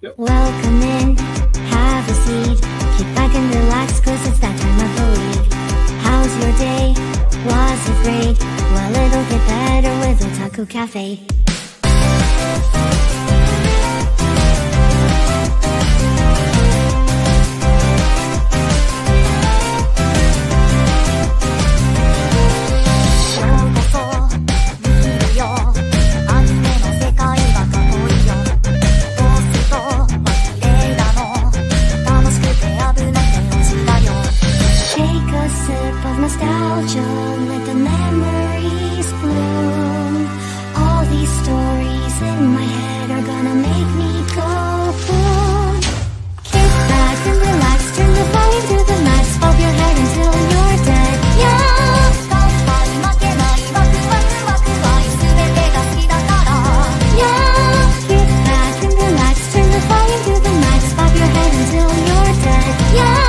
Yep. Welcome in, have a seat. Kick back and relax, cause it's that time of the week. How's your day? Was it great? Well, it'll get better with Otalku Cafe. Nostalgia, let the memories bloom. All these stories in my head are gonna make me go boom. Kick back and relax, turn the volume to the max, bob your head until you're dead. Yeah. Yeah. Kick back and relax, turn the volume to the max, bob your head until you're dead. Yeah.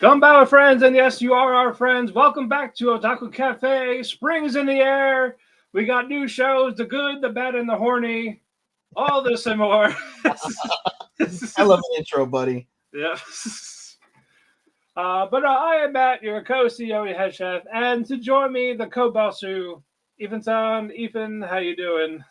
Come back, friends, and yes, you are our friends. Welcome back to Otaku Cafe. Spring is in the air. We got new shows, the good, the bad, and the horny. All this and more. I love the intro, buddy. Yeah. But I am Matt, your co-CEO, head chef, and to join me, the co-bossu, Ethan-san. Ethan, how you doing?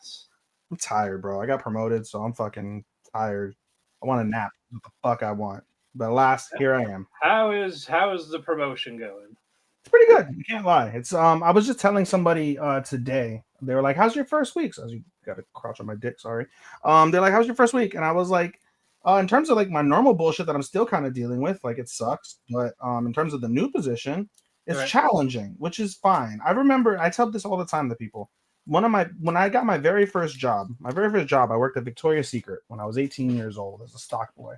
I'm tired, bro. I got promoted, so I'm fucking tired. I want a nap. What the fuck I want. But alas, here I am. How is the promotion going? It's pretty good. I can't lie. It's I was just telling somebody today. They were like, "How's your first week?" So you got to crouch on my dick. Sorry. They're like, "How's your first week?" And I was like, in terms of like my normal bullshit that I'm still kind of dealing with, like it sucks. But in terms of the new position, it's challenging, which is fine. I remember I tell this all the time to people. When I got my very first job, I worked at Victoria's Secret when I was 18 years old as a stock boy.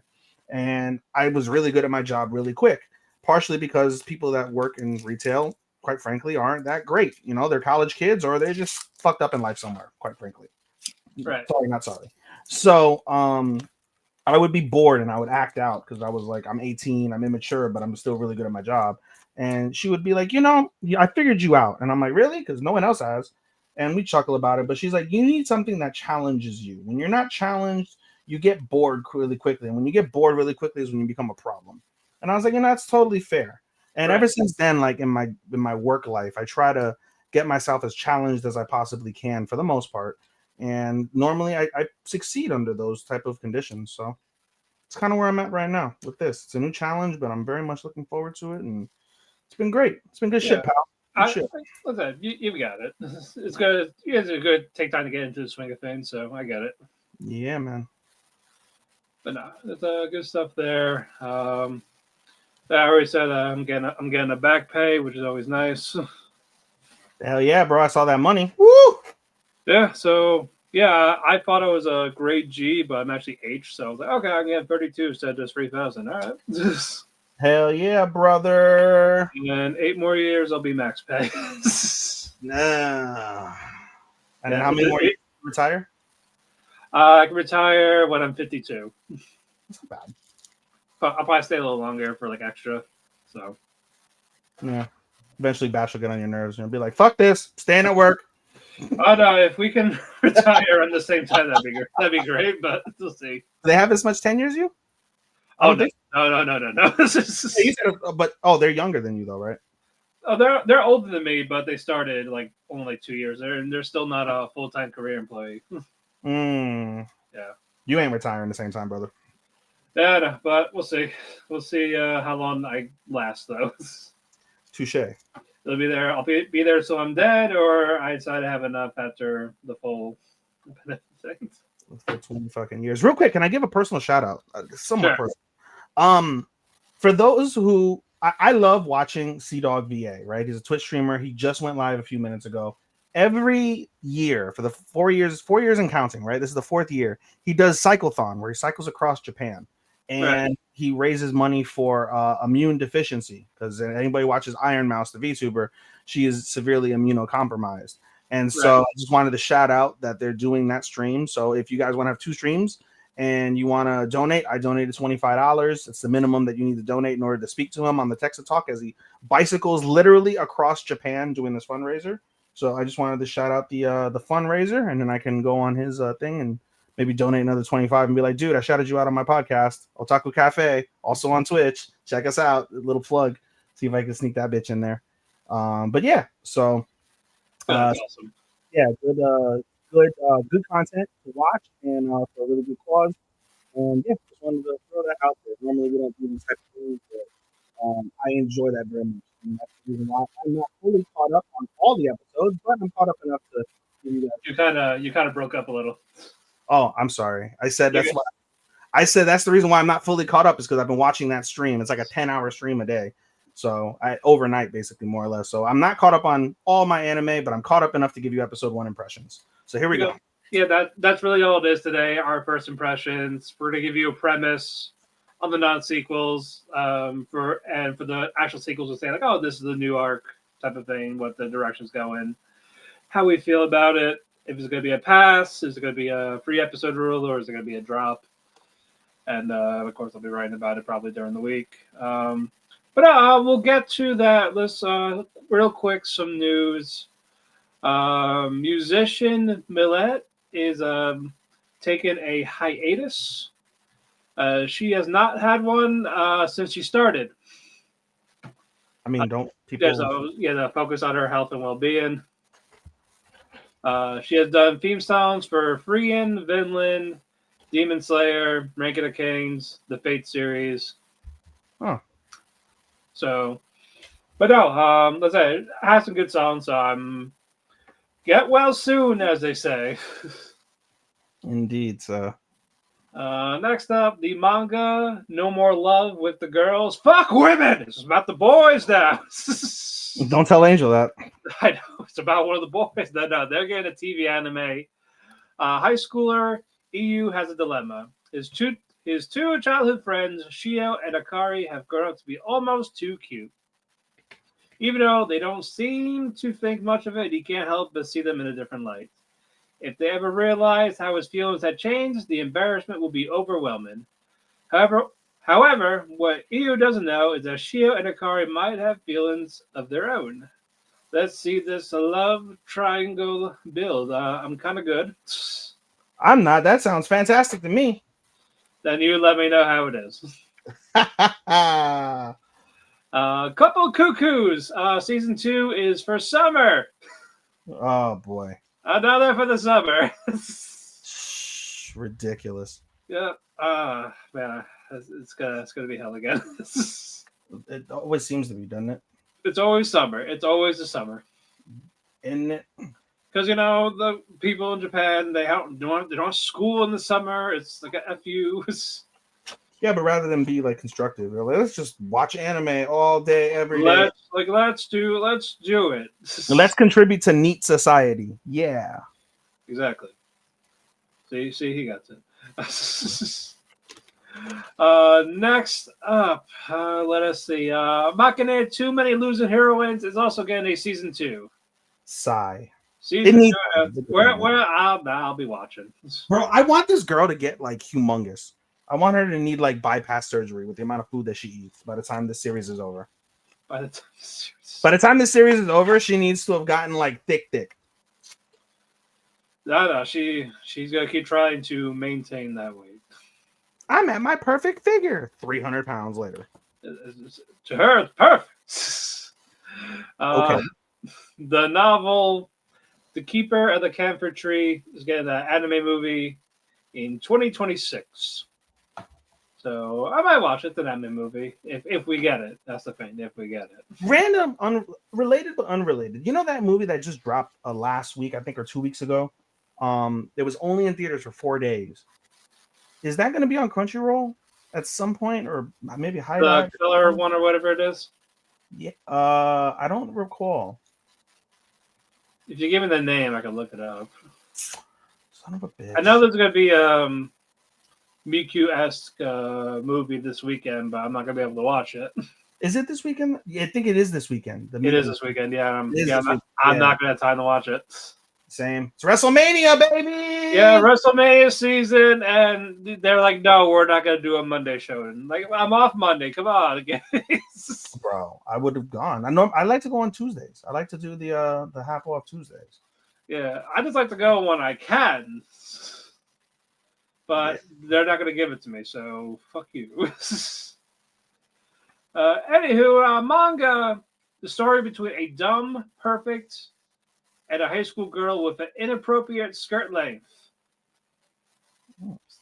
And I was really good at my job really quick, partially because people that work in retail, quite frankly, aren't that great. You know, they're college kids or they're just fucked up in life somewhere, quite frankly. Right. Sorry, not sorry. So I would be bored and I would act out because I was like, I'm 18, I'm immature, but I'm still really good at my job. And she would be like, I figured you out. And I'm like, really? Because no one else has. And we chuckle about it. But she's like, you need something that challenges you. When you're not challenged, you get bored really quickly. And when you get bored really quickly is when you become a problem. And I was like, that's totally fair. And ever since then, like in my work life, I try to get myself as challenged as I possibly can for the most part. And normally I succeed under those type of conditions. So it's kind of where I'm at right now with this. It's a new challenge, but I'm very much looking forward to it. And it's been great. It's been good shit, pal. Listen, you got it. It's good. You guys are good. Take time to get into the swing of things, so I get it. Yeah, man. But no, it's good stuff there. I already said I'm getting a back pay, which is always nice. Hell yeah, bro! I saw that money. Woo! Yeah. So yeah, I thought I was a grade G, but I'm actually H. So I was like, okay, I can get 32 instead of just 3,000. All right. Hell yeah, brother! And 8 more years, I'll be max pay. Nah. And then how many more years to retire? I can retire when I'm 52. That's not bad. I'll probably stay a little longer for like extra. So yeah, eventually Bash will get on your nerves and you'll be like, "Fuck this, staying at work." Oh no! If we can retire at the same time, that'd be great. But we'll see. Do they have as much tenure as you? Oh no! But they're younger than you though, right? Oh, they're older than me, but they started like only like 2 years. They're still not a full-time career employee. Yeah. You ain't retiring the same time, brother. Yeah, no, but we'll see. We'll see how long I last, though. Touche. It'll be there. I'll be there till I'm dead, or I decide to have enough after the full thing. For 20 fucking years. Real quick, can I give a personal shout out? Somewhat personal. For those who I love watching Dog VA, right? He's a Twitch streamer. He just went live a few minutes ago. Every year for the 4 years and counting, right? This is the 4th year. He does Cyclothon where he cycles across Japan. And he raises money for immune deficiency, because anybody watches Iron Mouse, the VTuber, she is severely immunocompromised. And so I just wanted to shout out that they're doing that stream. So if you guys want to have 2 streams and you want to donate, I donated $25. It's the minimum that you need to donate in order to speak to him on the Text to Talk, as he bicycles literally across Japan doing this fundraiser. So I just wanted to shout out the fundraiser, and then I can go on his thing and maybe donate another 25 and be like, dude, I shouted you out on my podcast, Otalku Cafe, also on Twitch. Check us out. A little plug. See if I can sneak that bitch in there. But yeah, so awesome. Yeah, good content to watch, and for a really good cause. And yeah, just wanted to throw that out there. Normally we don't do these type of things, but I enjoy that very much. And that's the reason why I'm not fully caught up on all the episodes, but I'm caught up enough to give you guys. You kind of broke up a little. Oh, I'm sorry. I said that's the reason why I'm not fully caught up, is because I've been watching that stream. It's like a 10-hour stream a day. So overnight, basically, more or less. So I'm not caught up on all my anime, but I'm caught up enough to give you episode 1 impressions. So here we go. Yeah, that's really all it is today. Our first impressions. We're gonna give you a premise on the non-sequels. For the actual sequels, we'll say like, oh, this is the new arc type of thing. What the direction's going, how we feel about it. If it's gonna be a pass, is it gonna be a free episode rule, or is it gonna be a drop? And of course, I'll be writing about it probably during the week. But we'll get to that. Let's real quick, some news. Musician Millet is taking a hiatus. She has not had one since she started. I mean, don't people? The focus on her health and well-being. She has done theme songs for Freein, Vinland, Demon Slayer, Ranking of Kings, the Fate series. Huh. So, but no, let's say it has some good songs. Get well soon, as they say. Indeed, sir. Next up, the manga No More Love with the Girls. Fuck women! It's about the boys now. Don't tell Angel that. I know, it's about one of the boys. No, they're getting a TV anime. High schooler EU has a dilemma. His two childhood friends, Shio and Akari, have grown up to be almost too cute. Even though they don't seem to think much of it, he can't help but see them in a different light. If they ever realize how his feelings had changed, the embarrassment will be overwhelming. However, what EU doesn't know is that Shio and Akari might have feelings of their own. Let's see this love triangle build. I'm kind of good. I'm not. That sounds fantastic to me. Then you let me know how it is. Couple Cuckoos. Season 2 is for summer. Oh, boy. Another for the summer. Ridiculous. Yeah. Man, it's gonna be hell again. It always seems to be, doesn't it? It's always summer. It's always the summer. Isn't it? Because the people in Japan, they don't have school in the summer. It's like a FU. Yeah, but rather than be like constructive, they're like, let's just watch anime all day, every day. Let's do it. Let's contribute to neat society. Yeah. Exactly. See, he got it. Next up, let us see. Makane, Too Many Losing Heroines is also getting a season 2. Sigh. Season 2. Where I'll be watching. Bro, I want this girl to get like humongous. I want her to need like bypass surgery with the amount of food that she eats by the time the series is over. By the time the series is over, she needs to have gotten like thick. No, she's gonna keep trying to maintain that weight. I'm at my perfect figure. 300 pounds later. To her, it's perfect. Okay. The novel, The Keeper of the Camphor Tree, is getting an anime movie in 2026. So I might watch it, the anime movie, if we get it. That's the thing, if we get it. Random, related but unrelated. You know that movie that just dropped last week, I think, or 2 weeks ago? It was only in theaters for 4 days. Is that going to be on Crunchyroll at some point, or maybe the Killer one or whatever it is? Yeah, I don't recall. If you give me the name, I can look it up. Son of a bitch. I know there's going to be Miku-esque movie this weekend, but I'm not gonna be able to watch it. Is it this weekend? Yeah, I think it is this weekend. The It is Miku. this weekend. Yeah, It is yeah. this weekend. I'm Yeah. not gonna have time to watch it. Same. It's WrestleMania, baby. Yeah, WrestleMania season, and they're like, "No, we're not gonna do a Monday show." And like, I'm off Monday. Come on, again. Bro, I would have gone. I like to go on Tuesdays. I like to do the half off Tuesdays. Yeah, I just like to go when I can, but they're not gonna give it to me. So fuck you. Anywho, manga. The story between a dumb, perfect, and a high school girl with an inappropriate skirt length.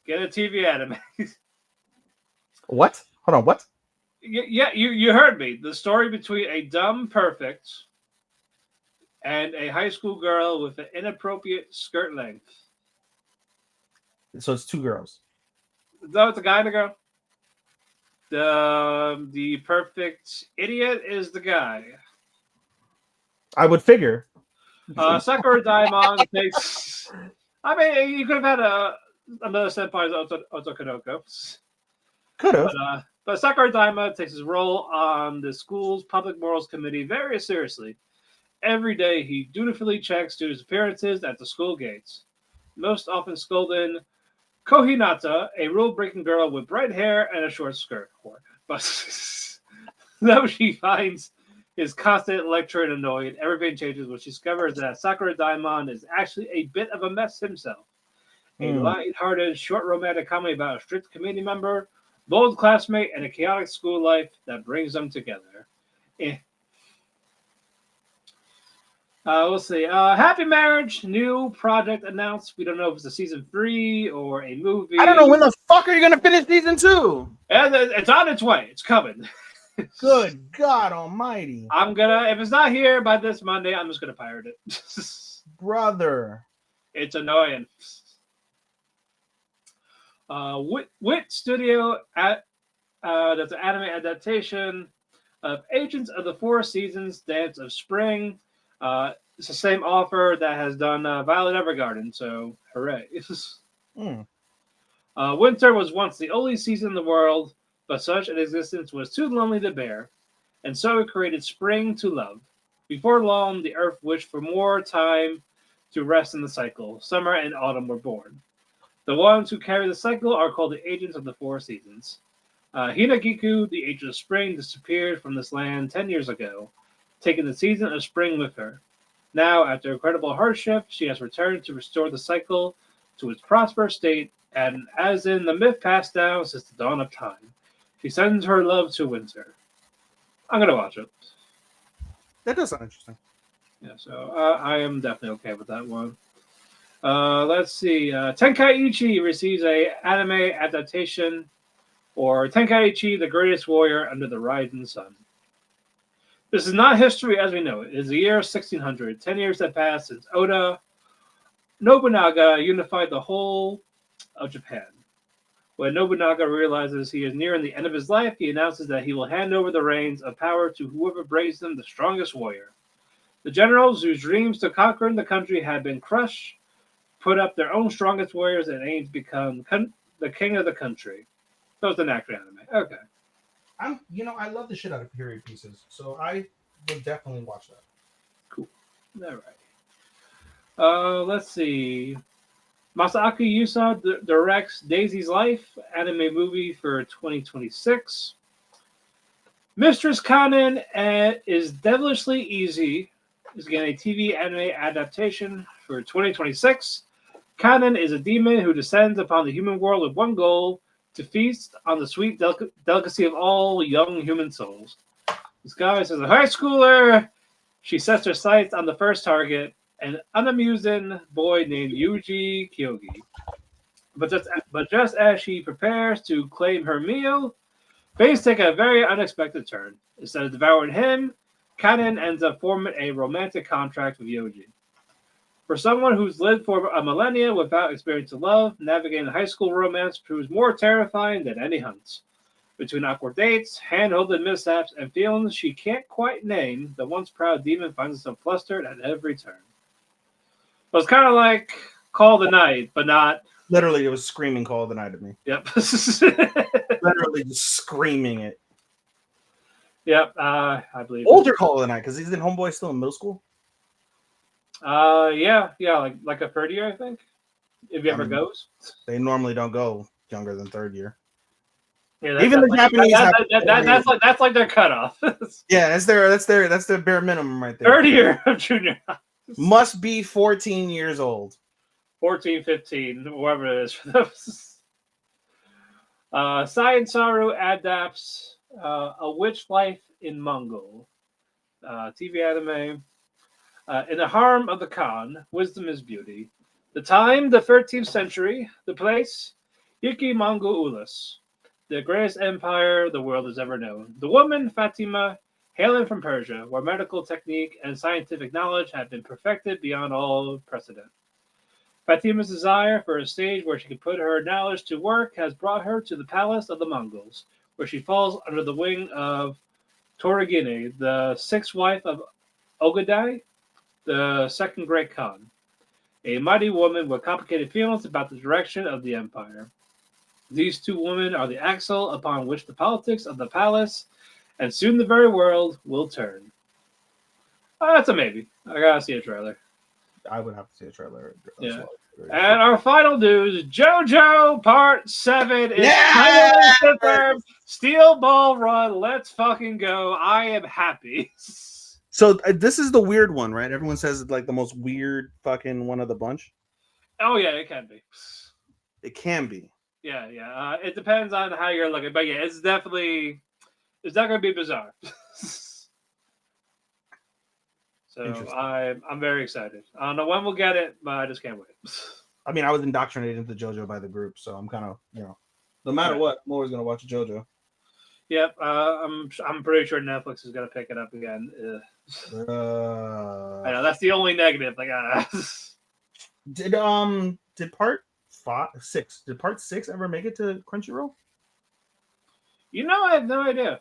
Get a TV anime. What? Hold on. What? Yeah, you heard me. The story between a dumb, perfect, and a high school girl with an inappropriate skirt length. So it's two girls. Is that the guy and the girl? The perfect idiot is the guy. I would figure. Sakura Daimon takes. I mean, you could have had another senpai's Otokonoko. Could have. But Sakura Daima takes his role on the school's public morals committee very seriously. Every day, he dutifully checks students' appearances at the school gates, most often scolding Kohinata, a rule-breaking girl with bright hair and a short skirt. But though she finds his constant lecturing annoying, everything changes when she discovers that Sakura Daimon is actually a bit of a mess himself. A light-hearted, short romantic comedy about a strict committee member, bold classmate, and a chaotic school life that brings them together. Let's see. Happy Marriage, new project announced. We don't know if it's a season 3 or a movie. I don't know when the fuck are you gonna finish season 2? And it's on its way. It's coming. Good God Almighty! If it's not here by this Monday, I'm just gonna pirate it. Brother. It's annoying. Wit Studio that's an anime adaptation of Agents of the Four Seasons, Dance of Spring. It's the same author that has done Violet Evergarden, so hooray. Winter was once the only season in the world, but such an existence was too lonely to bear, and so it created spring to love. Before long, the earth wished for more time to rest in the cycle. Summer and autumn were born. The ones who carry the cycle are called the Agents of the Four Seasons. Hinagiku, the Agent of Spring, disappeared from this land 10 years ago, taking the season of spring with her. Now, after incredible hardship, she has returned to restore the cycle to its prosperous state, and as in the myth passed down since the dawn of time, she sends her love to Winter. I'm going to watch it. That does sound interesting. Yeah, so I am definitely okay with that one. Let's see. Tenkaichi receives a anime adaptation, or Tenkaichi, the Greatest Warrior Under the Rising Sun. This is not history as we know it. It is the year 1600. 10 years have passed since Oda Nobunaga unified the whole of Japan. When Nobunaga realizes he is nearing the end of his life, he announces that he will hand over the reins of power to whoever brings him the strongest warrior. The generals whose dreams to conquer the country had been crushed put up their own strongest warriors and aim to become the king of the country. That was an actor anime. Okay. I love the shit out of period pieces, so I would definitely watch that. Cool. All right. Let's see. Masaaki Yusa directs Daisy's Life, anime movie for 2026. Mistress Kanen is Devilishly Easy is getting a TV anime adaptation for 2026. Kanen is a demon who descends upon the human world with one goal: to feast on the sweet delicacy of all young human souls. Disguised as a high schooler, she sets her sights on the first target, an unamusing boy named Yuji Kyogi. But just as she prepares to claim her meal, things take a very unexpected turn. Instead of devouring him, Kanen ends up forming a romantic contract with Yoji. For someone who's lived for a millennia without experiencing love, navigating high school romance proves more terrifying than any hunts. Between awkward dates, hand-holding mishaps, and feelings she can't quite name, the once proud demon finds herself flustered at every turn. But it's kind of like Call the Night, but not. Literally, it was screaming "Call of the Night" at me. Yep. Literally, just screaming it. Yep. I believe. Older Call of the Night because he's in Homeboy still in middle school. Yeah, like a third year, I think. If he ever goes. They normally don't go younger than third year. Yeah, Even the Japanese that's like their cutoff. Yeah, that's their bare minimum right there. Third year of junior high. Must be 14 years old. 14, 15, whoever it is for those. Saiyan Saru adapts A Witch Life in Mongol. TV anime. In the harem of the Khan, wisdom is beauty. The time, the 13th century. The place, Yiki Mongol Ulis. The greatest empire the world has ever known. The woman, Fatima, hailing from Persia, where medical technique and scientific knowledge have been perfected beyond all precedent. Fatima's desire for a stage where she can put her knowledge to work has brought her to the palace of the Mongols, where she falls under the wing of Toragine, the sixth wife of Ogadai, the second great Khan, a mighty woman with complicated feelings about the direction of the empire. These two women are the axle upon which the politics of the palace and soon the very world will turn. That's a maybe. I gotta see a trailer. I would have to see a trailer. Yeah. And our final news, JoJo Part 7 is finally confirmed. Steel Ball Run, let's fucking go. I am happy. So this is the weird one, right? Everyone says it's like the most weird fucking one of the bunch. Oh yeah, it can be. It can be. Yeah. It depends on how you're looking, but yeah, it's not going to be bizarre. So I'm very excited. I don't know when we'll get it, but I just can't wait. I mean, I was indoctrinated into JoJo by the group, so I'm kind of, no matter what, I'm always gonna watch JoJo. Yep, I'm pretty sure Netflix is gonna pick it up again. I know that's the only negative. Like, did part 6? Did part 6 ever make it to Crunchyroll? I have no idea.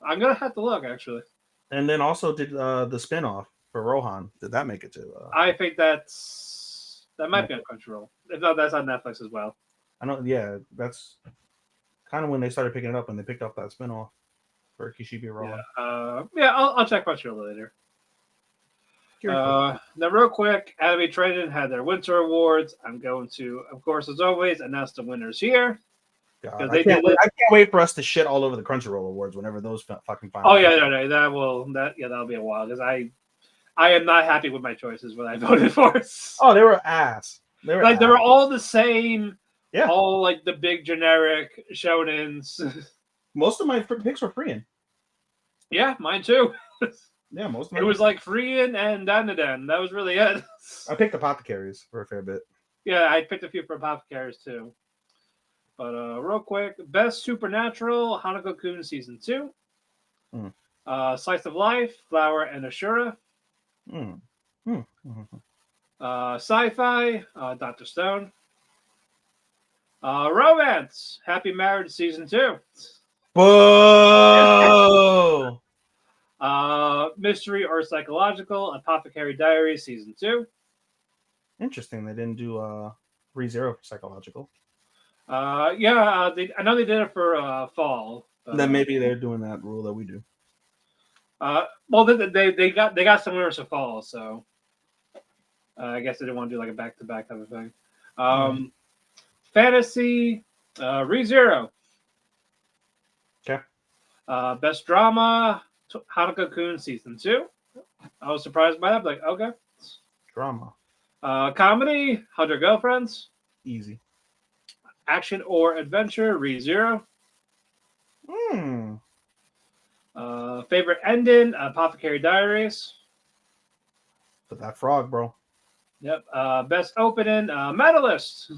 I'm gonna have to look actually. And then also did the spinoff for Rohan? Did that make it to? I think that might be on Crunchyroll. If not, that's on Netflix as well. I know. Yeah, that's kind of when they started picking it up, and they picked up that spinoff for Kishibe Rohan. Yeah. I'll check Crunchyroll later. Now, real quick, Anime Training had their Winter Awards. I'm going to, of course, as always, announce the winners here. God, I can't wait for us to shit all over the Crunchyroll Awards whenever those fucking final. Oh yeah, no, that'll be a while because I am not happy with my choices when I voted for. Oh, they were ass. They were all the same. Yeah, all like the big generic shonens. Most of my picks were Freeing. Yeah, mine too. Yeah, most of it was like Freeing and Dandadan. That was really it. I picked Apothecaries for a fair bit. Yeah, I picked a few for Apothecaries too. But real quick, Best Supernatural, Hanako-kun Season 2. Slice of Life, Flower and Ashura. Sci-fi, Dr. Stone. Romance, Happy Marriage Season 2. Whoa! Mystery or Psychological, Apothecary Diaries Season 2. Interesting, they didn't do ReZero for Psychological. I know they did it for fall. Then maybe they're doing that rule that we do. Well, they got some winners for fall, so I guess they didn't want to do like a back-to-back type of thing. Fantasy, ReZero. Okay. Best Drama, Hanako-kun Season 2. I was surprised by that, but okay. Drama. Comedy, 100 Girlfriends. Easy. Action or Adventure, ReZero. Favorite ending, Apothecary Diaries. But that frog, bro. Yep. Best opening, Medalist.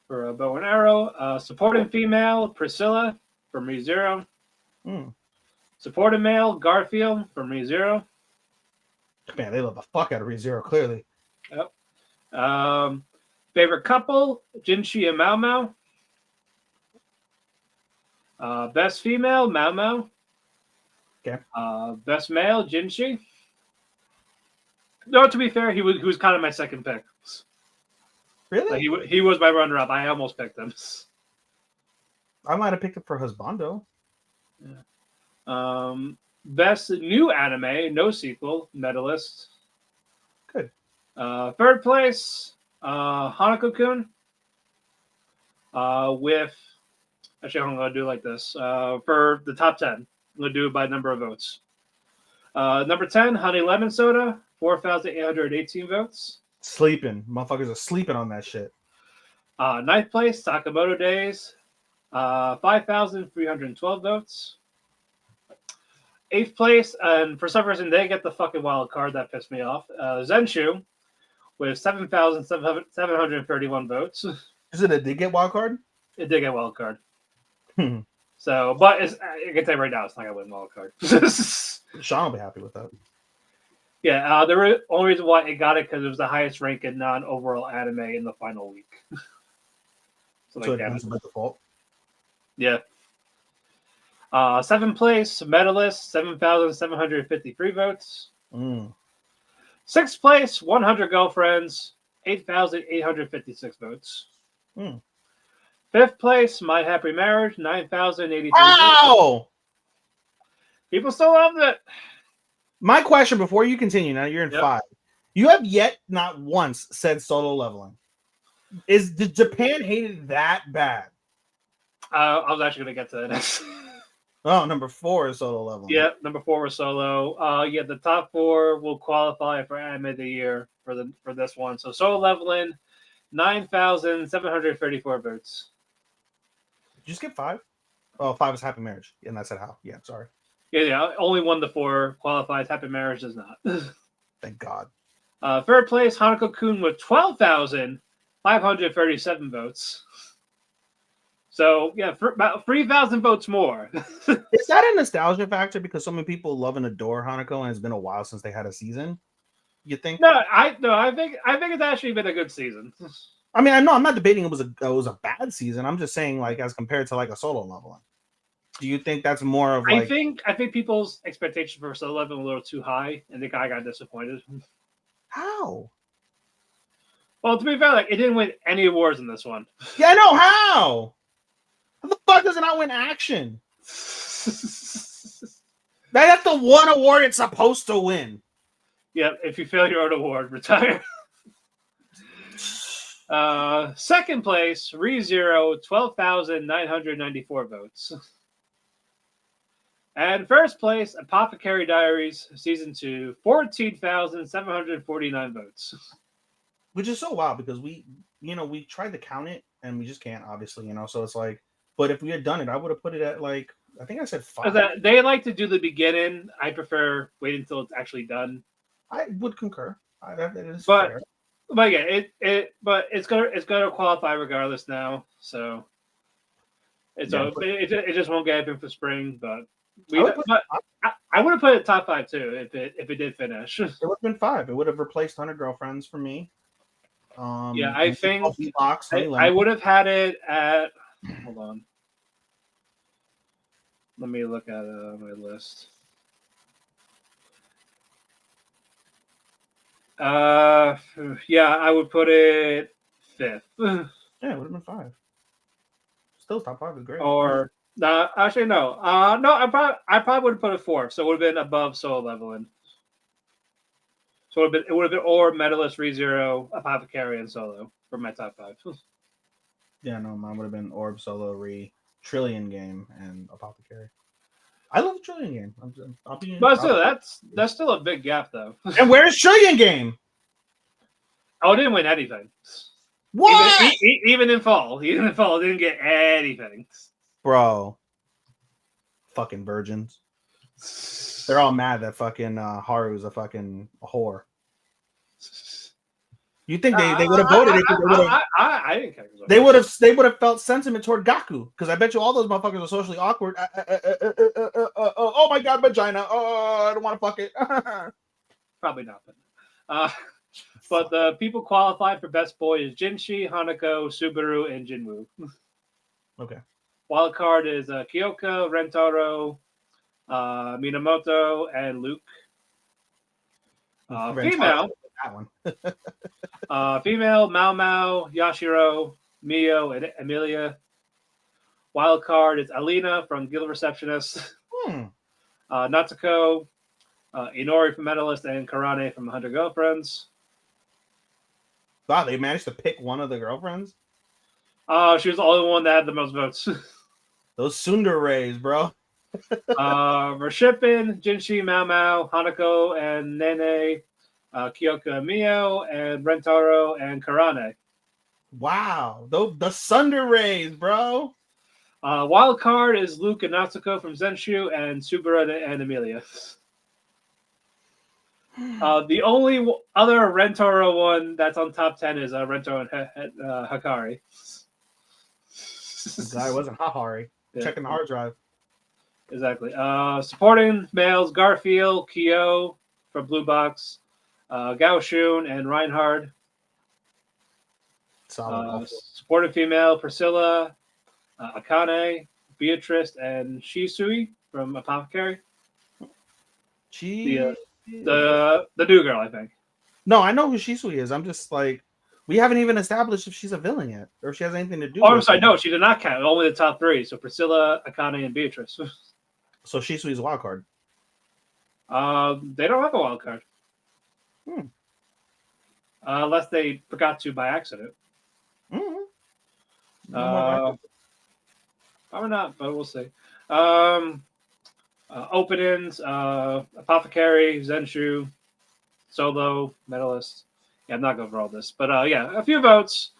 For Bow and Arrow. Supporting female, Priscilla from ReZero. Supporting male, Garfield from ReZero. Man, they love the fuck out of ReZero, clearly. Yep. Favorite couple, Jinshi and Mao Mao. Best female, Mao Mao. Okay. Best male, Jinshi. No, to be fair, he was kind of my second pick. Really? Like he was my runner up. I almost picked him. I might have picked it for Husbando. Best new anime, no sequel, medalist. Good. Third place, Hanako-kun. With actually, I'm gonna do it like this. For the top 10, I'm gonna do it by number of votes. Number 10, Honey Lemon Soda, 4,818 votes. Sleeping. Motherfuckers are sleeping on that shit. Ninth place, Sakamoto Days, 5,312 votes. Eighth place, and for some reason they get the fucking wild card that pissed me off. Zenshu with 7,731 votes. Is it a did get wild card? It did get wild card. Hmm. So, but I can tell you right now, it's not gonna win wild card. Sean will be happy with that. Yeah, the only reason why it got it because it was the highest ranked non-overall anime in the final week. So it was by default. Yeah. Seventh place, medalist, 7,753 votes. Sixth place, 100 Girlfriends, 8,856 votes. Fifth place, My Happy Marriage, 9,083 votes. People still loved it. My question before you continue, now you're in 5. You have yet not once said Solo Leveling. Did Japan hate it that bad? I was actually going to get to that next. Oh, number 4 is Solo Leveling. Yeah, number 4 was Solo. The top 4 will qualify for Anime of the Year for this one. So Solo Leveling, 9,734 votes. Did you skip 5? Oh, 5 is Happy Marriage. And that's it. How? Yeah, sorry. Yeah. Only 1 to 4 qualifies. Happy Marriage does not. Thank God. Third place, Hanako-kun with 12,537 votes. So, yeah, for about 3,000 votes more. Is that a nostalgia factor because so many people love and adore Hanako and it's been a while since they had a season? You think? No, I think it's actually been a good season. I mean, I'm not debating it was a bad season. I'm just saying, like, as compared to like a Solo Leveling. Do you think that's more of like? I think people's expectations for Solo Leveling were a little too high, and the guy got disappointed. How? Well, to be fair, like it didn't win any awards in this one. Yeah, I know how. How the fuck does it not win action? That's the one award it's supposed to win. Yeah, if you fail your own award, retire. Second place, ReZero, 12,994 votes. And first place, Apothecary Diaries, Season 2, 14,749 votes. Which is so wild because we tried to count it and we just can't, obviously, so it's like, but if we had done it, I would have put it at like, I think I said 5. They like to do the beginning. I prefer waiting until it's actually done. I would concur. That is fair. But yeah, it's gonna qualify regardless now. So it just won't get open for spring. But I would have put it top 5 too if it did finish. It would have been 5. It would have replaced 100 Girlfriends for me. I think I would have had it at. Hold on. Let me look at my list. I would put it 5th. Yeah, it would have been 5. Still top 5 is great. Or actually no. No, I probably would have put it 4th, so it would have been above Solo Leveling. So it would have been or Medalist, ReZero, Apothecary, and Solo for my top 5. Yeah, no, mine would have been Orb, Solo, Trillion Game, and Apothecary. I love the Trillion Game. But still, that's still a big gap, though. And where's Trillion Game? Oh, it didn't win anything. What? Even in fall, it didn't get anything. Bro, fucking virgins. They're all mad that fucking Haru's a fucking whore. You think they would have voted? I didn't care. They would have felt sentiment toward Gaku because I bet you all those motherfuckers are socially awkward. Oh my god, vagina! Oh, I don't want to fuck it. Probably not. But the people qualified for best boy is Jinshi, Hanako, Subaru, and Jinwoo. Okay. Wild card is Kyoko, Rentaro, Minamoto, and Luke. Female. that one. Female, Mao Mao, Yashiro, Mio, and Amelia. Wild card is Alina from Guild Receptionist. Hmm. Natsuko, Inori from Medalist, and Karane from 100 Girlfriends. Wow, they managed to pick one of the girlfriends. She was the only one that had the most votes. Those Sundares, bro. Reshippin, Jinshi, Mao Mao, Hanako, and Nene, Kyoko Mio, and Rentaro, and Karane. Wow, the Sundares, bro. Wild card is Luke and Natsuko from Zenshu, and Subaru and Amelia. The only other Rentaro one that's on top 10 is Rentaro and Hakari. The guy wasn't Hahari. Yeah. Checking the hard drive. Exactly. Supporting males: Garfield, Kyo from Blue Box, Gao Shun, and Reinhard. Solid. Supporting female: Priscilla, Akane, Beatrice, and Shisui from Apothecary. The new girl, I think. No, I know who Shisui is. I'm just like, we haven't even established if she's a villain yet, or if she has anything to do. Oh, I'm sorry. No, she did not count. Only the top three. So Priscilla, Akane, and Beatrice. So Shisui's a wild card. They don't have a wild card. Unless they forgot to by accident. Probably not, but we'll see. Openings, Apothecary, Zenshu, Solo, Medalist. Yeah, I'm not going over all this. But yeah, a few votes.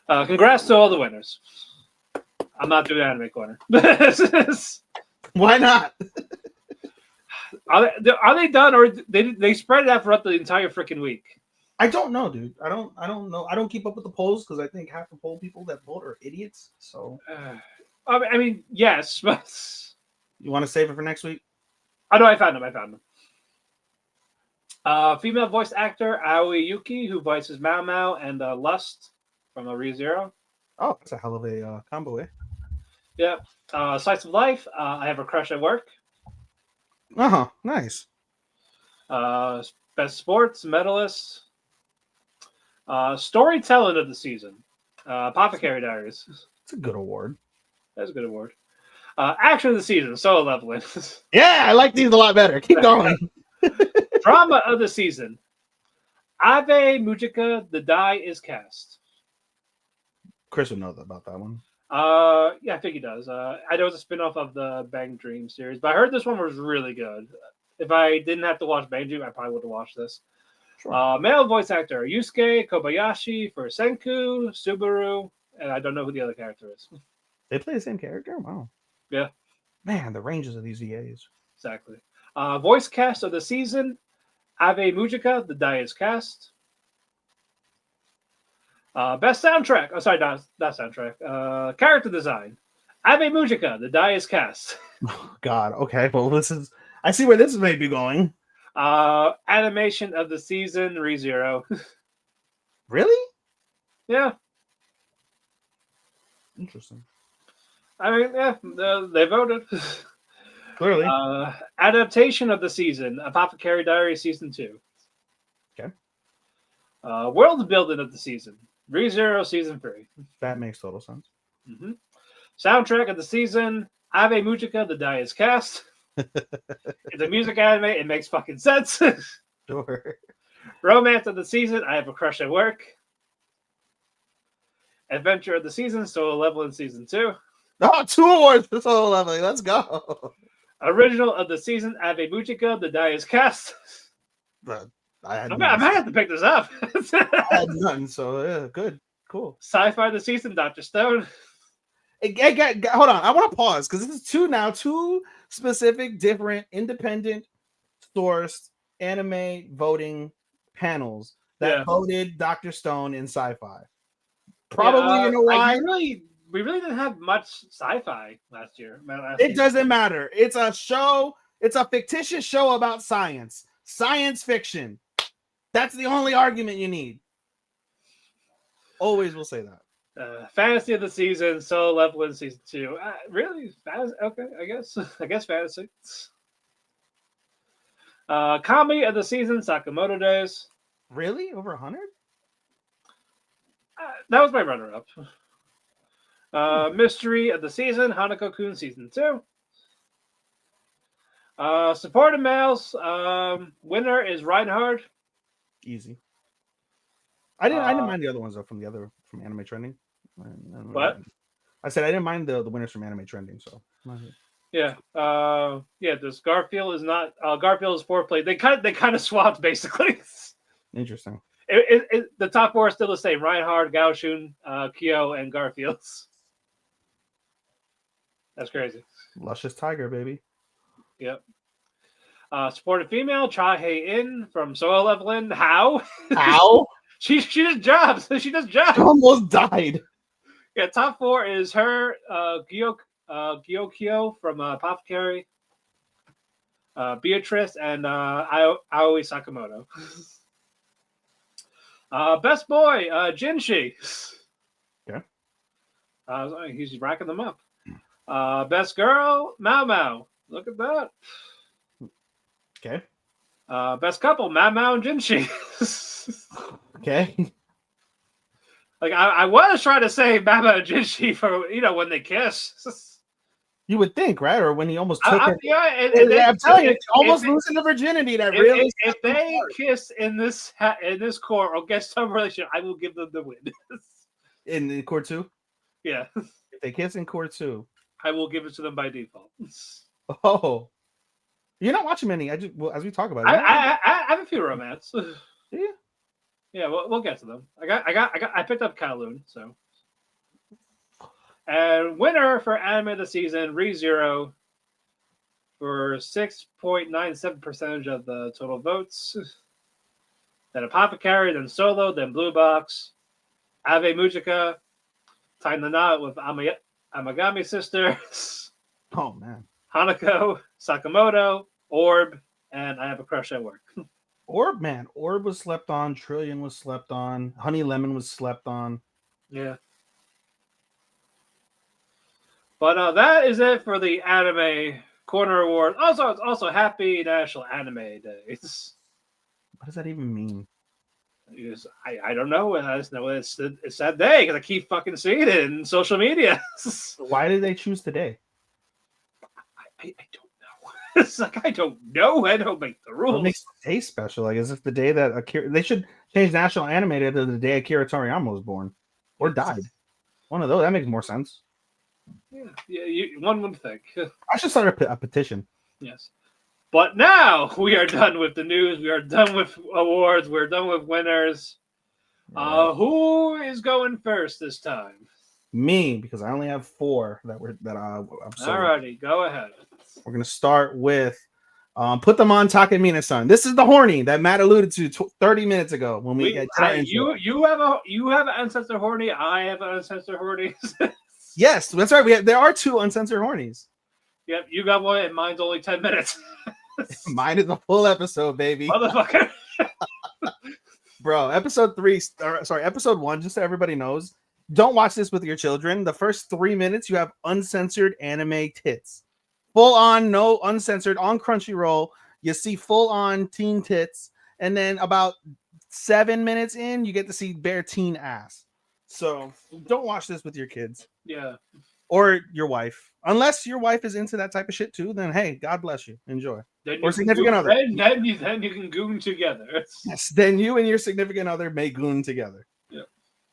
Congrats to all the winners. I'm not doing Anime Corner. Why not? Are they done, or they spread it out throughout the entire freaking week? I don't know, dude. I don't know. I don't keep up with the polls because I think half the poll people that vote are idiots. So I mean, yes, but you want to save it for next week? I know I found them. Female voice actor Aoi Yuki, who voices Mao Mao and Lust from ReZero. Oh, that's a hell of a combo, eh? Yeah. Slice of Life. I Have a Crush at Work. Nice. Best Sports Medalist. Storytelling of the season. Apothecary Diaries. It's a good award. That's a good award. Action of the season. Solo Leveling. Yeah, I like these a lot better. Keep going. Drama of the season. Ave Mujica, The Die is Cast. Chris would know about that one. Yeah, I think he does. I know it's a spinoff of the Bang Dream series, but I heard this one was really good. If I didn't have to watch Bang Dream, I probably would have watched this. Sure. Male voice actor Yusuke Kobayashi for Senku, Subaru, and I don't know who the other character is. They play the same character? Wow. Yeah. Man, the ranges of these VAs. Exactly. Voice cast of the season, Ave Mujica, The Die is Cast. Best soundtrack. Oh, sorry, not soundtrack. Character design. Ave Mujica, The Die is Cast. Oh, God. Okay. Well, I see where this may be going. Animation of the season, ReZero. Really? Yeah. Interesting. I mean, yeah, they voted. Clearly. Adaptation of the season, Apothecary Diary Season 2. Okay. World building of the season, ReZero Season 3. That makes total sense. Mm-hmm. Soundtrack of the season, Ave Mujica, The Die is Cast. It's a music anime. It makes fucking sense. Sure. Romance of the season, I Have a Crush at Work. Adventure of the season, Solo Leveling Season 2. Oh, 2 awards for Solo Leveling. Let's go. Original of the season, Ave Mujica, The Die is Cast. I might have to pick this up. I had none, so yeah, good. Cool. Sci-fi of the season, Dr. Stone. Hold on. I want to pause because this is two specific, different, independent sourced anime voting panels that voted Dr. Stone in sci-fi. Probably, you know why? We really didn't have much sci-fi last year. It doesn't matter. It's a show. It's a fictitious show about science fiction. That's the only argument you need. Always will say that. Fantasy of the season, Solo Leveling Season 2. Really? Okay, I guess fantasy. Comedy of the season, Sakamoto Days. Really? Over 100? That was my runner-up. Mystery of the season, Hanako-kun season 2. Supported males, winner is Reinhard. Easy. I didn't Uh, mind the other ones though from Anime Trending. What? I said I didn't mind the winners from Anime Trending. So Yeah. This Garfield is not. Garfield is foreplay. They kind of swapped basically. interesting. The top four are still the same: Reinhard, Gaoshun, Kyo, and Garfields. That's crazy. Luscious Tiger, baby. Yep. Supported female, Cha Hei In from Solo Leveling. How? How? she does jobs. She does jobs. I almost died. Yeah, top four is her, Gyokyo from Apothecary, Beatrice, and Aoi Sakamoto. Best boy, Jinshi. Okay. He's racking them up. Best girl, Mao Mao. Look at that. Okay. Best couple, Mao Mao and Jinshi. Okay. Like I was trying to say Mao Mao and Jinshi for when they kiss. You would think, right? Or when he almost took it. Yeah, I'm telling you, almost losing the virginity. That really. If they kiss in this court or get some relationship, I will give them the win. In the court 2? Yeah. If they kiss in court 2, I will give it to them by default. Oh, you're not watching many. As we talk about it, I have a few romance. Yeah. Yeah, we'll get to them. I picked up Kowloon, so. And winner for anime of the season, ReZero, for 6.97% of the total votes. Then Apothecary, then Solo, then Blue Box, Ave Mujika, Tie the Knot with Amagami Sisters. Oh man. Hanako, Sakamoto, Orb, and I Have a Crush at Work. Orb, man. Orb was slept on. Trillion was slept on. Honey Lemon was slept on. Yeah. But that is it for the Anime Corner Award. Also, it's also Happy National Anime Days. What does that even mean? I don't know. I just know it's that day because I keep fucking seeing it in social media. Why did they choose today? I don't know. It's like I don't know. I don't make the rules. What makes the day special? Like, is it the day that Akira? They should change National Anime Day to the day Akira Toriyama was born or died. One of those. That makes more sense. Yeah. One would think. I should start a petition. Yes. But now we are done with the news. We are done with awards. We're done with winners. Who is going first this time? Me, because I only have 4 I'm Alrighty, go ahead. We're gonna start with put them on Takamina-san. This is the horny that Matt alluded to 30 minutes ago when we get you have an uncensored horny. I have an uncensored horny. Yes, that's right. There are 2 uncensored hornies. Yep, you got one, and mine's only 10 minutes. Mine is a full episode, baby. Motherfucker. Bro, episode 1, just so everybody knows. Don't watch this with your children. The first 3 minutes, you have uncensored anime tits. Full on, no uncensored, on Crunchyroll. You see full on teen tits. And then about 7 minutes in, you get to see bare teen ass. So don't watch this with your kids. Yeah. Or your wife. Unless your wife is into that type of shit too, then hey, God bless you. Enjoy. Or significant other. Then you can goon together. Yes, then you and your significant other may goon together. Yeah.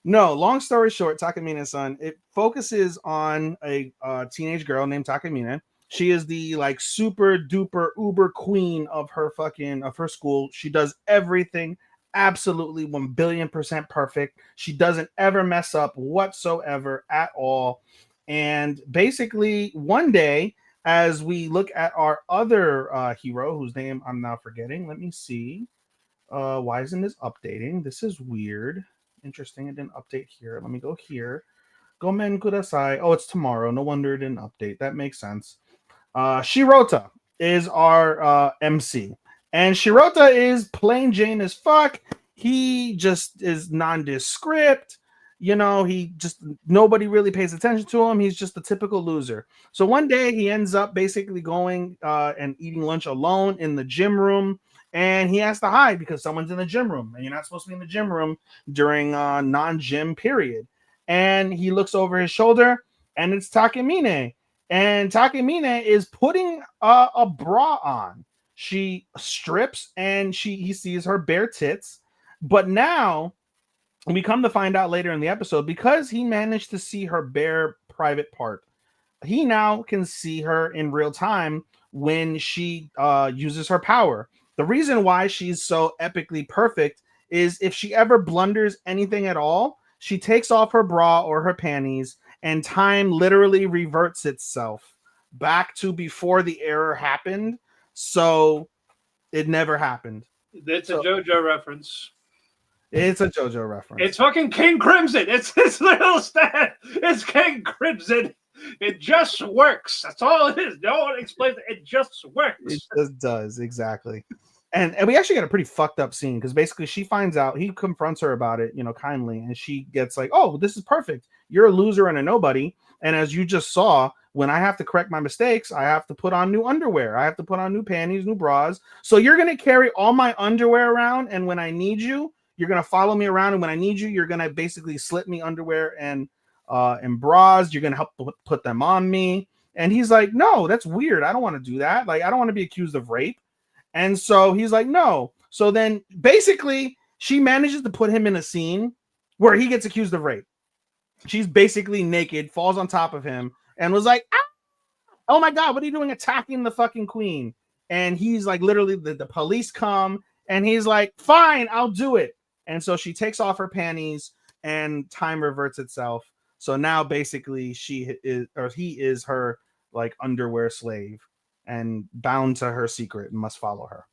No, long story short, Takamina-san, it focuses on a teenage girl named Takamina. She is the like super duper uber queen of her school. She does everything absolutely 1,000,000,000% perfect. She doesn't ever mess up whatsoever at all. And basically, one day, as we look at our other hero, whose name I'm now forgetting, let me see. Why isn't this updating? This is weird. Interesting. It didn't update here. Let me go here. Gomen kudasai. Oh, it's tomorrow. No wonder it didn't update. That makes sense. Shirota is our MC. And Shirota is plain Jane as fuck. He just is nondescript. Nobody really pays attention to him. He's just a typical loser. So one day he ends up basically going and eating lunch alone in the gym room. and he has to hide because someone's in the gym room, and you're not supposed to be in the gym room during non-gym period. And he looks over his shoulder, and it's Takemine, and Takemine is putting a bra on. She strips, and he sees her bare tits. But now we come to find out later in the episode, because he managed to see her bare private part, he now can see her in real time when she uses her power. The reason why she's so epically perfect is if she ever blunders anything at all, she takes off her bra or her panties, and time literally reverts itself back to before the error happened. So it never happened. It's a JoJo reference. It's a JoJo reference. It's fucking King Crimson. It's his little stat. It's King Crimson. It just works. That's all it is. No one explains it. It just works. It just does, exactly. And we actually got a pretty fucked up scene, because basically she finds out, he confronts her about it, kindly, and she gets like, oh, this is perfect. You're a loser and a nobody. And as you just saw, when I have to correct my mistakes, I have to put on new underwear. I have to put on new panties, new bras. So you're going to carry all my underwear around, and when I need you, you're going to follow me around, and when I need you, you're going to basically slip me underwear and bras. You're going to help put them on me. And he's like, no, that's weird. I don't want to do that. Like, I don't want to be accused of rape. And so he's like, no. So then basically she manages to put him in a scene where he gets accused of rape. She's basically naked, falls on top of him, and was like, ah! Oh my God, what are you doing attacking the fucking queen? And he's like, literally, the police come, and he's like, fine, I'll do it. And so she takes off her panties, and time reverts itself. So now basically he is her like underwear slave, and bound to her secret and must follow her.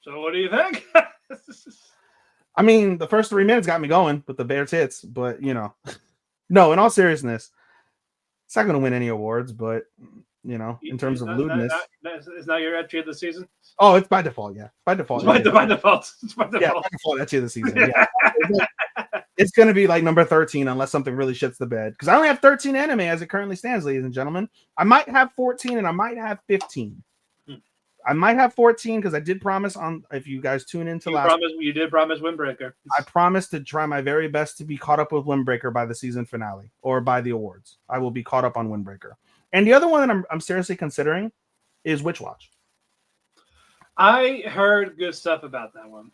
So what do you think? I mean, the first 3 minutes got me going with the bare tits, but no, in all seriousness, it's not going to win any awards, but in terms of lewdness, it's not your entry of the season. Oh, it's by default, yeah, by default. By default. Yeah, by default entry of the season. Yeah. It's going to be like number 13 unless something really shits the bed. Because I only have 13 anime as it currently stands, ladies and gentlemen. I might have 14 and I might have 15. I might have 14 because I did promise if you guys tune into you did promise Windbreaker. I promised to try my very best to be caught up with Windbreaker by the season finale or by the awards. I will be caught up on Windbreaker. And the other one that I'm seriously considering is Witch Watch. I heard good stuff about that one.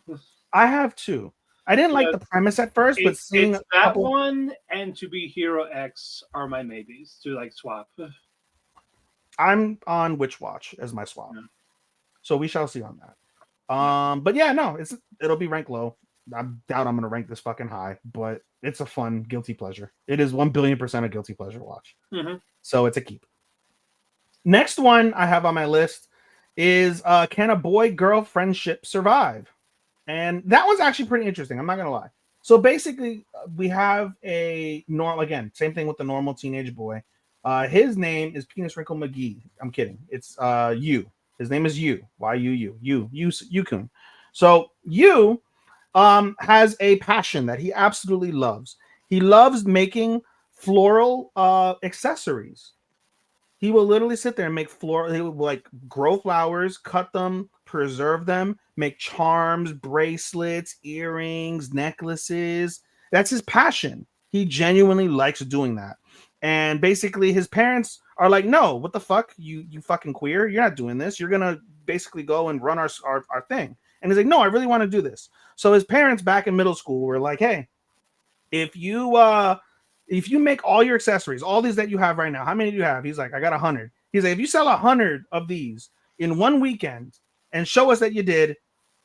I have too. I didn't like the premise at first, but seeing it's that one and To Be Hero X are my maybes to like swap. I'm on Witch Watch as my swap, so we shall see on that. But yeah, no, it'll be ranked low. I doubt I'm gonna rank this fucking high, but it's a fun guilty pleasure. It is 1,000,000,000% a guilty pleasure watch, so it's a keep. Next one I have on my list is Can a Boy-Girl Friendship Survive? And that one's actually pretty interesting. I'm not going to lie. So basically, we have a normal, again, same thing with the normal teenage boy. His name is Penis Wrinkle McGee. I'm kidding. It's Yu. His name is Yu. Yu-kun. So Yu has a passion that he absolutely loves. He loves making floral accessories. He will literally sit there and make floral. He will like grow flowers, cut them, preserve them, make charms, bracelets, earrings, necklaces. That's his passion. He genuinely likes doing that. And basically his parents are like, no, what the fuck? You fucking queer. You're not doing this. You're going to basically go and run our thing. And he's like, no, I really want to do this. So his parents back in middle school were like, hey, if you make all your accessories, all these that you have right now, how many do you have? He's like, I got 100. He's like, if you sell 100 of these in one weekend and show us that you did,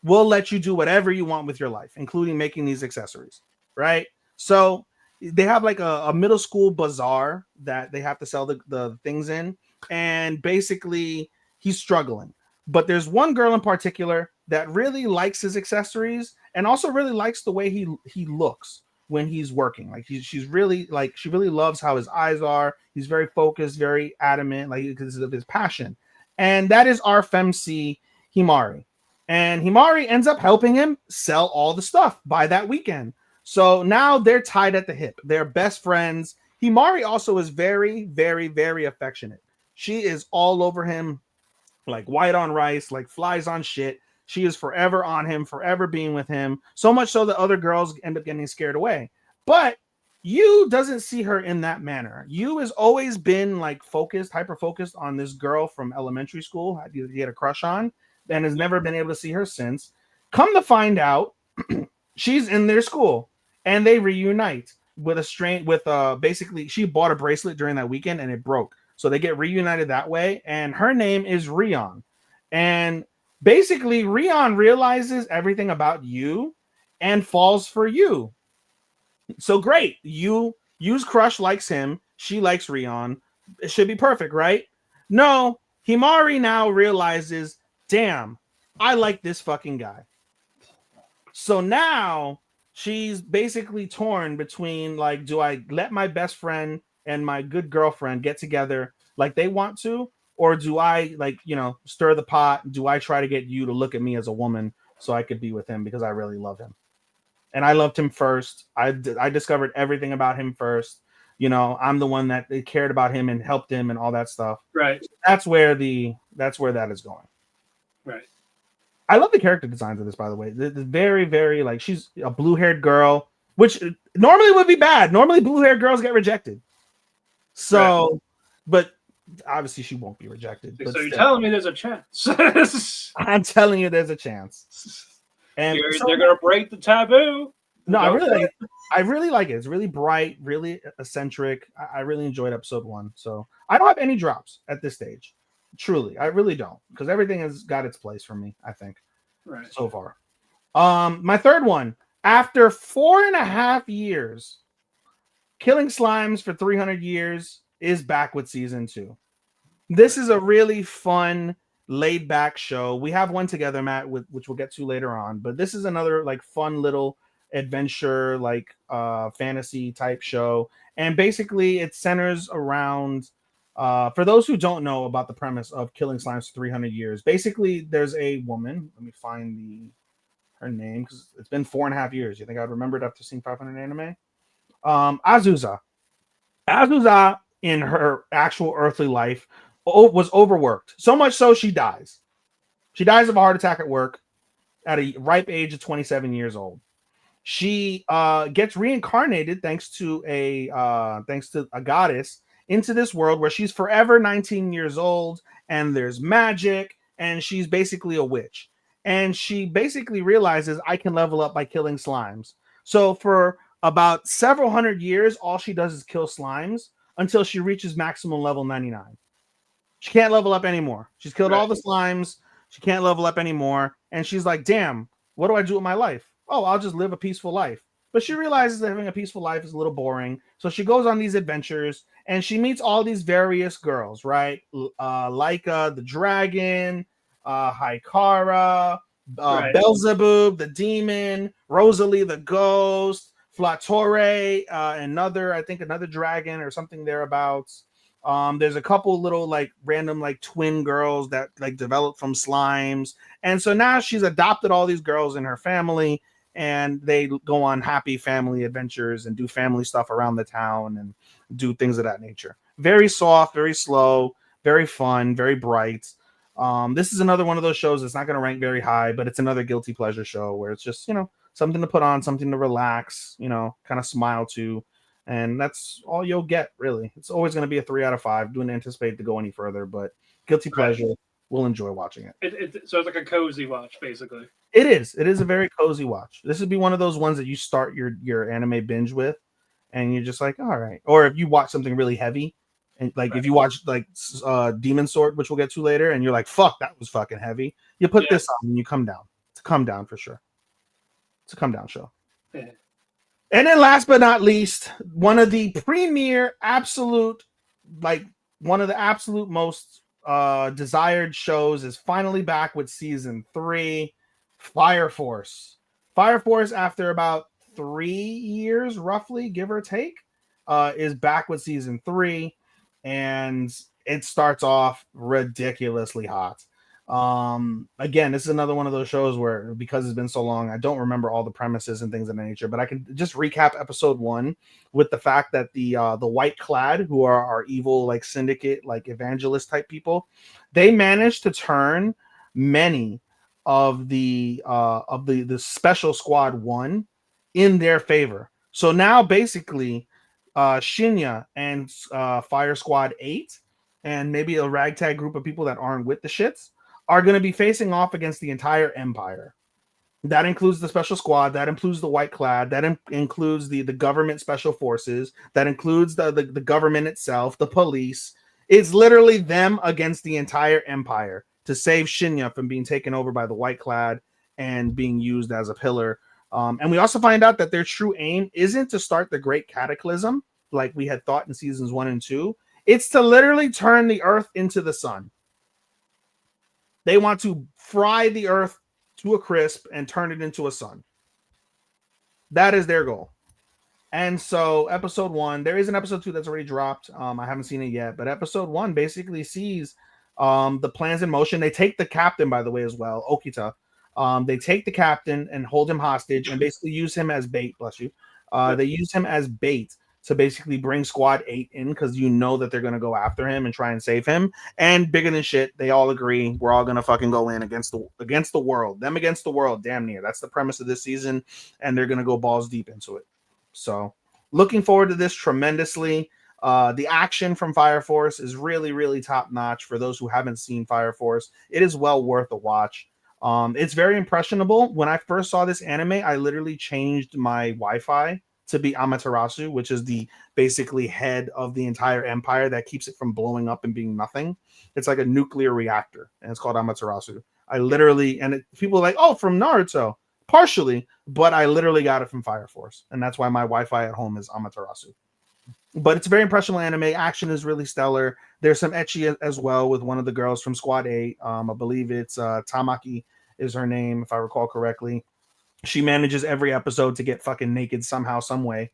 we'll let you do whatever you want with your life, including making these accessories, right? So they have like a middle school bazaar that they have to sell the things in, and basically he's struggling. But there's one girl in particular that really likes his accessories and also really likes the way he looks when he's working. Like she's really like, she really loves how his eyes are. He's very focused, very adamant, like because of his passion. And that is our femc Himari. And Himari ends up helping him sell all the stuff by that weekend. So now they're tied at the hip. They're best friends. Himari also is very, very, very affectionate. She is all over him. like white on rice, like flies on shit. She is forever on him, forever being with him. So much so that other girls end up getting scared away. But Yu doesn't see her in that manner. Yu has always been like focused, hyper focused on this girl from elementary school he had a crush on, and has never been able to see her since. Come to find out, she's in their school and they reunite with a strain with basically she bought a bracelet during that weekend and it broke. So they get reunited that way, and her name is Rion. And basically, Rion realizes everything about you and falls for you. So great. Yu's crush likes him. She likes Rion. It should be perfect, right? No, Himari now realizes, damn, I like this fucking guy. So now she's basically torn between like, do I let my best friend and my good girlfriend get together like they want to, or do I like stir the pot? Do I try to get you to look at me as a woman so I could be with him because I really love him? And I loved him first. I discovered everything about him first. I'm the one that cared about him and helped him and all that stuff. Right. That's where that is going. Right. I love the character designs of this, by the way. The very, very like she's a blue-haired girl, which normally would be bad. Normally, blue-haired girls get rejected. So, right. But obviously, she won't be rejected. So you're telling me there's a chance? I'm telling you, there's a chance. And they're gonna break the taboo. No, I really like it. I really like it. It's really bright, really eccentric. I really enjoyed episode 1. So I don't have any drops at this stage. Truly, I really don't, because everything has got its place for me, I think. Right. So far. My third one, after 4.5 years, Killing Slimes for 300 years is back with season 2. This is a really fun, laid back show. We have one together, Matt, which we'll get to later on, but this is another like fun little adventure, like fantasy type show. And basically it centers around for those who don't know about the premise of Killing Slimes for 300 years, basically there's a woman. Let me find her name because it's been 4.5 years. You think I'd remember it after seeing 500 anime? Azusa in her actual earthly life was overworked, so much so she dies. She dies of a heart attack at work at a ripe age of 27 years old. She gets reincarnated thanks to a goddess into this world where she's forever 19 years old, and there's magic, and she's basically a witch. And she basically realizes I can level up by killing slimes. So for about several hundred years, all she does is kill slimes until she reaches maximum level 99. She can't level up anymore. She's killed all the slimes. She can't level up anymore. And she's like, damn, what do I do with my life? Oh, I'll just live a peaceful life. But she realizes that having a peaceful life is a little boring. So she goes on these adventures and she meets all these various girls, right? Laika the dragon, Haikara, Beelzebub the demon, Rosalie the ghost, Flatore, another dragon or something thereabouts. There's a couple little like random like twin girls that like developed from slimes. And so now she's adopted all these girls in her family, and they go on happy family adventures and do family stuff around the town and do things of that nature. Very soft, very slow, very fun, very bright. This is another one of those shows that's not going to rank very high, but it's another guilty pleasure show where it's just, something to put on, something to relax, kind of smile to. And that's all you'll get, really. It's always going to be a 3 out of 5. Don't anticipate to go any further, but guilty pleasure. We'll enjoy watching it. So it's like a cozy watch, basically. It is. It is a very cozy watch. This would be one of those ones that you start your anime binge with, and you're just like, all right. Or if you watch something really heavy, and like if you watch like Demon Sword, which we'll get to later, and you're like, fuck, that was fucking heavy. You put this on and you come down. It's a come down for sure. It's a come down show. Yeah. And then last but not least, one of the absolute most desired shows is finally back with season 3, Fire Force. Fire Force, after about 3 years, roughly, give or take, is back with season 3, and it starts off ridiculously hot. Again, this is another one of those shows where, because it's been so long, I don't remember all the premises and things of that nature, but I can just recap episode 1 with the fact that the white clad, who are our evil like syndicate, like evangelist type people, they managed to turn many of the special squad 1 in their favor. So now basically Shinya and Fire Squad 8 and maybe a ragtag group of people that aren't with the shits are going to be facing off against the entire empire. That includes the special squad, that includes the white clad, that includes the government special forces, that includes the government itself, the police. It's literally them against the entire empire to save Shinya from being taken over by the white clad and being used as a pillar. And we also find out that their true aim isn't to start the great cataclysm like we had thought in seasons 1 and 2. It's to literally turn the earth into the sun. They want to fry the earth to a crisp and turn it into a sun. That is their goal. And so episode 1, there is an episode 2 that's already dropped. I haven't seen it yet, but episode 1 basically sees the plans in motion. They take the captain, by the way, as well, Okita. They take the captain and hold him hostage and basically use him as bait. Bless you. They use him as bait to basically bring Squad 8 in, because you know that they're going to go after him and try and save him. And bigger than shit, they all agree we're all going to fucking go in against the world. Them against the world, damn near. That's the premise of this season, and they're going to go balls deep into it. So looking forward to this tremendously. The action from Fire Force is really, really top notch. For those who haven't seen Fire Force, it is well worth a watch. It's very impressionable. When I first saw this anime, I literally changed my Wi-Fi to be Amaterasu, which is the basically head of the entire empire that keeps it from blowing up and being nothing. It's like a nuclear reactor, and it's called Amaterasu. I literally, people are like, oh, from Naruto, partially, but I literally got it from Fire Force, and that's why my Wi-Fi at home is Amaterasu. But it's a very impressionable anime. Action is really stellar. There's some ecchi as well with one of the girls from Squad 8. I believe it's Tamaki is her name, if I recall correctly. She manages every episode to get fucking naked somehow, some way.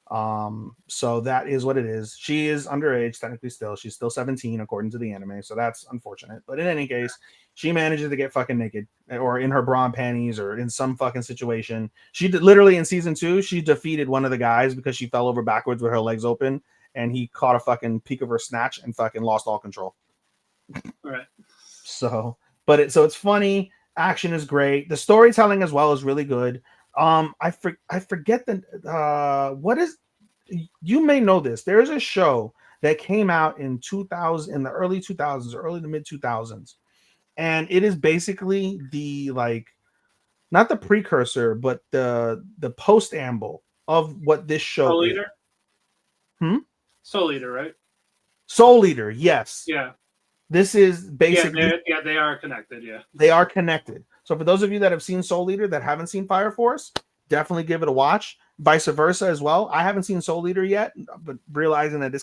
So that is what it is. She is underage, technically still. She's still 17, according to the anime, so that's unfortunate. But in any case, she manages to get fucking naked, or in her bra and panties, or in some fucking situation. She literally, in season 2, she defeated one of the guys because she fell over backwards with her legs open, and he caught a fucking peek of her snatch and fucking lost all control. All right. So, it's funny. Action is great. The storytelling as well is really good. I forget the what is. You may know this. There is a show that came out in 2000, in the early 2000s, early to mid 2000s, and it is basically the, like, not the precursor, but the post-amble of what this show Soul is. Eater? Soul Eater, right? Soul Eater, yes. Yeah. This is basically... Yeah, they are connected, yeah. They are connected. So for those of you that have seen Soul Eater that haven't seen Fire Force, definitely give it a watch. Vice versa as well. I haven't seen Soul Eater yet, but realizing that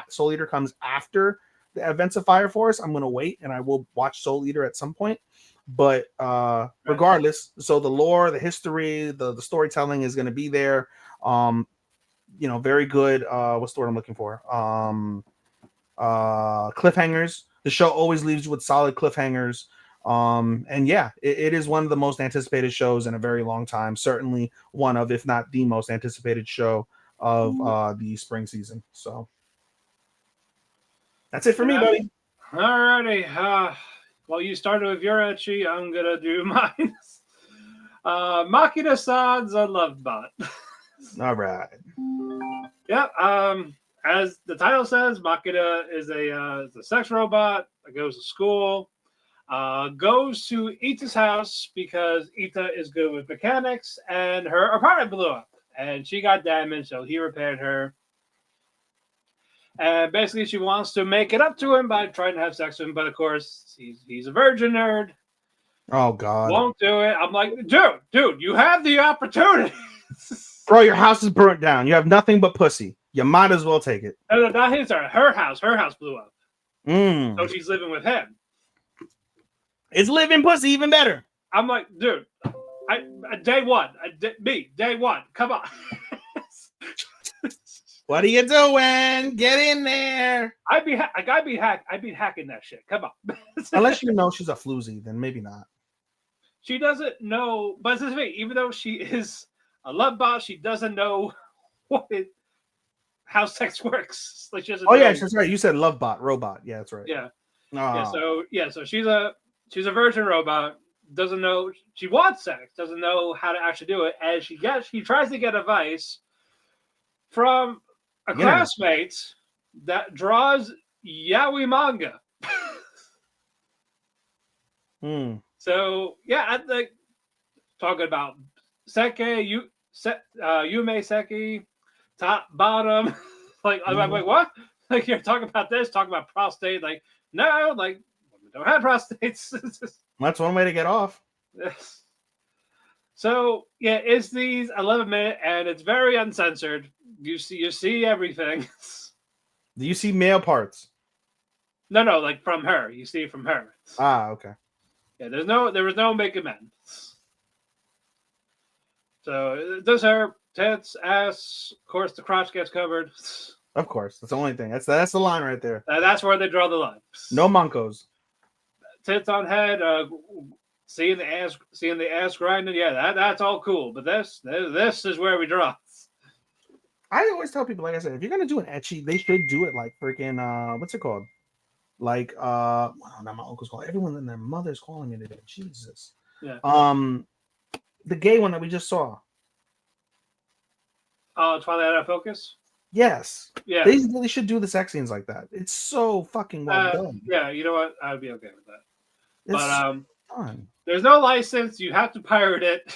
Soul Eater comes after the events of Fire Force, I'm going to wait, and I will watch Soul Eater at some point. But regardless, so the lore, the history, the storytelling is going to be there. Very good. What's the word I'm looking for? Cliffhangers. The show always leaves you with solid cliffhangers. And yeah, it is one of the most anticipated shows in a very long time. Certainly one of, if not the most anticipated show of the spring season. So that's it for me, buddy. All righty. Well, you started with your ecchi. I'm going to do mine. Makita-san's a love bot. All right. Yeah. As the title says, Makita is a sex robot that goes to school. Goes to Ita's house because Ita is good with mechanics, and her apartment blew up and she got damaged, so he repaired her. And basically she wants to make it up to him by trying to have sex with him, but of course he's a virgin nerd. Oh God. Won't do it. I'm like, dude, you have the opportunity. Bro, your house is burnt down. You have nothing but pussy. You might as well take it. No, not his. Her house. Her house blew up. So she's living with him. It's living pussy even better. I'm like, dude, day one. Come on. What are you doing? Get in there. I'd be hacking that shit. Come on. Unless you know she's a floozy, then maybe not. She doesn't know, but it's the thing, even though she is a love bot, she doesn't know how sex works. Like she doesn't Oh yeah, know. that's right. You said love bot, robot. Yeah, that's right. Yeah, yeah. Oh, So she's a virgin robot. Doesn't know she wants sex. Doesn't know how to actually do it. And she tries to get advice from a the internet. classmate that draws yaoi manga. Hmm. So yeah, I think talking about seke, yume seki, top bottom. Like I'm like what? Like you're talking about this, talking about prostate. Like no, like women don't have prostates. That's one way to get off. So yeah, it's these 11-minute and it's very uncensored. You see everything. Do you see male parts? No, like from her. You see it from her. Ah, okay. Yeah, there was no making men. So does her tits, ass, of course the crotch gets covered. Of course, that's the only thing. That's the line right there. That's where they draw the line. No mancos. Tits on head, seeing the ass grinding. Yeah, that's all cool. But this is where we draw. I always tell people, like I said, if you're gonna do an ecchi, they should do it like freaking what's it called? Like well, not my uncle's calling. Everyone and their mother's calling me today. Jesus. Yeah. The gay one that we just saw. Oh, Twilight Out of Focus. Yes. Yeah. They really should do the sex scenes like that. It's so fucking well done. Yeah, you know what? I'd be okay with that. It's But fun. there's no license. You have to pirate it.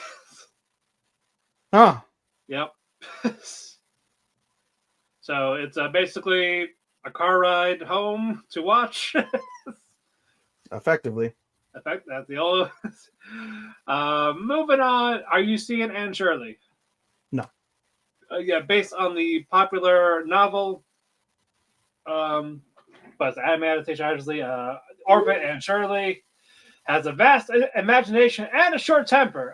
Huh. Yep. So it's basically a car ride home to watch. Effectively. In fact, that's the old. Moving on. Are you seeing Anne Shirley? No. Yeah, based on the popular novel. But it's an anime adaptation, obviously. Orbit Anne Shirley has a vast imagination and a short temper.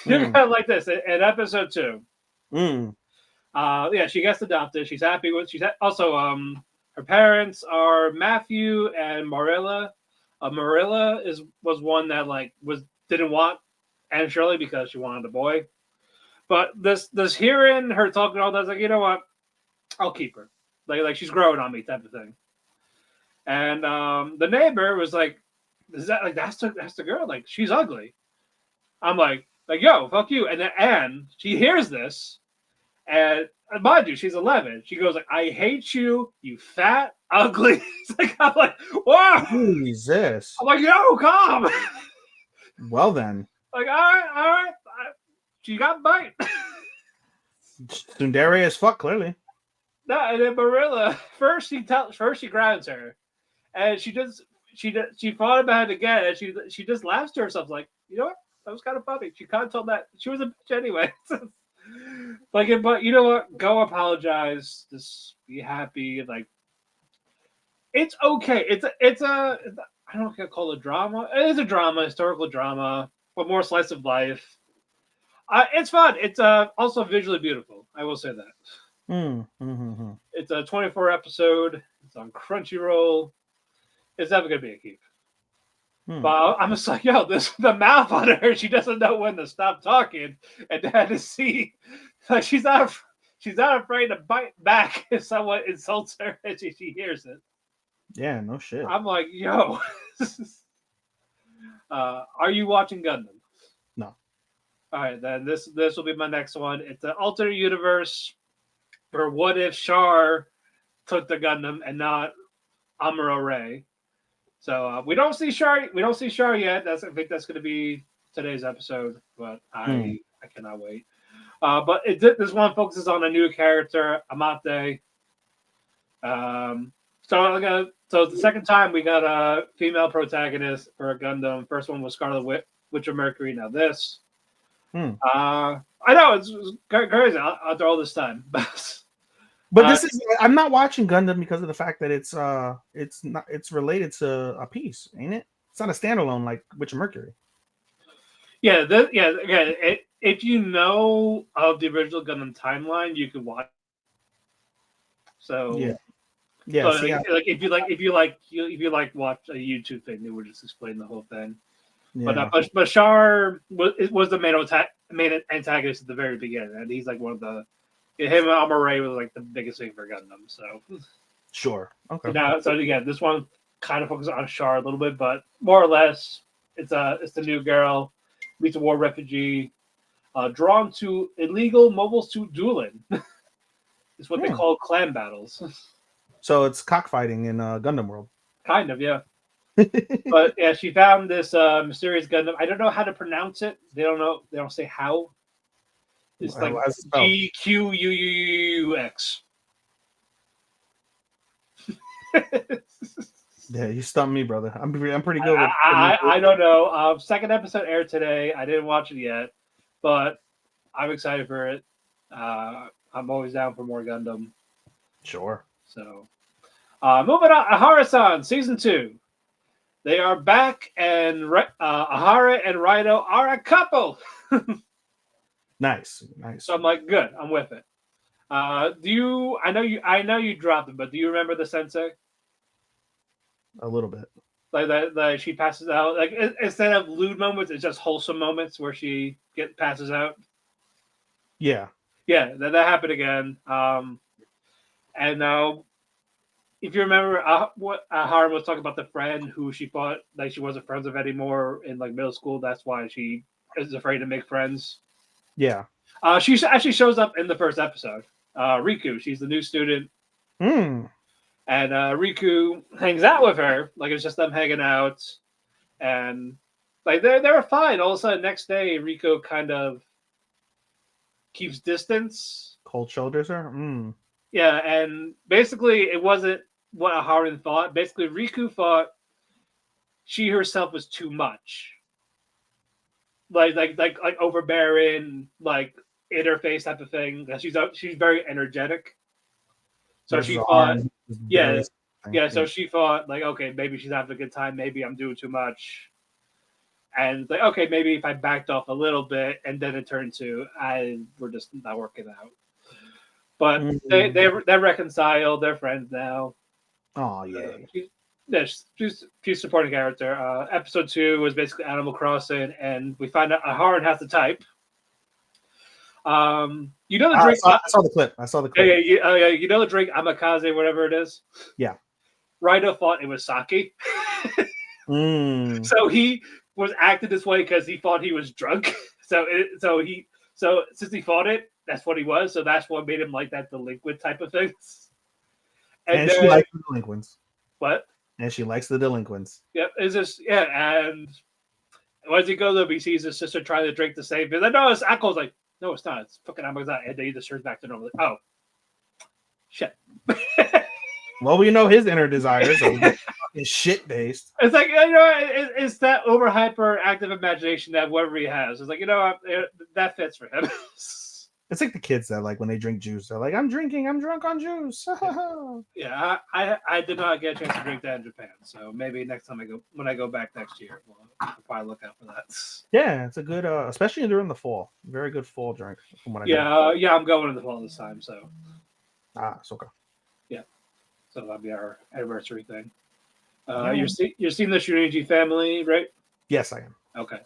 You're kind of like this in episode 2. Yeah, she gets adopted. She's happy with. She's also her parents are Matthew and Marilla. Marilla was one that didn't want Anne Shirley because she wanted a boy. But this hearing her talking all that, like, you know what, I'll keep her. Like she's growing on me type of thing. And the neighbor was like, "Is that like that's the girl? Like she's ugly." I'm like yo, fuck you. And then Anne, she hears this, and mind you, she's 11. She goes like, "I hate you, you fat, ugly." I'm like, "Wow." Jesus. I'm like, "Yo, calm." Well then. Like, all right. She got bite. Tsundere as fuck, clearly. No, and then Marilla first she grounds her, and she thought about it again, and she just laughs to herself like, you know what, that was kind of funny. She kind of told that she was a bitch anyway. Like, but you know what, go apologize, just be happy. Like, it's okay. It's a I don't know if I call it a drama. It is a drama, historical drama, but more slice of life. It's fun. It's also visually beautiful. I will say that. It's a 24 episode. It's on Crunchyroll. It's never gonna be a keep. But I'm just like, yo, the mouth on her. She doesn't know when to stop talking, and then to see, like, she's not afraid to bite back if someone insults her and she hears it. Yeah, no shit. I'm like, yo. Are you watching Gundam? No. All right, then this will be my next one. It's an alternate universe where what if Char took the Gundam and not Amuro Ray? So we don't see Char. We don't see Char yet. I think that's going to be today's episode, but I cannot wait. But this one focuses on a new character, Amate. So the second time we got a female protagonist for a Gundam. First one was Scarlet Witch of Mercury. Now this. I know it's crazy after all this time, but this is, I'm not watching Gundam because of the fact that it's related to a piece, ain't it? It's not a standalone like Witch of Mercury. Yeah, if you know of the original Gundam timeline, you could watch. So yeah, Yeah, But see, if you like watch a YouTube thing, they would just explain the whole thing. But yeah. Bashar was the main antagonist at the very beginning, and he's like one of the him and Amare was like the biggest thing for Gundam. So Sure. Okay. so again, this one kind of focuses on Char a little bit, but more or less, it's the new girl meets a war refugee, drawn to illegal mobile suit dueling. It's what they Hmm. call clan battles. So it's cockfighting in Gundam World. Kind of, yeah. But yeah, she found this mysterious Gundam. I don't know how to pronounce it. They don't know. They don't say how. It's like How's it spelled? GQUUX. Yeah, you stumped me, brother. I'm pretty good with. I don't know. Second episode aired today. I didn't watch it yet, but I'm excited for it. I'm always down for more Gundam. Sure. So, moving on, Ahara-san season 2. They are back, and Ahara and Raito are a couple. Nice. So I'm like, good. I'm with it. Do you? I know you dropped it, but do you remember the sensei? A little bit. Like that she passes out. Like instead of lewd moments, it's just wholesome moments where she passes out. Yeah. Yeah, that happened again. And now, if you remember, what Haru was talking about the friend who she thought like she wasn't friends with anymore in like middle school. That's why she is afraid to make friends. Yeah. She actually shows up in the first episode. Riku, she's the new student. Hmm. And Riku hangs out with her, like it's just them hanging out, and like they were fine. All of a sudden, next day, Riku kind of keeps distance. Cold shoulders her. Hmm. Yeah, and basically, it wasn't what Aharon thought. Basically, Riku thought she herself was too much, like overbearing, like in her face type of thing. She's very energetic. So she thought, yeah. So she thought, like, okay, maybe she's having a good time. Maybe I'm doing too much. And like, okay, maybe if I backed off a little bit, and then it turned to, we're just not working out. But they're reconciled. They're friends now. Oh yeah. She's supporting character. Episode 2 was basically Animal Crossing, and we find out Aharon has the type. You know the drink. I saw the clip. Yeah, you know the drink Amakaze, whatever it is. Yeah. Raito thought it was sake. So he was acting this way because he thought he was drunk. So since he thought it, that's what he was. So that's what made him like that delinquent type of thing. And then, she likes the delinquents. What? And she likes the delinquents. Yep. It's just and once he goes up, he sees his sister trying to drink the same thing. Like, no, it's alcohol's like, no, it's not. It's fucking Amazon. And then he just turns back to normal. Like, oh, shit. Well, we know his inner desires is shit based. It's like, it's that over hyperactive imagination that whatever he has. It's like, that fits for him. It's like the kids that like when they drink juice, they're like, I'm drunk on juice. Yeah, I did not get a chance to drink that in Japan. So maybe next time when I go back next year, I'll probably look out for that. Yeah, it's a good, especially during the fall. Very good fall drink. From what I yeah, I'm going in the fall this time. So it's okay. Yeah, so that'll be our anniversary thing. Yeah. You're seeing the Shunichi family, right? Yes, I am. Okay.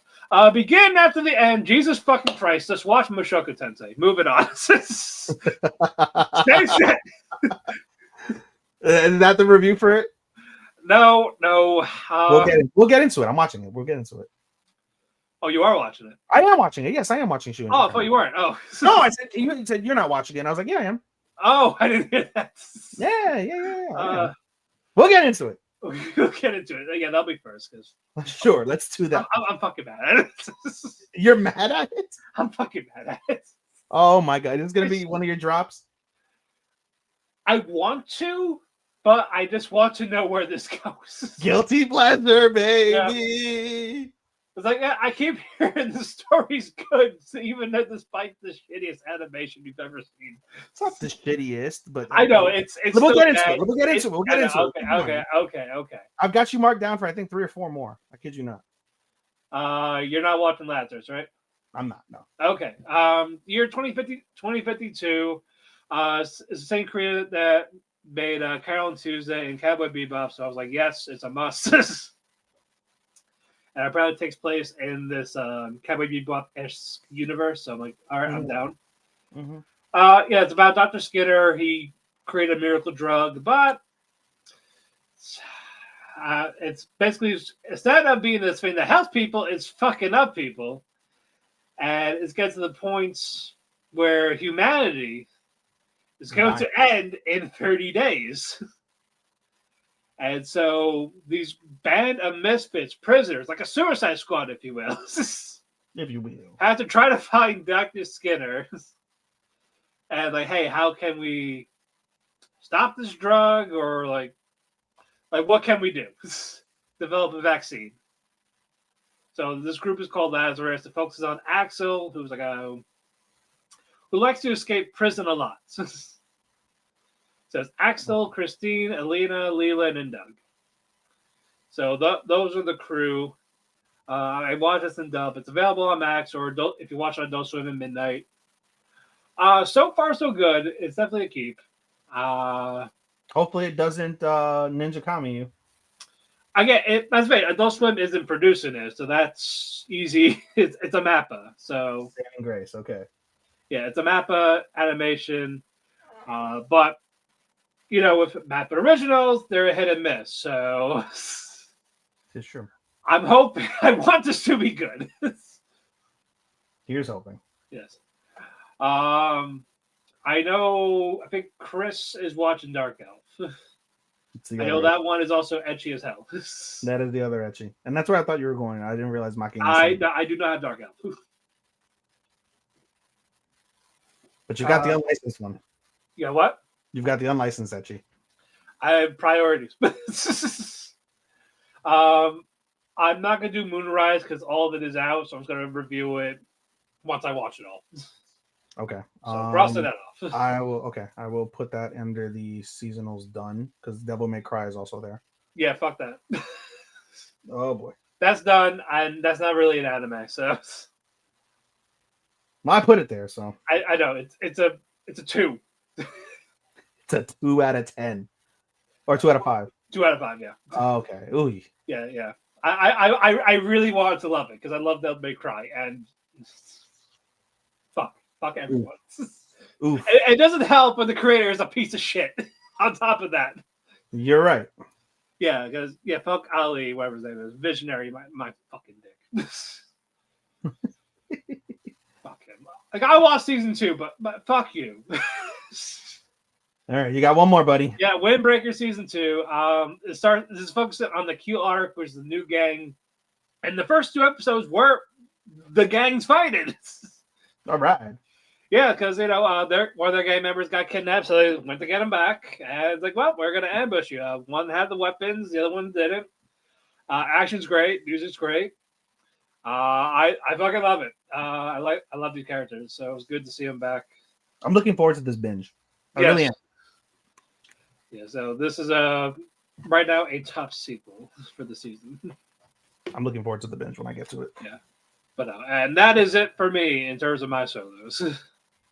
Begin after the end. Jesus fucking Christ. Let's watch Mushoku Tensei. Moving on. Stay set. Is that the review for it? No. We'll get into it. I'm watching it. We'll get into it. Oh, you are watching it? I am watching it. Yes, I am watching Shunichi. Oh, I thought you weren't. Oh. No, I said you said you're not watching it. And I was like, yeah, I am. Oh, I didn't hear that. Yeah. We'll get into it. We'll get into it. Yeah, that'll be first. Cause sure, let's do that. I'm fucking mad at it. You're mad at it? I'm fucking mad at it. Oh my god, this is gonna be one of your drops. I want to, but I just want to know where this goes. Guilty pleasure, baby. Yeah. It's like I keep hearing the story's good, so even though despite the shittiest animation you've ever seen. It's not the shittiest, but I know it's. We'll get into it. We'll get into it. Okay. I've got you marked down for I think 3 or 4 more. I kid you not. You're not watching Lazarus, right? I'm not. No. Okay. Year 2052. Is the same creator that made Carol and Tuesday and Cowboy Bebop, so I was like, yes, it's a must. And it probably takes place in this Cowboy Bebop-esque universe, so I'm like, all right, I'm down. Mm-hmm. Yeah, it's about Dr. Skinner. He created a miracle drug, but it's basically, instead of being this thing that helps people, it's fucking up people. And it's getting to the point where humanity is going to end in 30 days. And so these band of misfits, prisoners, like a suicide squad, if you will, If you will, have to try to find Dr. Skinner. And like, hey, how can we stop this drug? Or like what can we do? Develop a vaccine. So this group is called Lazarus. It focuses on Axel, who's like who likes to escape prison a lot. So it's Axel, Christine, Alina, Leland, and Doug. So those are the crew. I watched this in dub. It's available on Max, or if you watch it on Adult Swim at midnight. So far, so good. It's definitely a keep. Hopefully, it doesn't Ninja Kami you. Again, that's right. Adult Swim isn't producing it, so that's easy. It's a Mappa, so Saving grace. Okay. Yeah, it's a Mappa animation, but with Mappa originals, they're a hit and miss. So It's true. I'm hoping. I want this to be good. Here's hoping. Yes. I think Chris is watching Dark Elf. I know that one is also ecchi as hell. That is the other ecchi. And that's where I thought you were going. I didn't realize Maki. I do not have Dark Elf. But you got the unlicensed one. Yeah, what? You've got the unlicensed ecchi. I have priorities. I'm not going to do Moonrise because all of it is out, so I'm just going to review it once I watch it all. Okay. So crossing that off. I will put that under the seasonals done because Devil May Cry is also there. Yeah, fuck that. Oh boy. That's done, and that's not really an anime, so I put it there, so I know it's a 2. It's a 2 out of 10. Or 2 out of 5. 2 out of 5, yeah. Oh, okay. Ooh. Yeah. I really wanted to love it because I love Devil May Cry, and fuck everyone. Ooh. It doesn't help when the creator is a piece of shit. On top of that, you're right. Yeah, because fuck Ali, whatever his name is, visionary, my fucking dick. Fuck him. Like I watched season 2, but fuck you. All right, you got one more, buddy. Yeah, Windbreaker season 2. This is focusing on the Q arc, which is the new gang, and the first 2 episodes were the gangs fighting. All right. Yeah, because one of their gang members got kidnapped, so they went to get him back. And it's like, well, we're gonna ambush you. One had the weapons, the other one didn't. Action's great, music's great. I fucking love it. I love these characters, so it was good to see them back. I'm looking forward to this binge. I really am. Yeah, so this is right now a top sequel for the season. I'm looking forward to the binge when I get to it. Yeah, but and that is it for me in terms of my solos.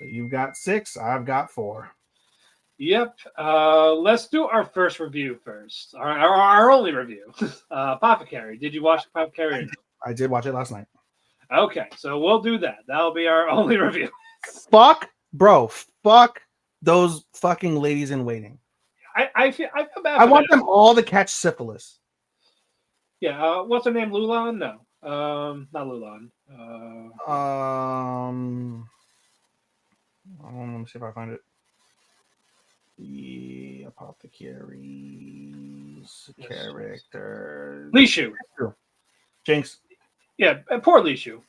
You've got 6. I've got 4. Yep. Let's do our first review first. Our only review. Apothecary. Did you watch Apothecary? I did watch it last night. Okay, so we'll do that. That'll be our only review. Fuck those fucking ladies in waiting. I feel bad. I want them all to catch syphilis. Yeah. What's her name? Lulan? No. Not Lulan. Let me see if I find it. The Apothecary's character. Lishu. Jinx. Yeah, poor Lishu.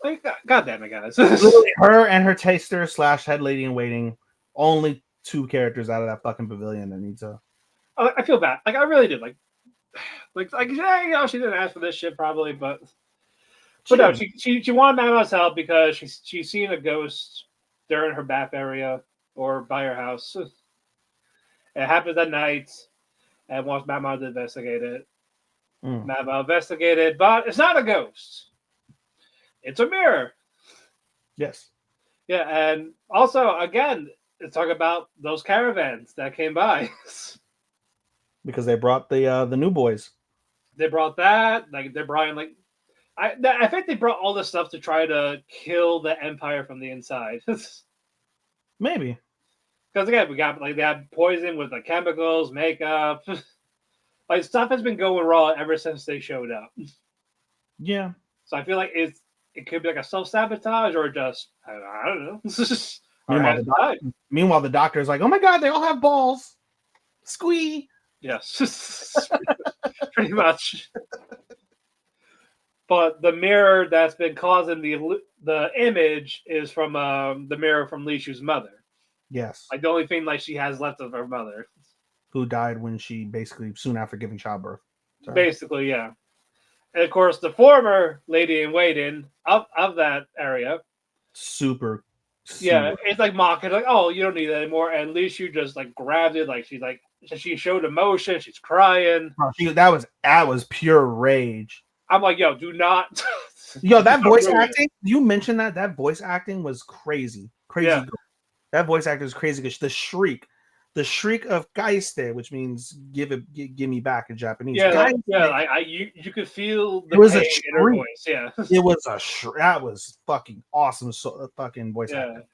God damn it, guys. Literally her and her taster / head lady in waiting. Only 2 characters out of that fucking pavilion that need to. I feel bad. Like I really did. Like yeah, she didn't ask for this shit probably, but no, she wanted Mama's help because she's seen a ghost during her bath area or by her house. It happens at night, and wants Mama to investigate it. Mama investigated, but it's not a ghost. It's a mirror. Yes. Yeah, and also again, let's talk about those caravans that came by. because they brought the new boys. They brought that. Like they're bringing like I think they brought all this stuff to try to kill the Empire from the inside. Maybe. Because again, we got like they had poison with like chemicals, makeup. Like stuff has been going wrong ever since they showed up. Yeah. So I feel like it could be like a self sabotage or just I don't know. Meanwhile, meanwhile, the doctor's like, "Oh my god, they all have balls." Squee. Yes, pretty much. But the mirror that's been causing the image is from the mirror from Li Shu's mother. Yes. Like the only thing like she has left of her mother, who died when she basically soon after giving childbirth. Sorry. Basically, yeah. And of course, the former lady in waiting of that area, super. yeah, it's like mocking, like, "Oh, you don't need that anymore." And Li Shu just like grabbed it, like she showed emotion, she's crying. That was pure rage. I'm like, yo, do not. Yo, that voice acting. You mentioned that voice acting was crazy, crazy. Yeah. That voice acting is crazy. The shriek of Geiste, which means give me back in Japanese. Yeah, you could feel the pain in her voice. Yeah, it was that was fucking awesome. Fucking voice acting.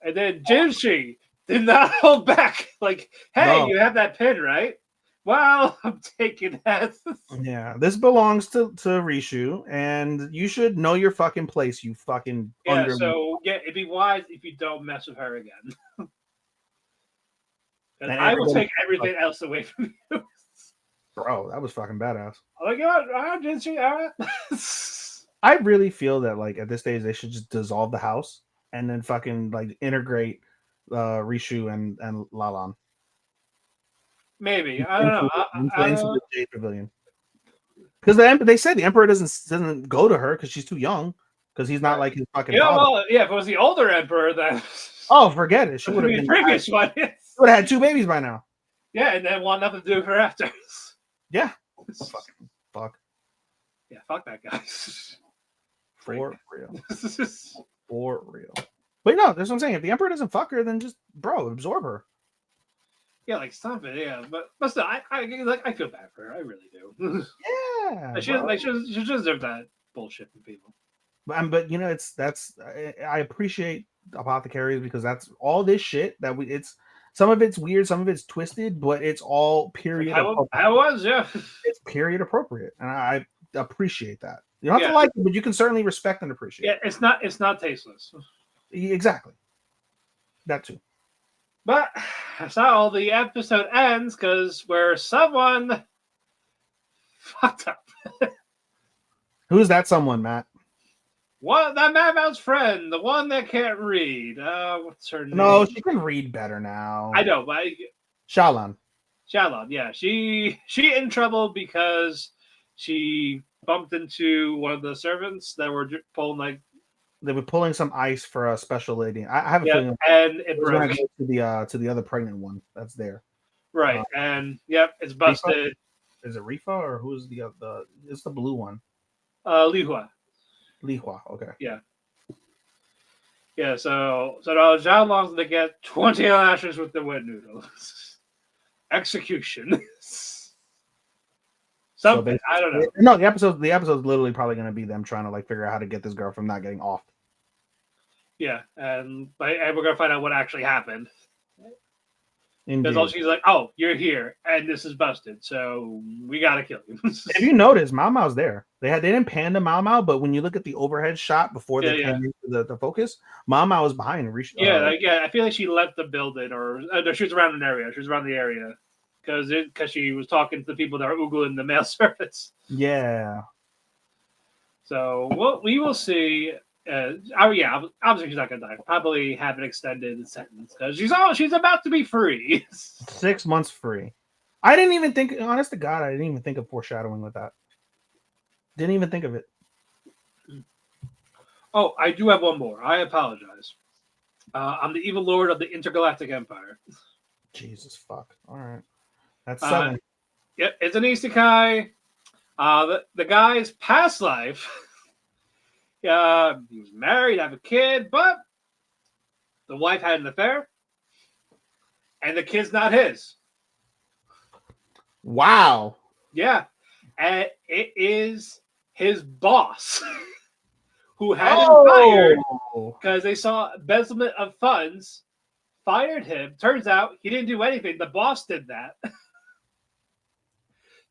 And then Jinshi did not hold back. Like, hey, you have that pin, right? Well, I'm taking that. Yeah, this belongs to Rishu, and you should know your fucking place. You fucking So it'd be wise if you don't mess with her again. And I will take everything else away from you. Bro, that was fucking badass. Like, Jinshi, all right. I really feel that like at this stage they should just dissolve the house and then fucking like integrate Rishu and Lalan. Maybe I don't know. Into the Jade Pavilion, because they said the Emperor doesn't go to her because she's too young, because he's not like his fucking father. Well, yeah, if it was the older Emperor, then forget it. She would have been previous one. She would have had 2 babies by now. Yeah, and then want nothing to do with her after. Yeah, fuck. Yeah, fuck that guy. For real. For real. But no, that's what I'm saying. If the Emperor doesn't fuck her, then just absorb her. Yeah, like stop it. Yeah, but still, I feel bad for her. I really do. Yeah, she deserves that bullshit from people. But you know, I appreciate apothecaries because that's all this shit that it's some of it's weird, some of it's twisted, but it's all period. I was, yeah. It's period appropriate, and I appreciate that. You don't have to like it, but you can certainly respect and appreciate. Yeah, it's not tasteless. Exactly. That too. But that's not all the episode ends, because where someone fucked up. Who's that someone, Matt? That Mad Mouse friend, the one that can't read. What's her name? No, she can read better now. I know, but Shallan, yeah. She in trouble because she bumped into one of the servants that were pulling like. They were pulling some ice for a special lady. I have a feeling, and it broke. When I go to the other pregnant one that's there. Right, and it's busted. Rifa? Is it Rifa or who's the it's the blue one? Lihua. Lihua, okay. Yeah. Yeah, so Zhao Long's to get 20 lashes with the wet noodles. Execution. Something, I don't know. No, the episode's literally probably going to be them trying to like figure out how to get this girl from not getting off. Yeah, and we're going to find out what actually happened. Because all she's like, "Oh, you're here, and this is busted, so we got to kill you." If you notice, Mao Mao's there. They didn't pan to Mao Mao, but when you look at the overhead shot before they came into the focus, Mao Mao was behind. I feel like she left the building, or no, she was around an area. She was around the area. Because she was talking to the people that are oogling the mail service. Yeah. So we will see. Obviously she's not gonna die. Probably have an extended sentence because she's about to be free. 6 months free. I didn't even think. Honest to God, I didn't even think of foreshadowing with that. Didn't even think of it. Oh, I do have one more. I apologize. I'm the evil lord of the Intergalactic Empire. Jesus fuck. All right. That's 7. Yep, it's an isekai. The guy's past life. He was married, have a kid, but the wife had an affair, and the kid's not his. Wow. Yeah, and it is his boss who had him fired Oh. because they saw embezzlement of funds. Fired him. Turns out he didn't do anything. The boss did that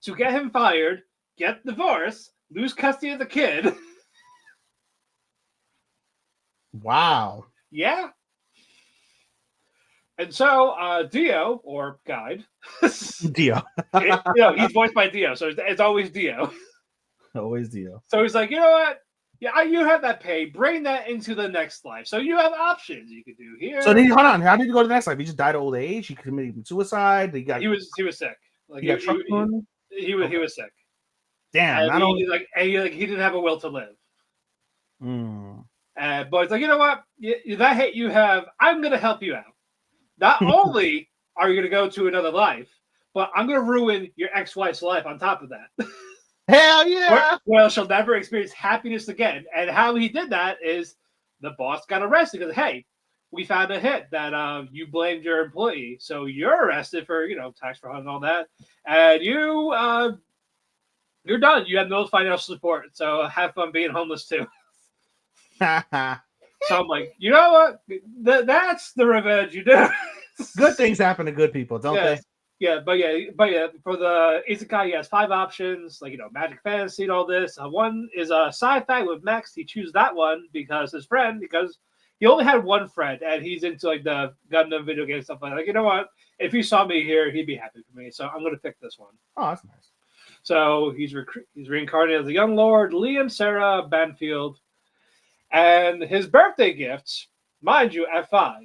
to get him fired, get divorced, lose custody of the kid. Wow. Yeah. And so Dio, or Guide, Dio. he's voiced by Dio, so it's always Dio. Always Dio. So he's like, you know what? Yeah, you have that pay. Bring that into the next life. So you have options you could do here. So then, hold on. How did he go to the next life? He just died of old age. He committed suicide. He was sick. Like he got truck run? He was sick. Damn. And he didn't have a will to live. But it's like, you know what? That hate you have, I'm going to help you out. Not only are you going to go to another life, but I'm going to ruin your ex-wife's life on top of that. Hell yeah. Well, she'll never experience happiness again. And how he did that is the boss got arrested because, hey, we found a hit that you blamed your employee. So you're arrested for, tax fraud and all that. And you're done. You have no financial support. So have fun being homeless too. So I'm like, you know what? That's the revenge you do. Good things happen to good people, don't they? Yeah, but for the Isekai, he has 5 options, like, magic fantasy and all this. One is sci-fi with Max. He chose that one because he only had one friend, and he's into, like, the Gundam video game stuff. Like, you know what? If he saw me here, he'd be happy for me. So I'm going to pick this one. Oh, that's nice. So he's reincarnated as a young lord, Liam Sarah Banfield. And his birthday gifts, mind you, at 5.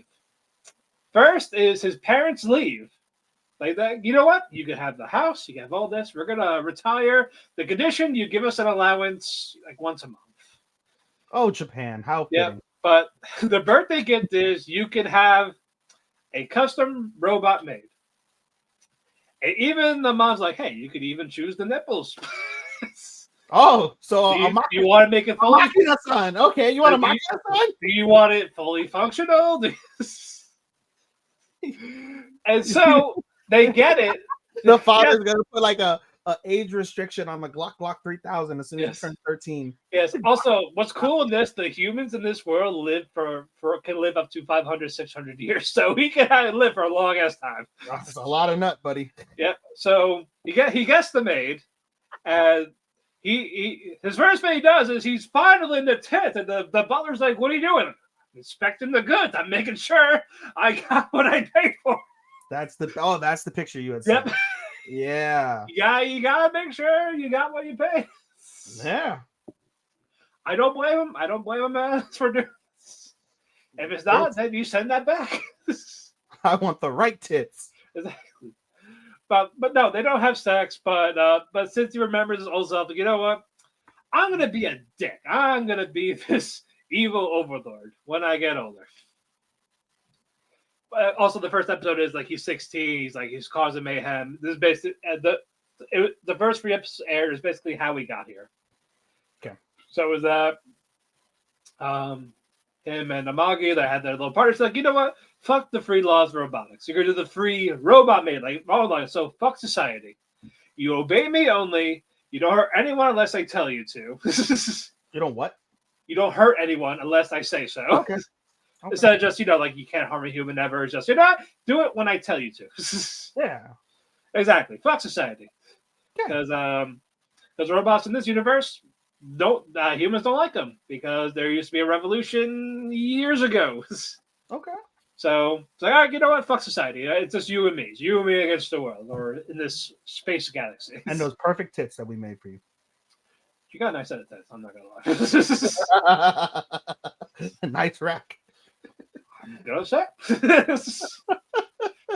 First is his parents leave. Like that, you know what? You can have the house, you can have all this. We're gonna retire. The condition, you give us an allowance like once a month. Oh, Japan, how fitting. Yeah, but the birthday gift is you can have a custom robot made. And even the mom's like, hey, you could even choose the nipples. Oh, so you want to make it fully son? Okay, you want a Machina son? Do you want it fully functional? And so they get it. The father's gonna put like a age restriction on the Glock 3000 as soon as he turns 13. Yes. Also, what's cool in this, the humans in this world can live up to 500, 600 years. So he can live for a long ass time. That's a lot of nut, buddy. Yep. So he gets the maid, and his first thing he does is he's fondling the tit, and the butler's like, "What are you doing?" Inspecting the goods. I'm making sure I got what I paid for. That's the picture you had. Yep. Yeah. Yeah, you gotta make sure you got what you paid. Yeah. I don't blame him. For doing this. If it's not, then you send that back. I want the right tits. Exactly. But no, they don't have sex. But since he remembers his old self, you know what? I'm gonna be a dick. I'm gonna be this evil overlord when I get older. Also, the first episode is like he's 16. He's causing mayhem. This is basically the first 3 episodes aired is basically how we got here. Okay. So it was him and Amagi that had their little party. So like, you know what? Fuck the free laws of robotics. You're gonna do the free robot maid, like online. So fuck society. You obey me only. You don't hurt anyone unless I tell you to. You don't what? You don't hurt anyone unless I say so. Okay. Instead of just, like you can't harm a human ever. It's just, do it when I tell you to. Yeah. Exactly. Fuck society. Because robots in this universe, humans don't like them because there used to be a revolution years ago. Okay. So it's like, all right, you know what? Fuck society. It's just you and me. It's you and me against the world, or in this space galaxy. And those perfect tits that we made for you. You got a nice set of tits. I'm not gonna lie. Nice rack. I'm gonna say.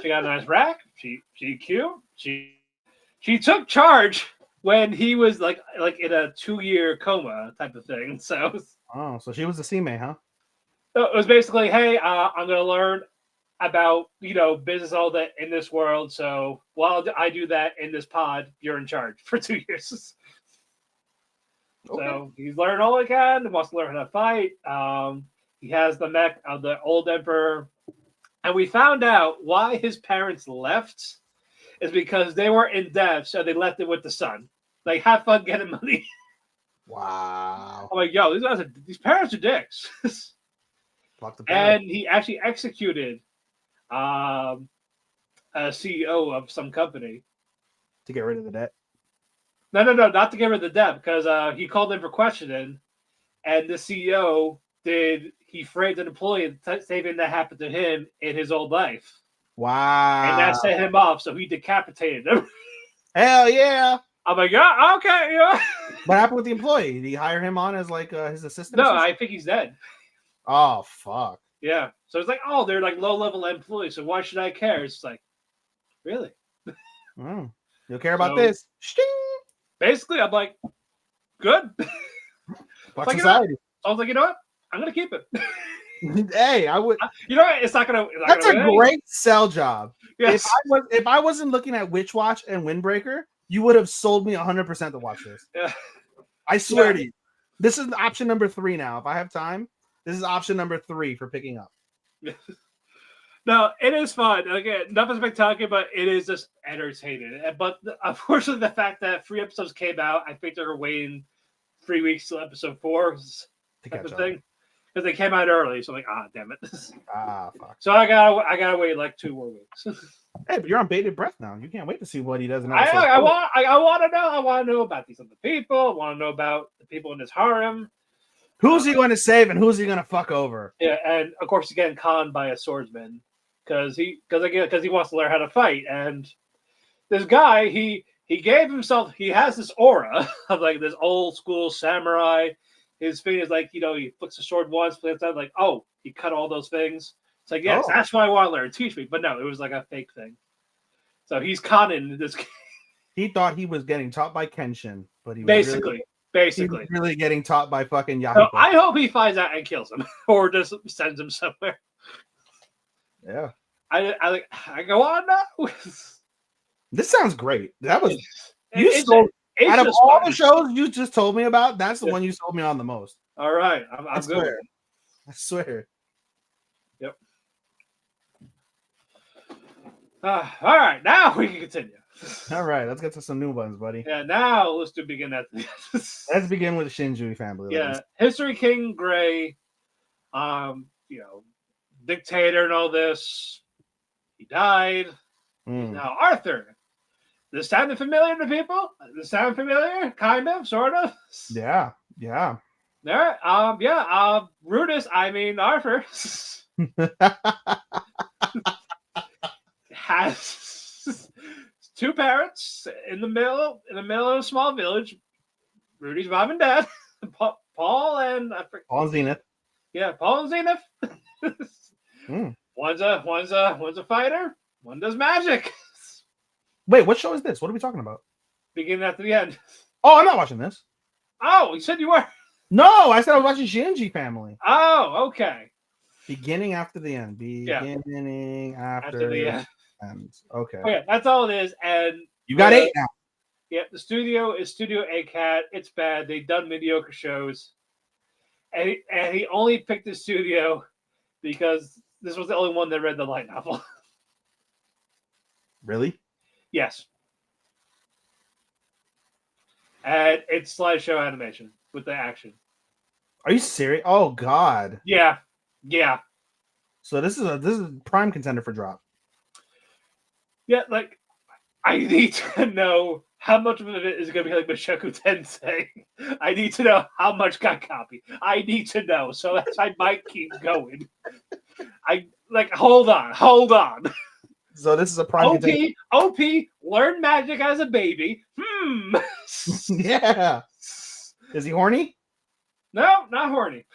She got a nice rack. She cute. She took charge when he was like in a 2-year coma type of thing. So she was a CMA, huh? So it was basically, hey, I'm gonna learn about business all that in this world. So while I do that in this pod, you're in charge for 2 years. Okay. So he's learned all he can. He wants to learn how to fight. He has the mech of the old emperor, and we found out why his parents left is because they were in debt, so they left it with the son. Like, have fun getting money. Wow. I'm like, yo, these parents are dicks. Fuck the parents. And he actually executed a CEO of some company. To get rid of the debt. No, not to get rid of the debt, because he called in for questioning, and the CEO he framed an employee saying that happened to him in his old life. Wow. And that set him off, so he decapitated him. Hell yeah. I'm like, yeah, okay, yeah. What happened with the employee? Did he hire him on as like his assistant? No, I think he's dead. Oh fuck. Yeah. So it's like, oh, they're like low level employees, so why should I care? It's like, really? You'll care about So- this. Basically, I'm like, good. Fuck Like, society. I was like, you know what? I'm gonna keep it. Hey, I would. You know what? It's not gonna. That's a great sell job. Yes. If I wasn't looking at Witch Watch and Windbreaker, you would have sold me 100% to watch this. Yeah. I swear to you. This is option number 3 now. If I have time, this is option number 3 for picking up. No, it is fun. Again, nothing spectacular, but it is just entertaining. But unfortunately, the fact that 3 episodes came out, I think they're waiting 3 weeks till episode 4 To type catch of up. thing, because they came out early. So I'm like, damn it. Fuck. So I gotta wait like 2 more weeks. Hey, but you're on bated breath now. You can't wait to see what he does in I episode 4. want to know. I want to know about these other people. I want to know about the people in his harem. Who's he going to save and who's he going to fuck over? Yeah, and of course he's getting conned by a swordsman because he wants to learn how to fight. And this guy, he gave himself. He has this aura of like this old school samurai. His thing is like, he flicks a sword once, flips out, like, oh, he cut all those things. It's like, yes, that's what I want to learn. Teach me. But no, it was like a fake thing. So he's conning this. He thought he was getting taught by Kenshin, but he was Basically. he was really getting taught by fucking Yahoo. So I hope he finds out and kills him, or just sends him somewhere. Yeah. I go on now. This sounds great. That was It's out of just all fun. the shows you just told me about, that's the one you sold me on the most. All right, I'm I good. swear. I swear. Yep. All right, now we can continue. All right, let's get to some new ones, buddy. Yeah, now let's begin at the Let's begin with the Shinjui family. yeah, History King Gray, dictator and all this. He died. Mm. Now Arthur. This sound familiar to people? This sound familiar? Kind of, sort of. Yeah. There. Brutus. I mean Arthur has 2 parents in the middle of a small village. Rudy's mom and dad, Paul and On Zenith. Yeah, Paul and Zenith. Mm. One's a fighter. One does magic. Wait, what show is this? What are we talking about? Beginning after the end. Oh, I'm not watching this. Oh, you said you were. No, I said I was watching Shinji Family. Oh, okay. Beginning after the end. Beginning after the end. end. Okay. Okay, that's all it is. And You got 8 now. yeah, the studio is Studio A-Cat. It's bad. They've done mediocre shows. And he only picked the studio because this was the only one that read the light novel. Really? Yes. And it's slideshow animation with the action. Are you serious? Oh God. Yeah. So this is a prime contender for drop. Yeah, like I need to know how much of it is going to be like Mushoku Tensei. I need to know how much got copied. I need to know, so that I might keep going. Hold on. So this is a prime contender. OP, learn magic as a baby. Yeah. Is he horny? No, not horny.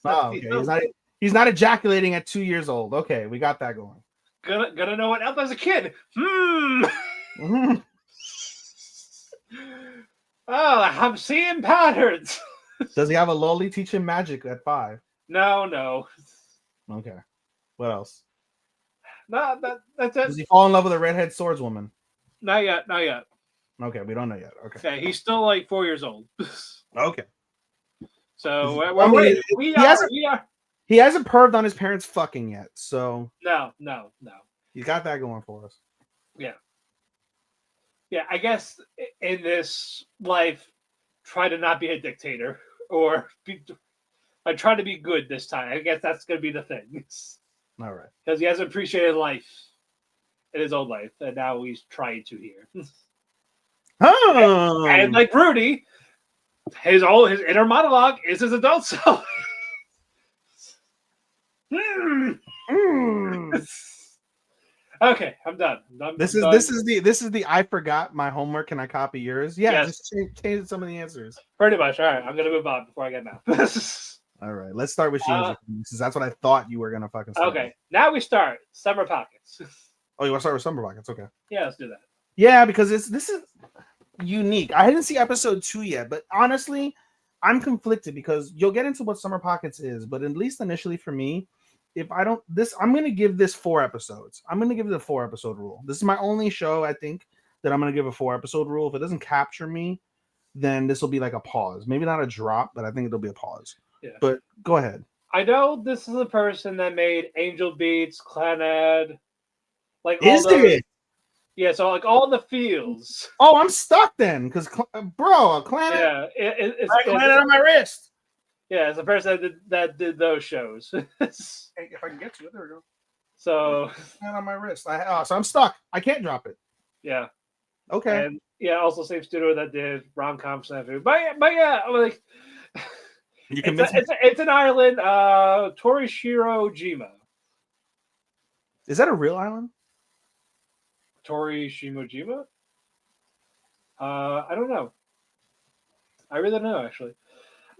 Oh, okay. He's not ejaculating at 2 years old. Okay, we got that going. Gonna know what else as a kid. Oh, I'm seeing patterns. Does he have a loli teach him magic at 5? No. Okay. What else? No, that's it. Does he fall in love with a redhead swordswoman? Not yet. Okay, we don't know yet. Okay. He's still like 4 years old. Okay. So we are. He hasn't perved on his parents fucking yet, so No. he's got that going for us. Yeah. Yeah, I guess in this life, try to not be a dictator, or I try to be good this time. I guess that's gonna be the thing, All right. because he hasn't appreciated life in his own life, and now he's trying to here. And like Rudy, his inner monologue is his adult self. Okay, I'm done. This I'm is the I forgot my homework. Can I copy yours? Yeah, Yes. just change some of the answers. pretty much. All right, I'm gonna move on before I get mad. All right, let's start with Shinji. Because that's what I thought you were gonna fucking start Okay, with. now we start Summer Pockets. Oh, you want to start with Summer Pockets? Okay. Yeah, let's do that. Yeah, because this is unique. I didn't see episode 2 yet, but honestly, I'm conflicted because you'll get into what Summer Pockets is, but at least initially for me, if I don't this, I'm gonna give this 4 episodes. I'm gonna give it a 4-episode rule. This is my only show I think that I'm gonna give a 4-episode rule. If it doesn't capture me, then this will be like a pause. Maybe not a drop, but I think it'll be a pause. Yeah. But go ahead. I know this is a person that made Angel Beats, Clanad, like Is all those. it? Yeah, so like all the fields. Oh, I'm stuck then, because bro, Clan. Yeah, it's Clan on my wrist. yeah, it's the person that did those shows. Hey, if I can get to it, there we go. So Clan on my wrist. So I'm stuck. I can't drop it. yeah, Okay. and yeah, also same studio that did rom-com snafu. But yeah, I'm like You it's an island. Torishiro Jima. Is that a real island? Torishimojima? I don't know. I really don't know actually.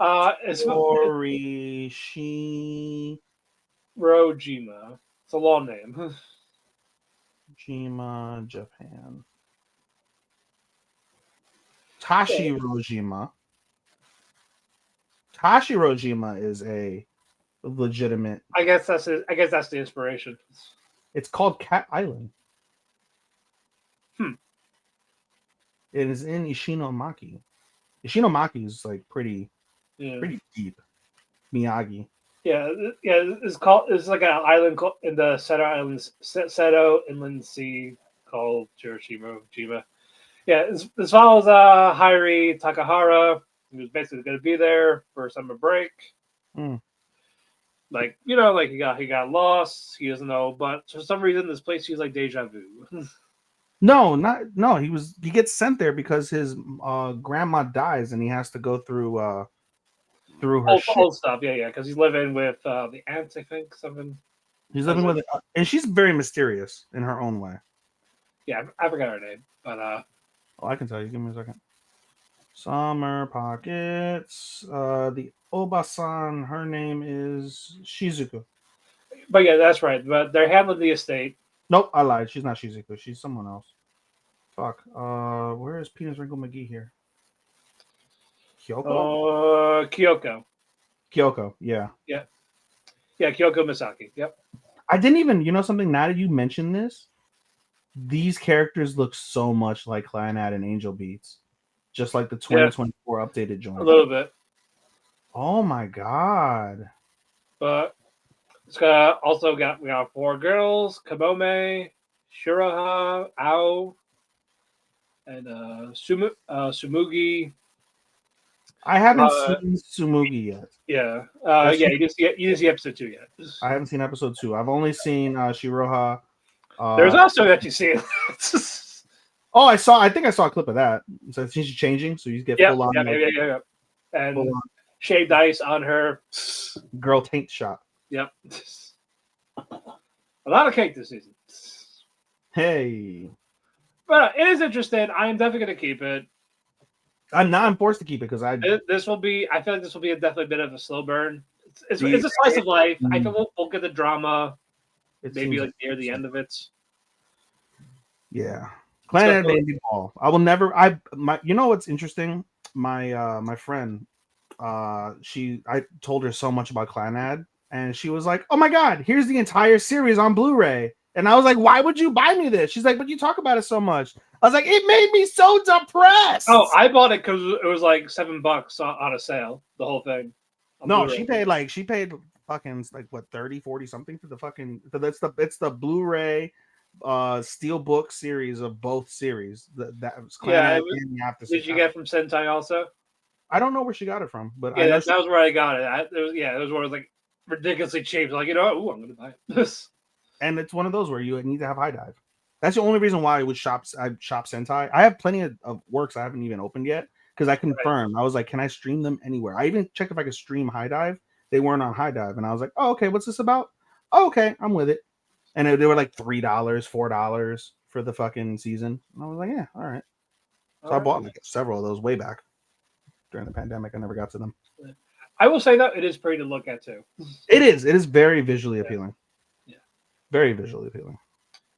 It's Torishijima, Rojima. It's a long name. Japan. Tashirojima. Tashirojima is a legitimate. I guess that's it. I guess that's the inspiration. It's called Cat Island. Hmm. It is in Ishinomaki. Ishinomaki is like pretty Yeah. pretty deep. Miyagi. Yeah. It's like an island in the Seto Inland Sea called Jima. Yeah, this follows Hairi Takahara, who's basically going to be there for summer break. Mm. Like like he got lost. He doesn't know, but for some reason, this place feels like deja vu. No. He gets sent there because his grandma dies and he has to go through her Old stuff. Yeah, because he's living with the aunts, I think something. He's living with, and she's very mysterious in her own way. Yeah, I forgot her name, but Oh, I can tell you. Give me a second. Summer Pockets. The Obasan. Her name is Shizuku. But yeah, that's right. But they're handling the estate. Nope, I lied. She's not Shizuku. She's someone else. Fuck. Where is Penis Wrinkle McGee here? Kyoko. Kyoko. Yeah. Yeah, Kyoko Misaki. Yep. I didn't even. Something. Now that you mentioned this, these characters look so much like Clanad and Angel Beats, just like the 2024 updated joint. A little bit. Oh my god! But we got 4 girls: Kamome, Shiroha, Ao, and Sumugi. I haven't seen Sumugi yet. Yeah, you didn't see episode 2 yet. I haven't seen episode 2. I've only seen Shiroha. There's also that you see. Oh, I think I saw a clip of that. So she's changing, so you get full on. Yeah. And shaved ice on her girl tank shop. Yep. A lot of cake this season. Hey. But it is interesting. I am definitely going to keep it. I'm forced to keep it because this will be. I feel like this will be definitely a bit of a slow burn. It's a slice of life. I think we'll get the drama. Maybe like near the end of it. Yeah. Clan Baby Ball. I will never. You know what's interesting? My friend. I told her so much about Clanad, and she was like, "Oh my god, here's the entire series on Blu-ray." And I was like, "Why would you buy me this?" She's like, "But you talk about it so much." I was like, "It made me so depressed." Oh, I bought it because it was like $7 on a sale. The whole thing. No, Blu-ray. she paid fucking like what 30, 40 something for the fucking. It's the Blu-ray, steel book series of both series. That was Yeah, Clannad and the After. did you get from Sentai also? I don't know where she got it from, but I Yeah, know that was where I got it. It was where it was like ridiculously cheap. Like, ooh, I'm gonna buy this. and it's one of those where you need to have high dive. That's the only reason why I shop Sentai. I have plenty of works I haven't even opened yet because I confirmed. I was like, can I stream them anywhere? I even checked if I could stream high dive. They weren't on high dive, and I was like, oh, okay, what's this about? Oh, okay, I'm with it. And they were like $3, $4 for the fucking season. And I was like, yeah, all right. So I bought like several of those way back during the pandemic. I never got to them. I will say that it is pretty to look at too. It is. It is very visually appealing. Yeah. Very visually appealing.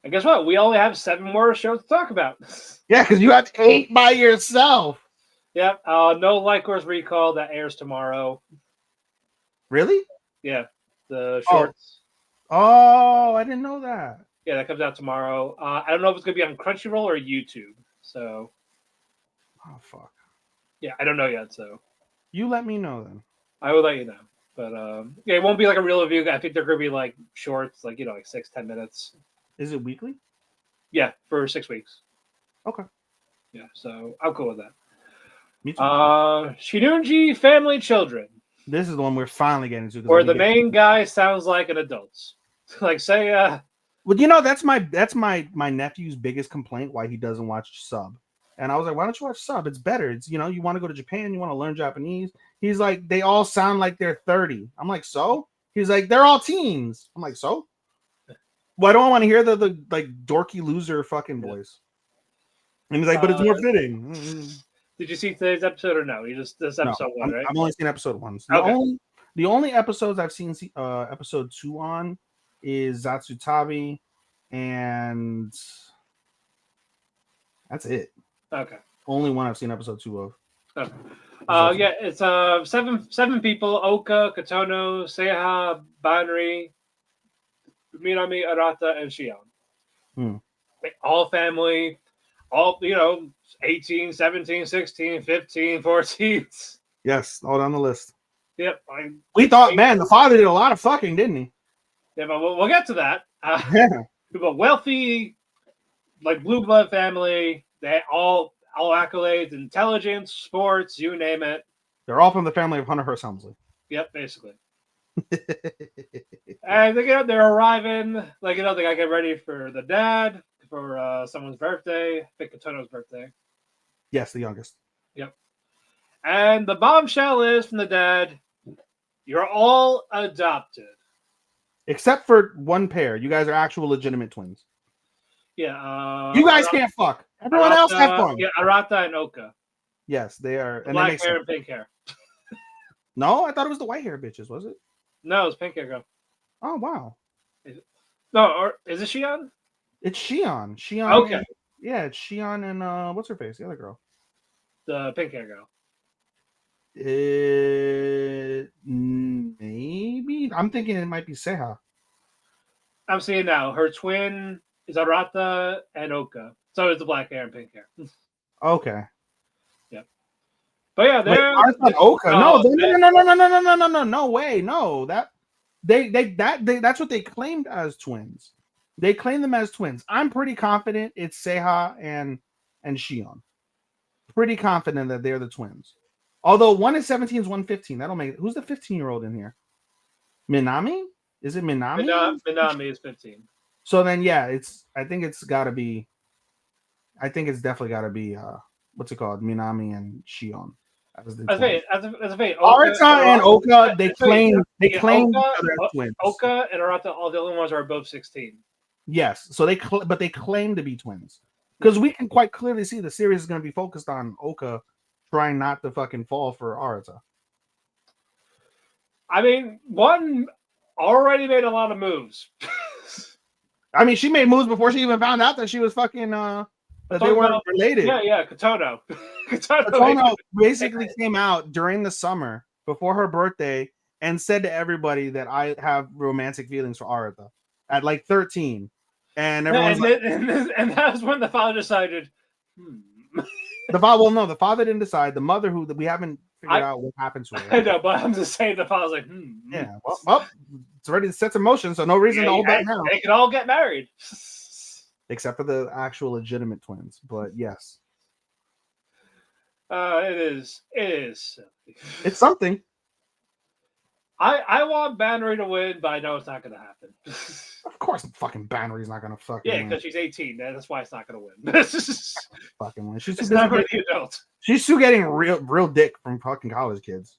And guess what? We only have 7 more shows to talk about. Yeah, because you have 8 by yourself. Yep. No Lycor's Recall that airs tomorrow. Really? Yeah. The shorts. Oh, I didn't know that. Yeah, that comes out tomorrow. I don't know if it's going to be on Crunchyroll or YouTube. So. Oh, fuck. Yeah, I don't know yet. So. You let me know then. I will let you know. But yeah, it won't be like a real review. I think they're going to be like shorts, like, like 6-10 minutes. Is it weekly? Yeah, for 6 weeks. Okay. Yeah, so I'm cool with that. Me too. Shinunji Family Children. This is the one we're finally getting to. Where the main guy sounds like an adult. Like, say, well, that's my nephew's biggest complaint why he doesn't watch sub. And I was like, why don't you watch sub? It's better. It's, you want to go to Japan, you want to learn Japanese. He's like, they all sound like they're 30. I'm like, so? He's like, they're all teens. I'm like, so? Well, I don't want to hear the like dorky loser fucking voice. And he's like, but it's more fitting. Did you see today's episode or no? This episode one, right? I've only seen episode 1. So okay. The only episodes I've seen episode 2 on is Zatsu Tabi, and that's it. Okay. Only one I've seen episode 2 of. Okay. Yeah, it's 7 people: Oka, Katono, Seiha, Banri, Minami, Arata, and Shion. All family, all 18, 17, 16, 15, 14. Yes, all down the list. Yep. We thought, man, the father did a lot of fucking, didn't he? Yeah, but we'll get to that. Yeah. But wealthy, like blue blood family, they all accolades, intelligence, sports, you name it. They're all from the family of Hunter Hearst Helmsley. Yep, basically. And they're arriving. Like, they gotta get ready for the dad, for someone's birthday. I think Katono's birthday. Yes, the youngest. Yep. And the bombshell is from the dad, you're all adopted. Except for one pair. You guys are actual legitimate twins. Yeah. You guys can't fuck. Everyone else have fun. Yeah, Arata and Oka. Yes, they are. And Black hair and pink hair. No, I thought it was the white hair bitches, was it? No, it's pink hair girl. Oh, wow. No, or is it Shion? It's Shion. Shion. Okay. Yeah, it's Shion and what's her face? The other girl. The pink hair girl. Maybe. I'm thinking it might be Seiha. I'm seeing now. Her twin is Arata and Oka. So is the black hair and pink hair. Okay. Yep. But yeah, they're Oka. No way. No. That's what they claimed as twins. They claim them as twins. I'm pretty confident it's Seiha and Shion. Pretty confident that they're the twins. Although one is 17, one 15. That'll make it. Who's the 15-year-old in here? Minami? Is it Minami? Minami is 15. So then, yeah, I think it's definitely got to be what's it called? Minami and Shion. As a Arata and Oka, they claim Oka, twins. Oka and Arata, all the other ones are both 16. Yes, so they claim to be twins because we can quite clearly see the series is going to be focused on Oka trying not to fucking fall for Arata. I mean, one already made a lot of moves. I mean, she made moves before she even found out that she was fucking that they weren't related. Yeah, Katono. Katono basically came out during the summer before her birthday and said to everybody that I have romantic feelings for Arata at like 13. And everyone's and that was when the father decided. The father didn't decide. The mother, who we haven't figured out what happened to her. I know, but I'm just saying the father's like, Yeah, well, it's already set in motion, so no reason to hold back now. They can all get married. except for the actual legitimate twins. But yes, It is. It is. it's something. I want Bannery to win, but I know it's not going to happen. Of course, fucking Bannery's not gonna fucking Yeah, win. because she's 18. That's why it's not going to win. Fucking win. She's too It's busy never getting, the adult. she's still getting real dick from fucking college kids.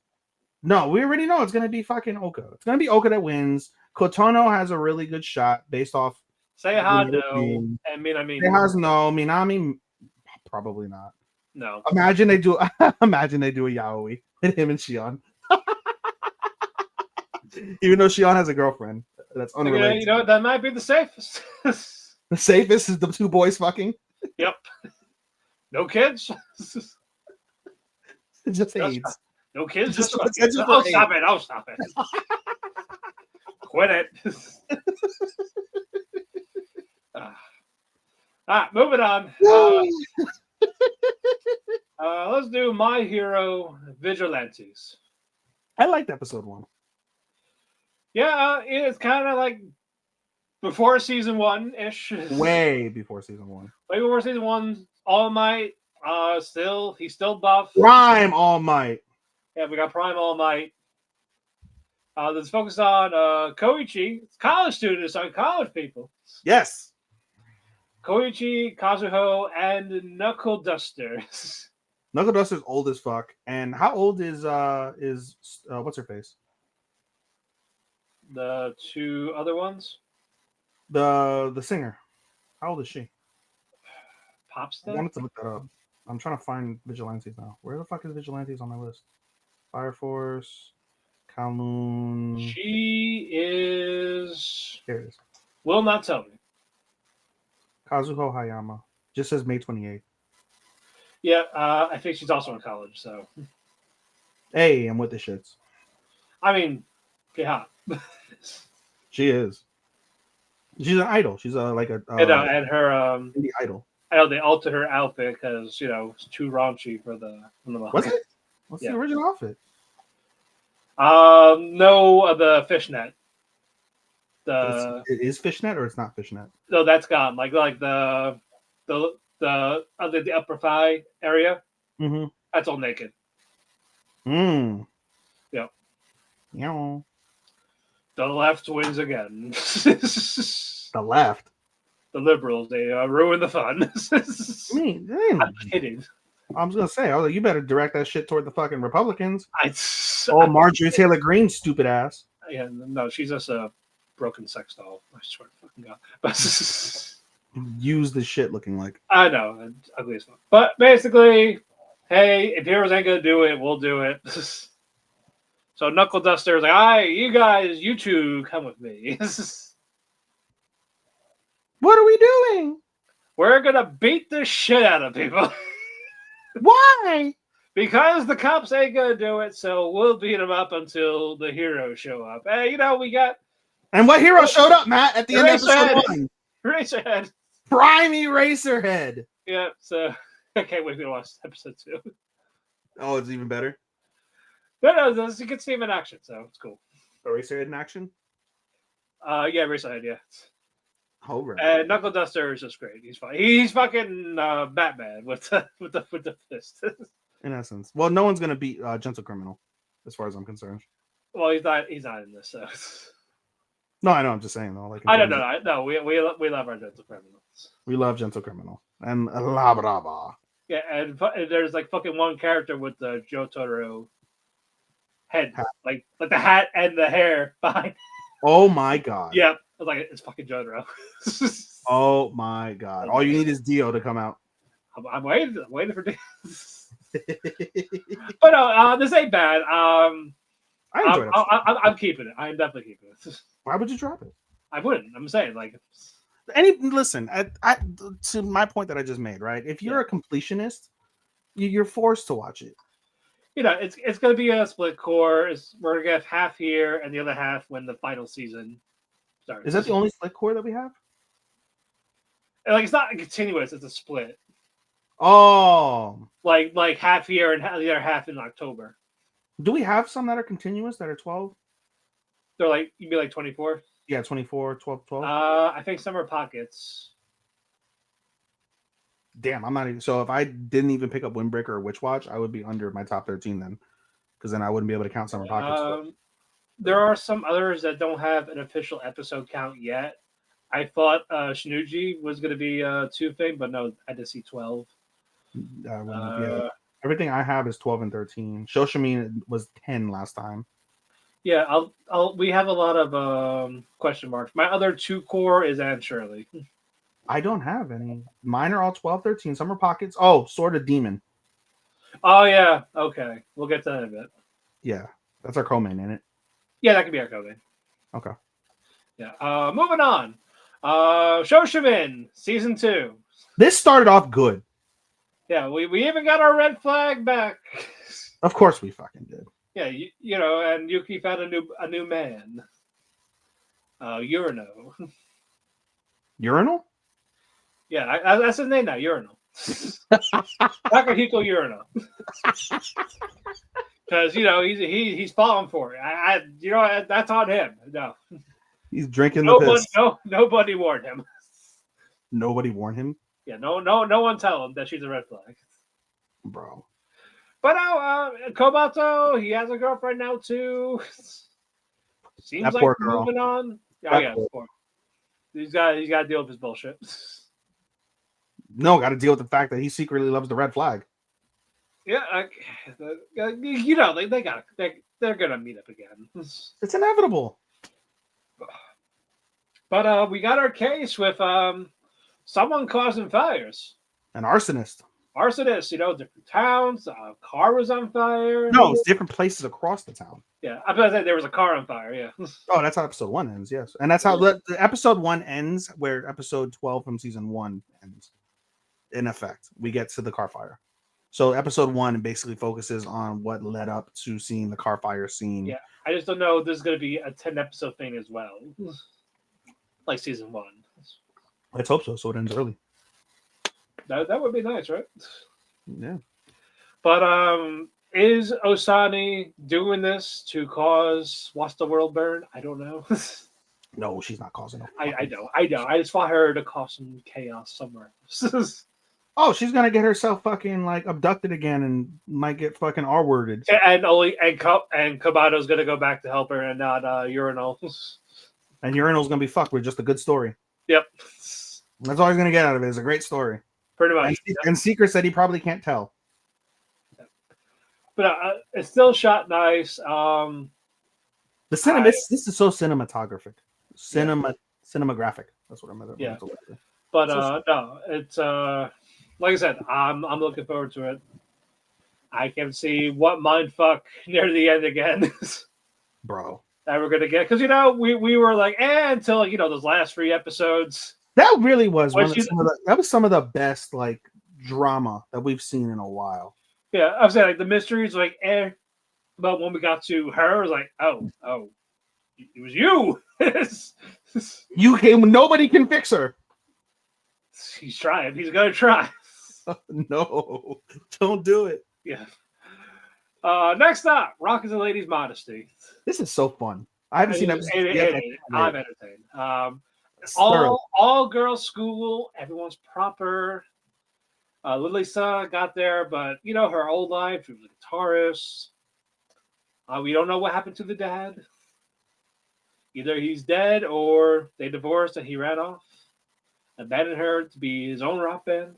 No, we already know it's gonna be fucking Oka. It's gonna be Oka that wins. Kotono has a really good shot based off. Say ha no, and Minami. It has no Minami, probably not. No. Imagine they do. Imagine they do a yaoi with him and Shion. Even though Shion has a girlfriend, that's unrelated. You know, that might be the safest. The safest is the two boys fucking. Yep. No kids. Just AIDS. No kids. Just Just just oh, for stop it. Oh, stop it. Quit it. Moving on. Let's do My Hero Vigilantes. I liked episode 1. Yeah, it's kind of like before season 1 ish. Way before season 1. Way before season 1. All Might. He's still buff. Prime All Might. Yeah, we got Prime All Might. That's focused on Koichi. It's college students, on college people. Yes. Koichi, Kazuho, and Knuckle Duster. Knuckle Duster's old as fuck. And how old is what's her face? The two other ones? The singer. How old is she? I Popstar? wanted to look that up. I'm trying to find Vigilantes now. Where the fuck is Vigilantes on my list? Fire Force, Kowloon. She is. Here it is. Will not tell me. Kazuho Hayama. Just says May 28th. Yeah, I think she's also in college, so. Hey, I'm with the shits. I mean, get hot. She is. She's an idol. She's like a and her indie idol. I know they altered her outfit because it's too raunchy for the. Was it? What's the original outfit? No, the fishnet. It is fishnet or it's not fishnet? No, that's gone. Like the upper thigh area. Mm-hmm. That's all naked. Mm. Yep. Yeah. The left wins again. The left. The liberals, they ruin the fun. I'm kidding. I was gonna say, I was like, you better direct that shit toward the fucking Republicans. Oh, Marjorie Taylor Greene, stupid ass. Yeah, no, she's just a broken sex doll. I swear to fucking God. Use the shit looking like. I know, it's ugly as fuck. But basically, hey, if Heroes ain't gonna do it, we'll do it. So Knuckle Duster is like, "Alright, you guys, you two, come with me. What are we doing? We're gonna beat the shit out of people." Why? Because the cops ain't gonna do it, so we'll beat them up until the heroes show up. Hey, we got. And what hero showed up, Matt, at the end of episode 1? Eraserhead. Prime Eraserhead. Yeah, so I can't wait to watch episode 2. Oh, it's even better. No, you can see him in action, so it's cool. Eraserhead in action? Yeah, Eraserhead, yeah. Oh, right. And Knuckle Duster is just great. He's fine. He's fucking Batman with the fist. In essence, well, no one's gonna beat Gentle Criminal, as far as I'm concerned. Well, he's not in this. So. No, I know. I'm just saying though. Like, I don't know. No, we love our Gentle Criminals. We love Gentle Criminal and La Brava. Yeah, and there's like fucking one character with the Jotaro head, like the hat and the hair behind. Oh my god. Yeah, I was like, it's fucking Jotaro. Oh my god. All you need is Dio to come out. I'm waiting for Dio. But no, this ain't bad. I enjoyed it. I'm keeping it. I'm definitely keeping it. Why would you drop it? I wouldn't. I'm saying like. Listen, to my point that I just made, right? If you're a completionist, you're forced to watch it. It's going to be a split core. We're going to get half here and the other half when the final season starts. Is that the only split core that we have? Like, it's not continuous. It's a split. Oh. Like half here and the other half in October. Do we have some that are continuous that are 12? They're like, you'd be like 24? Yeah, 24, 12, 12. I think some are pockets. Damn, I'm not even. So if I didn't even pick up Windbreaker or Witch Watch, I would be under my top 13 then, because then I wouldn't be able to count Summer Pockets. There are some others that don't have an official episode count yet. I thought Shinuji was going to be 2 thing, but no, I did see 12. Yeah, everything I have is 12 and 13. Shoshamin was 10 last time. Yeah, we have a lot of question marks. My other 2 core is Anne Shirley. I don't have any. Mine are all 12, 13. Summer Pockets. Oh, Sword of Demon. Oh yeah, okay. We'll get to that in a bit. Yeah, that's our co-main, ain't it? Yeah, that could be our code. Okay. Yeah. Moving on. Shoshamin season 2. This started off good. Yeah, we even got our red flag back. Of course we fucking did. Yeah, you know, and Yuki found a new man. Urino. Urinal? Yeah, that's his name now. Urinal. Takahiko Urinal. Because you know he's falling for it. You know that's on him. No, he's drinking the piss. Nobody warned him. Nobody warned him. Yeah, no one tell him that she's a red flag, bro. But no, Kobato, he has a girlfriend now too. Seems that like poor girl. moving on. Oh yeah, poor. He's got to deal with his bullshit. No, got to deal with the fact that he secretly loves the red flag. Yeah, you know they're gonna meet up again. It's inevitable. But we got our case with someone causing fires. An arsonist. You know, different towns. Car was on fire. No, it's different places across the town. Yeah, I was gonna say there was a car on fire. Yeah. Oh, that's how episode 1 ends. Yes, and that's how the episode 1 ends, where episode 12 from season 1 ends. In effect, we get to the car fire. So episode 1 basically focuses on what led up to seeing the car fire scene. Yeah, I just don't know if this is going to be a 10-episode thing as well, like season 1. Let's hope so. So it ends early. That would be nice, right? Yeah. But is Osani doing this to cause Watch the World Burn? I don't know. No, she's not causing it. I know. I just want her to cause some chaos somewhere. Oh, she's gonna get herself fucking like abducted again and might get fucking R-worded. And Kabato's gonna go back to help her and not Urinal. And Urinal's gonna be fucked with just a good story. Yep. That's all he's gonna get out of it is a great story. Pretty much. And Seeker said he probably can't tell. But it's still shot nice. This is so cinematographic. Cinematographic. That's what I'm gonna. Yeah. But no, it's like I said, I'm looking forward to it. I can see what mindfuck near the end again, bro. That we're gonna get, because you know we were like until you know those last 3 episodes. That really was some of the best like drama that we've seen in a while. Yeah, I was saying like the mysteries like but when we got to her, it was like oh, it was you. You came. Nobody can fix her. He's trying. He's gonna try. No, don't do it. Yeah. Next up, Rock is a Lady's Modesty. This is so fun. I haven't seen episodes yet. I'm entertained. All girls school. Everyone's proper. Lilisa got there, but you know her old life. She was a guitarist. We don't know what happened to the dad. Either he's dead or they divorced and he ran off, abandoned her to be his own rock band.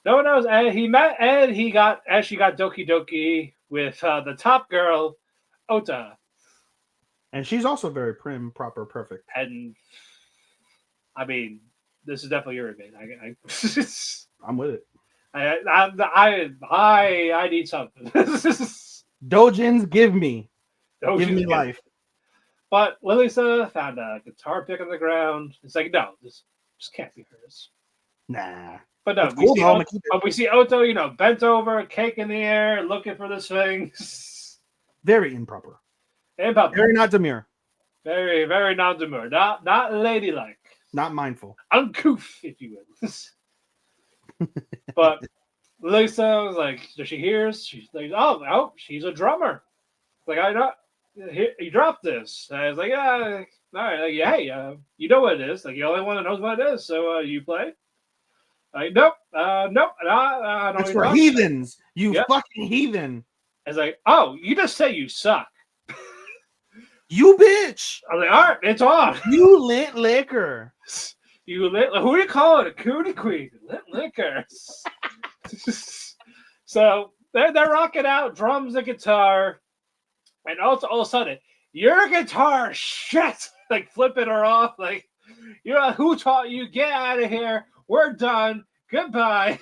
No one knows. And he met Ed. She got Doki Doki with the top girl, Ota. And she's also very prim, proper, perfect. And I mean, this is definitely your event. I'm with it. I need something. Dojins, give me life. But Lilisa found a guitar pick on the ground. It's like, no, this can't be hers. Nah. But no, we see Oto, you know, bent over, cake in the air, looking for this thing. Very improper. Very not demure. Very, very not demure. Not ladylike. Not mindful. Uncouth, if you will. But Lisa was like, so she hears, she's like, oh, she's a drummer. Like, I know. You dropped this. I was like, yeah, all right. Like, hey, you know what it is. Like, you're the only one that knows what it is. So you play. Like, nope, nope, I don't It's even for talk. heathens. You Yep. fucking heathen. It's like, oh, you just say you suck. You bitch. I was like, all right, it's on. You lit liquor. You lit. Who are you calling? A cootie queen? Lit liquor. So they're rocking out drums and guitar, and also all of a sudden, your guitar shit, like flipping her off, like, you know, who taught you? Get out of here. We're done. Goodbye.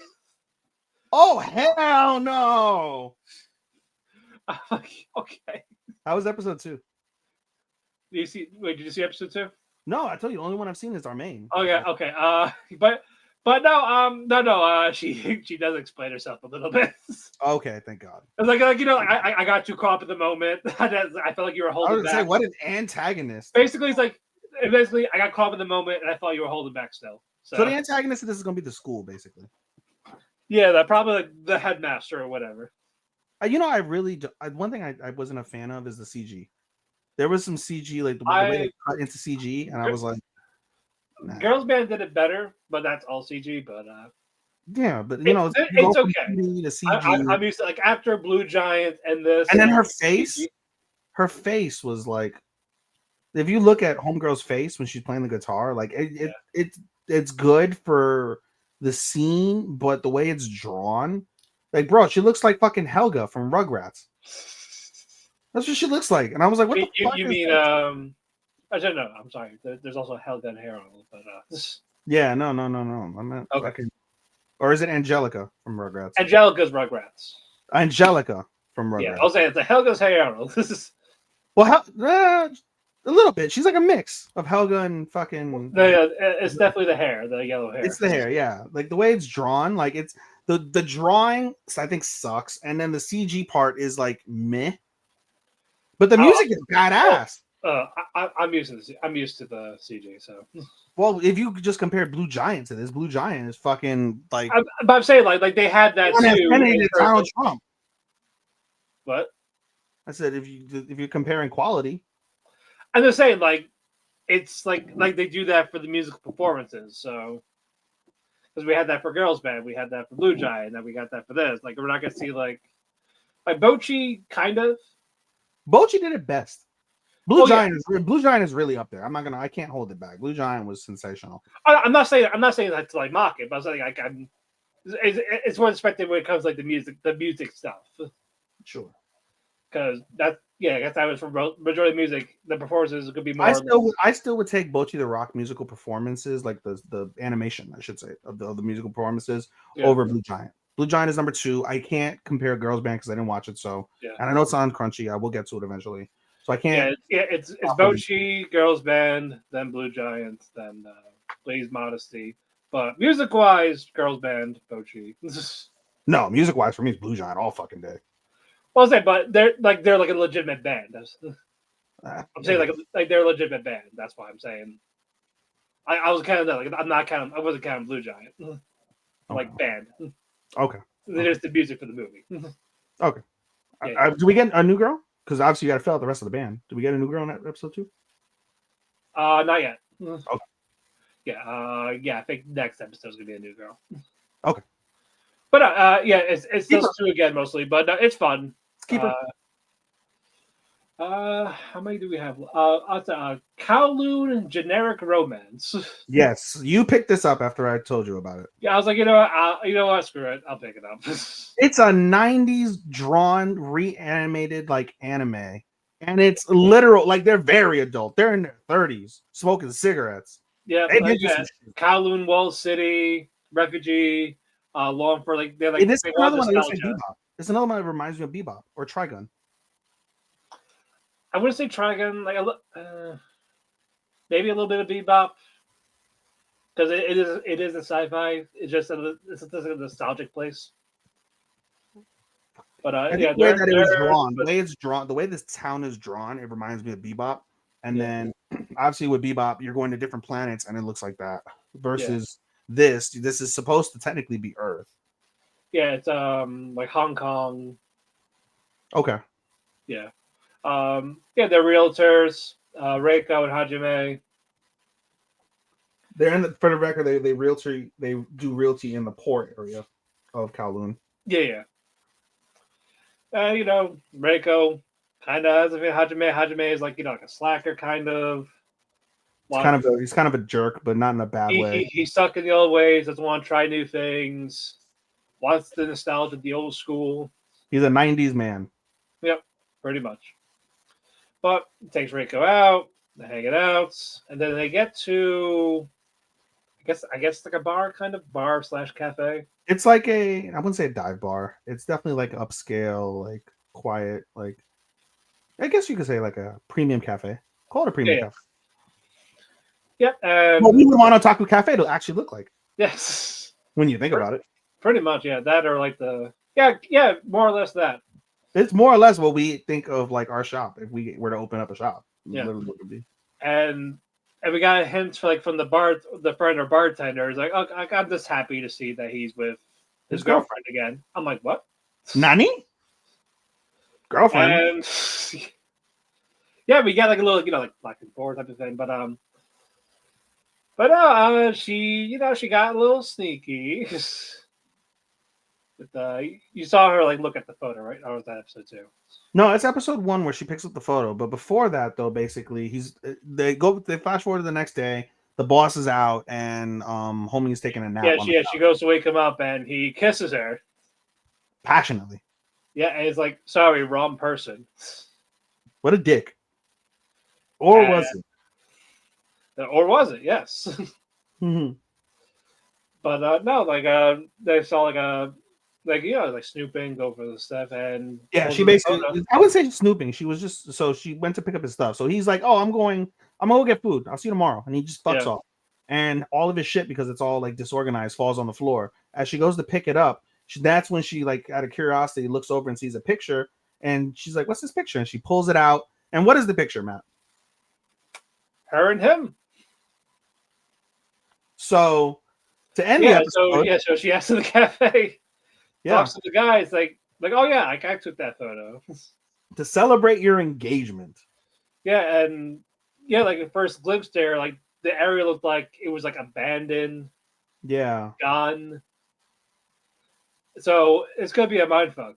Oh hell no. I'm like, okay. How was episode 2? Did you see? Wait, did you see episode 2? No, I told you the only one I've seen is our main. Oh yeah, okay. But no, no. She does explain herself a little bit. Okay, thank God. It's like you know, I got too caught up in the moment. I felt like you were I holding was gonna back. say, what an antagonist. Basically, it's like basically I got caught up in the moment, and I thought you were holding back still. So the antagonist of this is gonna be the school, basically. Yeah, that probably like the headmaster or whatever. You know, one thing I wasn't a fan of is the CG. There was some CG, like the way they cut into CG, and I was like, nah. Girls Band did it better, but that's all CG. But yeah, but you know, it's okay. To CG. I'm used to like after Blue Giant and this, and then her face was like, if you look at Homegirl's face when she's playing the guitar, like it's good for the scene, but the way it's drawn, like, bro, she looks like fucking Helga from Rugrats. That's what she looks like, and I was like, "What the fuck?" You mean that? I don't know. I'm sorry. There's also Helga and Harold, but yeah, no. I meant fucking, or is it Angelica from Rugrats? Angelica's Rugrats. Angelica from Rugrats. Yeah, I'll say it's a Helga's Harold. This is well, a little bit. She's like a mix of Helga and fucking. No, yeah, it's definitely the hair, the yellow hair. It's the hair, yeah. Like the way it's drawn, like it's the drawing. I think sucks, and then the CG part is like meh. But the music is badass. I'm used to the CG. So, well, if you just compare Blue Giant to this, Blue Giant is fucking like. But I'm saying like they had that too. Donald Trump. What? I said if you're comparing quality. I'm just saying like it's like they do that for the musical performances. So because we had that for Girls Band, we had that for Blue Giant, and then we got that for this. Like we're not gonna see like Bochi kind of. Bochi did it best. Blue Giant is really up there. I can't hold it back. Blue Giant was sensational. I'm not saying that to like mock it, but I'm saying like it's more expected when it comes to like the music stuff. Sure. Because I guess that was for majority of music. The performances could be more. I still would take Bochi the Rock musical performances, like the animation, I should say, of the musical performances over Blue Giant. Blue Giant is number 2. I can't compare Girls Band because I didn't watch it. So, and I know it sounds crunchy. I will get to it eventually. So I can't. It's Bochi, Girls Band, then Blue Giant, then Blaze Modesty. But music wise, Girls Band, Bochi. No, music wise for me, it's Blue Giant all fucking day. Well, I'll say, but they're like a legitimate band. I'm saying like they're a legitimate band. That's why I'm saying. I was kind of like I wasn't counting Blue Giant, like band. Okay. There's the music for the movie. Okay. Do we get a new girl? Because obviously you got to fill out the rest of the band. Did we get a new girl in that episode 2? Not yet. Okay. Yeah. I think next episode is gonna be a new girl. Okay. But it's those 2 again mostly. But it's fun. Keep her. How many do we have? Kowloon generic romance. Yes, you picked this up after I told you about it. Yeah, I was like, you know what? Screw it. I'll pick it up. It's a 90s drawn, reanimated like anime, and it's literal. Like they're very adult. They're in their 30s, smoking cigarettes. Yeah, Kowloon, Wall City, Refugee, Long for like they're like. And this is another one that looks like Bebop. It's another one that reminds me of Bebop or Trigun. I wouldn't say Trigun, like maybe a little bit of Bebop, because it is a sci-fi. It's just it's a nostalgic place. But the way that it was drawn, the way it's drawn, the way this town is drawn, it reminds me of Bebop. And then obviously with Bebop, you're going to different planets, and it looks like that. Versus this is supposed to technically be Earth. Yeah, it's like Hong Kong. Okay. Yeah. They're realtors, Reiko and Hajime. They're in the, for the record, they do realty in the port area of Kowloon. Yeah, yeah. You know, Reiko kind of has a Hajime. Hajime is like, you know, like a slacker kind of. He's kind of a jerk, but not in a bad way. He's stuck in the old ways. Doesn't want to try new things. Wants the nostalgia of the old school. He's a '90s man. Yep, pretty much. But takes Reiko out. They're hanging out, and then they get to, I guess like a bar slash cafe. It's like I wouldn't say a dive bar. It's definitely like upscale, like quiet, like I guess you could say like a premium cafe. Call it a premium cafe. Yep. What we would want Otaku Cafe to actually look like. Yes. When you think about it. Pretty much, yeah. That or like yeah, more or less that. It's more or less what we think of like our shop if we were to open up a shop. Yeah. Literally what it would be. And we got a hint from the friend or bartender. He's like, oh, I'm just happy to see that he's with his girlfriend again. I'm like, what? Nani? Girlfriend? And yeah, we got like a little, you know, like back and forth type of thing. But she got a little sneaky. You saw her like look at the photo, right? Or was that episode 2? No, it's episode 1 where she picks up the photo. But before that, though, basically, they flash forward to the next day. The boss is out, and homie is taking a nap. Yeah, she goes to wake him up, and he kisses her passionately. Yeah, and it's like, sorry, wrong person. What a dick. Or was it? Or was it? Yes. Mm-hmm. But no, like they saw like snooping over the stuff, and yeah, she basically, I wouldn't say snooping. She was just, so she went to pick up his stuff. So he's like, oh, I'm gonna go get food. I'll see you tomorrow. And he just fucks off. And all of his shit, because it's all like disorganized, falls on the floor. As she goes to pick it up, that's when she, like, out of curiosity, looks over and sees a picture. And she's like, what's this picture? And she pulls it out. And what is the picture, Matt? Her and him. So to end the episode, so she asks to the cafe, talks to the guys, like, oh yeah, I took that photo to celebrate your engagement. Yeah, and yeah, like the first glimpse there, like the area looked like it was like abandoned. Yeah, gone. So it's gonna be a mindfuck.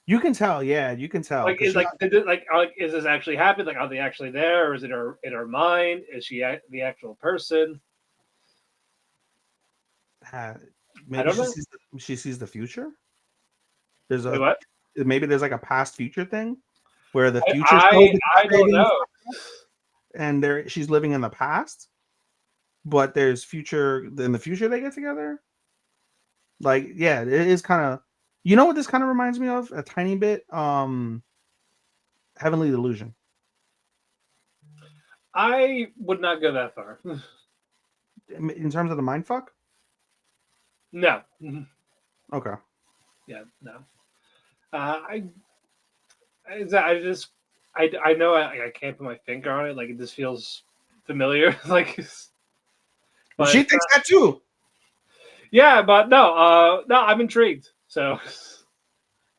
You can tell, yeah, you can tell. Like, is this actually happened? Like, are they actually there, or is it in her mind? Is she the actual person? Maybe I don't know. She sees the future. Maybe there's like a past future thing where the future. I don't know. And she's living in the past, but there's future. In the future, they get together. Like, yeah, it is kind of. You know what this kind of reminds me of? A tiny bit. Heavenly Delusion. I would not go that far. In terms of the mindfuck? No. Okay. Yeah, no. I know I can't put my finger on it. Like, it just feels familiar. Like, but she thinks that too. Yeah, but no, I'm intrigued. So,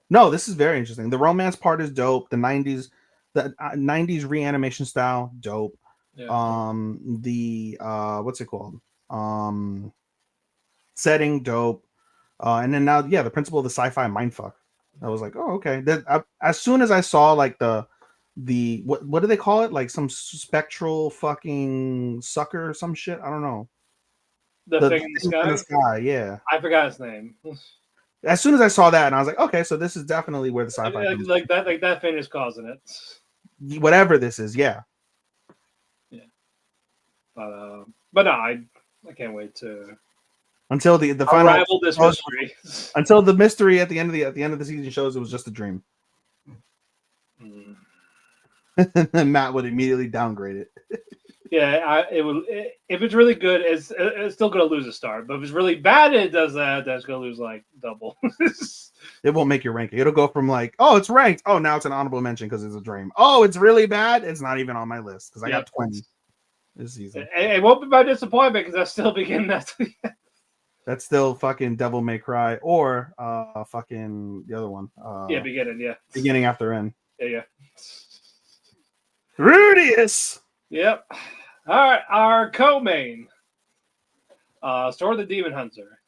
no, this is very interesting. The romance part is dope. The '90s reanimation style, dope. Yeah. The what's it called? Setting, dope. And then now, yeah, the principle of the sci-fi mindfuck. I was like, oh, okay. As soon as I saw like the what do they call it? Like some spectral fucking sucker or some shit. I don't know. The thing in the sky, yeah. I forgot his name. As soon as I saw that, and I was like, okay, so this is definitely where the sci-fi like that thing is causing it. Whatever this is, yeah. Yeah. But no, I can't wait to until the final unravel this mystery. Until the mystery at the end of the season shows it was just a dream. And Matt would immediately downgrade it. Yeah, it would. If it's really good, it's still going to lose a star. But if it's really bad, it does that. That's going to lose like double. It won't make your ranking. It'll go from like, oh, it's ranked. Oh, now it's an honorable mention because it's a dream. Oh, it's really bad. It's not even on my list because I got 20 this season. It won't be my disappointment because that's still beginning. That's still fucking Devil May Cry or fucking the other one. Beginning. Yeah, beginning after end. Yeah. Rudius. Yep. All right, our co-main. Store the Demon Hunter.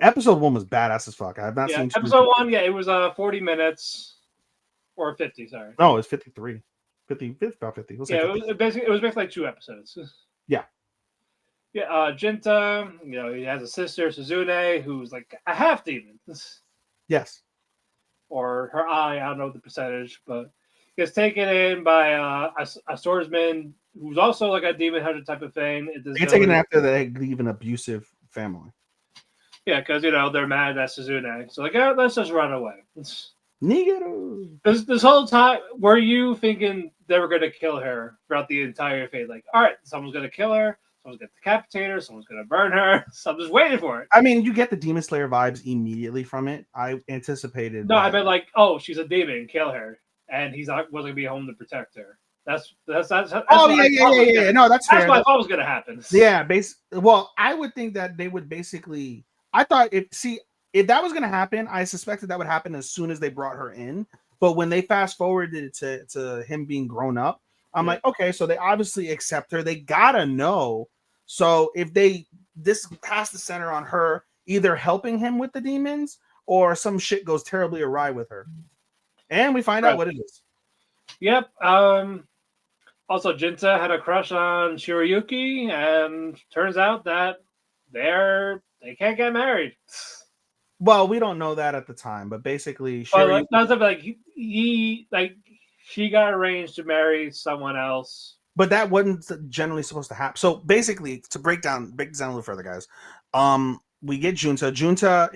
Episode 1 was badass as fuck. I have not Yeah, seen two. episode 1. Yeah, it was 40 minutes or 50. Sorry. No, it's 53. 50, about 50. We'll say Yeah, 50. it was basically like 2 episodes. Yeah. Yeah, Jinta, he has a sister, Suzune, who's like a half demon. Yes. Or her eye, I don't know the percentage, but gets taken in by a swordsman who's also like a demon hunter type of thing. They get taken after they leave an abusive family. Yeah, because they're mad at Suzune, so like, let's just run away. Nigero. This whole time, were you thinking they were gonna kill her throughout the entire fate? Like, all right, someone's gonna kill her, someone's gonna decapitate her, someone's gonna burn her. So I'm just waiting for it. I mean, you get the Demon Slayer vibes immediately from it. I anticipated. No, I meant like, oh, she's a demon, kill her, and he's not wasn't gonna be home to protect her. That's oh yeah. No, that's fair. That's what I thought was gonna happen. Yeah, well, I would think that they would basically. I thought if that was gonna happen, I suspected that would happen as soon as they brought her in. But when they fast forwarded to him being grown up, I'm like, okay, so they obviously accept her. They gotta know. So if this has to center on her either helping him with the demons or some shit goes terribly awry with her, and we find out what it is. Yep. Also, Jinta had a crush on Shiroyuki, and turns out that they can't get married. Well, we don't know that at the time, but basically, she got arranged to marry someone else. But that wasn't generally supposed to happen. So basically, to break down a little further, guys, we get Junta.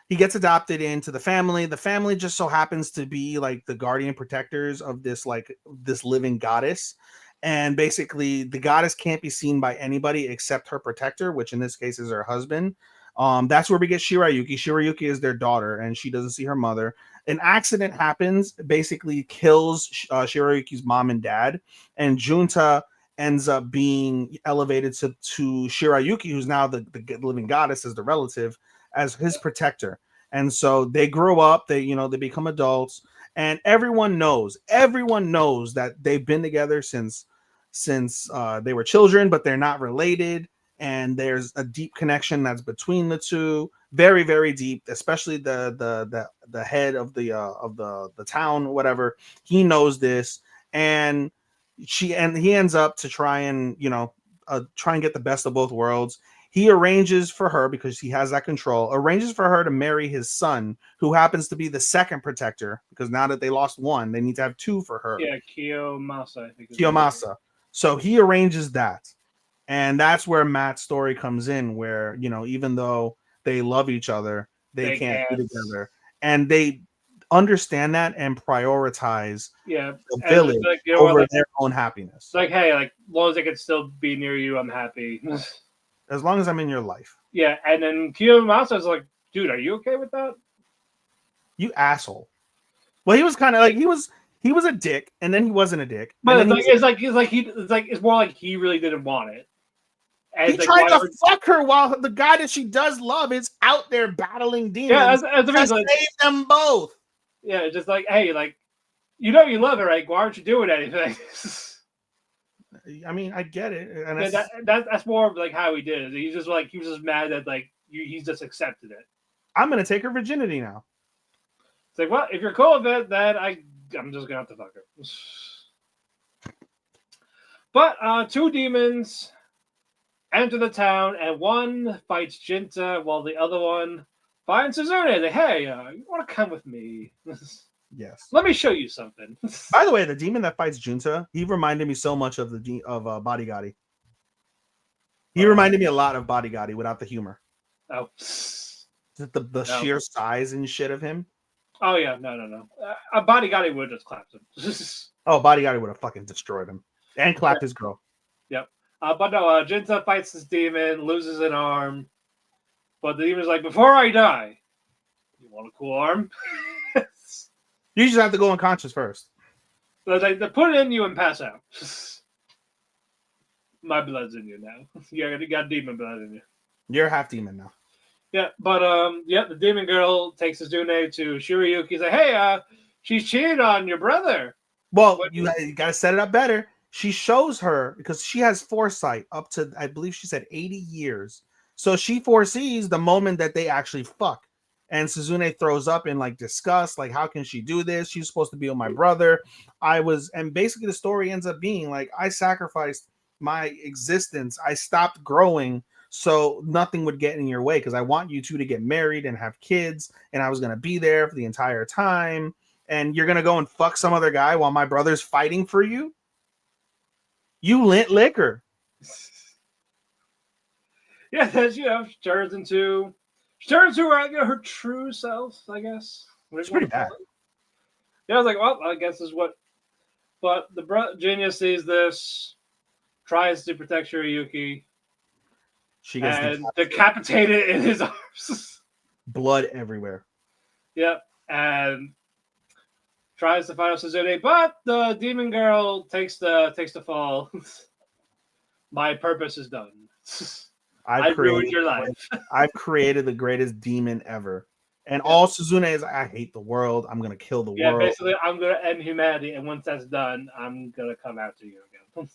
He gets adopted into the family. The family just so happens to be like the guardian protectors of this living goddess. And basically, the goddess can't be seen by anybody except her protector, which in this case is her husband. That's where we get Shirayuki. Shirayuki is their daughter, and she doesn't see her mother. An accident happens, basically kills Shirayuki's mom and dad, and Junta ends up being elevated to Shirayuki, who's now the living goddess, as the relative, as his protector. And so they grow up, they become adults, and everyone knows that they've been together since they were children, but they're not related. And there's a deep connection that's between the two, very, very deep. Especially the head of the town, whatever. He knows this, and he ends up to try and get the best of both worlds. He arranges for her, because he has that control, arranges for her to marry his son, who happens to be the second protector, because now that they lost one, they need to have two for her. Yeah, Kiyomasa, I think. Kiyomasa. So he arranges that. And that's where Matt's story comes in, where, even though they love each other, they can't be together. And they understand that and prioritize the village over their own happiness. It's like, hey, as long as I can still be near you, I'm happy. As long as I'm in your life. Yeah, and then Kiyomasa is like, dude, are you okay with that? You asshole. Well, he was kind of like, he was a dick, and then he wasn't a dick. But it's more like he really didn't want it. And he tried to fuck her while the guy that she does love is out there battling demons. Yeah, as save them both. Yeah, it's just like, hey, you love her, right? Why aren't you doing anything? I mean, I get it, and that's more of like how he did it. He was just mad that he's just accepted it. I'm gonna take her virginity now. It's like, well, if you're cool with it, then I'm just gonna have to fuck her. But 2 demons enter the town, and one fights Jinta while the other one finds Suzune. Like, hey, you want to come with me? Yes. Let me show you something. By the way, the demon that fights Junta, he reminded me so much of Bodyguardi. He reminded me a lot of Bodyguardi without the humor. Oh. The sheer size and shit of him. Oh, yeah. No. Bodyguardi would have just clapped him. Bodyguardi would have fucking destroyed him. And clapped his girl. Yep. But no, Jinta fights this demon, loses an arm. But the demon's like, before I die, you want a cool arm? You just have to go unconscious first. So they put it in you and pass out. My blood's in you now. You got demon blood in you. You're half demon now. Yeah, but the demon girl takes Suzune to Shirayuki. He's like, hey, she's cheated on your brother. Well, you got to set it up better. She shows her, because she has foresight up to, I believe she said 80 years, So she foresees the moment that they actually fuck. And Suzune throws up in like disgust, like, how can she do this? She's supposed to be with my brother. And basically the story ends up being like, I sacrificed my existence. I stopped growing so nothing would get in your way because I want you two to get married and have kids. And I was going to be there for the entire time. And you're going to go and fuck some other guy while my brother's fighting for you? You lint liquor. Yeah, then she turns into her true self, I guess. It's pretty bad. Yeah, I was like, well, I guess is what. But the genius sees this, tries to protect Shirayuki, She gets and decapitated in his arms. Blood everywhere. Yep, and tries to fight Suzune, but the demon girl takes the fall. My purpose is done. I ruined your life. I've created the greatest demon ever. And all Suzune is, I hate the world. I'm going to kill the world. Yeah, basically, I'm going to end humanity. And once that's done, I'm going to come after you again.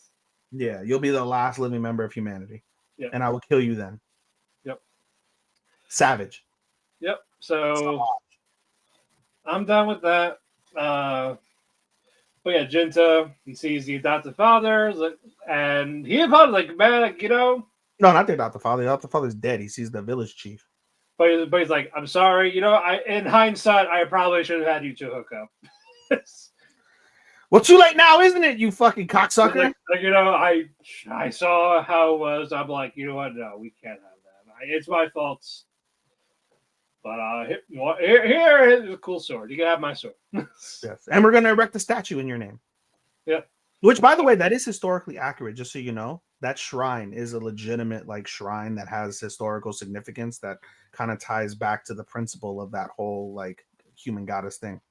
Yeah, you'll be the last living member of humanity. Yep. And I will kill you then. Yep. Savage. Yep. So, I'm done with that. But yeah, Jinta, he sees the adopted father, and he apologizes, like, man, like, No, not the adopted father. The adopted father's dead. He sees the village chief. But he's like, I'm sorry. In hindsight, I probably should have had you two hook up. Well, too late now, isn't it, you fucking cocksucker? I saw how it was. I'm like, you know what? No, we can't have that. It's my fault. But here is a cool sword. You can have my sword. Yes, and we're going to erect a statue in your name. Yeah. Which, by the way, that is historically accurate, just so you know. That shrine is a legitimate shrine that has historical significance that kind of ties back to the principle of that whole human goddess thing.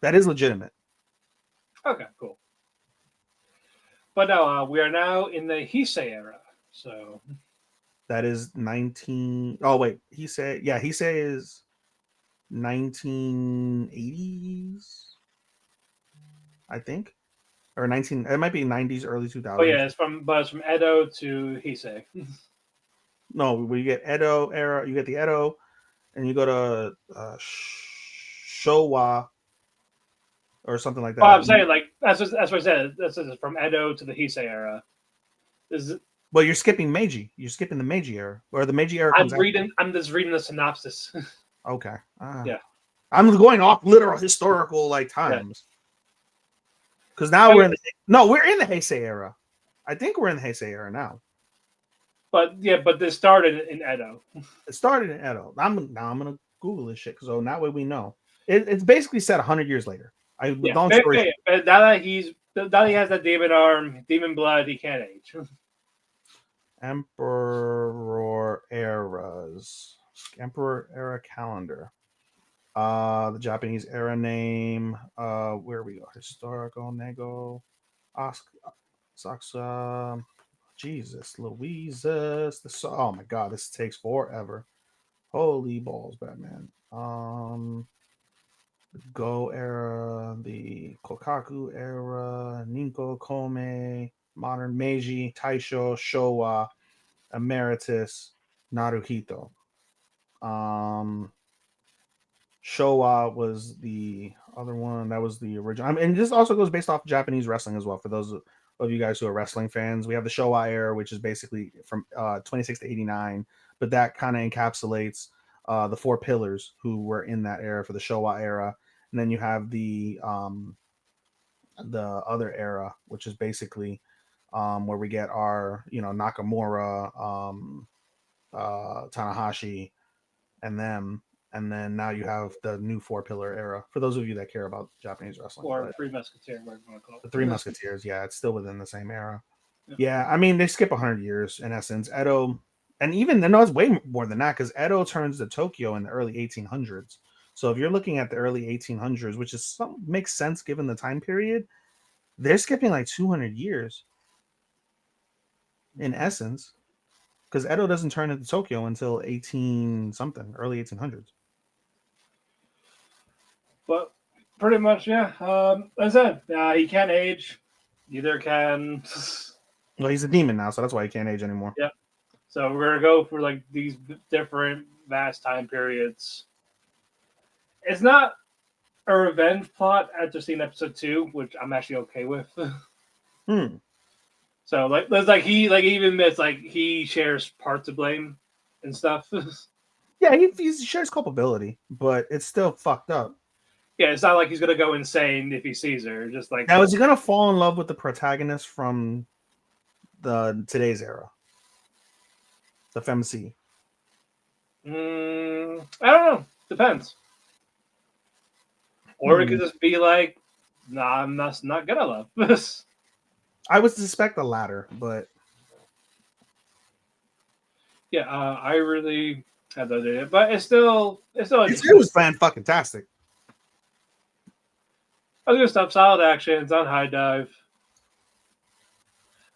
That is legitimate. Okay, cool. But no, we are now in the Heisei era. So that is 19. Oh wait, Heisei is 1980s, I think. Or 19, it might be 90s, early 2000s. Oh yeah, it's from Edo to Heisei. No, we get Edo era. You get the Edo, and you go to Showa or something like that. Well, I'm saying that's what I said. This is from Edo to the Heisei era. Well, you're skipping Meiji. You're skipping the Meiji era, or the Meiji era. I'm just reading the synopsis. Okay. Yeah. I'm going off literal historical times. Because now we're in the Heisei era. I think we're in the Heisei era now. But this started in Edo. It started in Edo. I'm gonna Google this shit so that way we know. It's basically set 100 years later. But now that he has that demon arm, demon blood, he can't age. Emperor era calendar. The Japanese era name. Where we go? Historical Nego. Saksa. Jesus, Louises. Oh my god, this takes forever. Holy balls, Batman. The Go era, the Kokaku era, Ninko Kome, modern Meiji, Taisho, Showa, Emeritus, Naruhito. Showa was the other one. That was the original. And this also goes based off Japanese wrestling as well. For those of you guys who are wrestling fans, we have the Showa era, which is basically from 26 to 89. But that kind of encapsulates the four pillars who were in that era for the Showa era. And then you have the other era, which is basically where we get our Nakamura, Tanahashi, and them. And then now you have the new four pillar era. For those of you that care about Japanese wrestling, or Three Musketeers, whatever you want to call it. The Three Musketeers, yeah, it's still within the same era. Yeah, I mean they skip 100 years in essence. Edo, and even it's way more than that because Edo turns to Tokyo in the early 1800s. So if you're looking at the early 1800s, which makes sense given the time period, they're skipping 200 years in essence, because Edo doesn't turn into Tokyo until 18 something, early 1800s. But pretty much, yeah. As I said, he can't age. Neither can. Well, he's a demon now, so that's why he can't age anymore. Yeah. So we're gonna go for like these different vast time periods. It's not a revenge plot after seeing episode 2, which I'm actually okay with. Hmm. So like there's like he like even admits like he shares parts of blame and stuff. Yeah, he shares culpability, but it's still fucked up. Yeah, it's not like he's gonna go insane if he sees her. Just like Now, is he gonna fall in love with the protagonist from the today's era, the femc? I don't know. Depends. Or it could Hmm. just be like, nah, I'm not gonna love this. I would suspect the latter, but Yeah, I really have no idea, but it's still it interesting. was fan-fucking-tastic. Other stuff, solid action. It's on High Dive.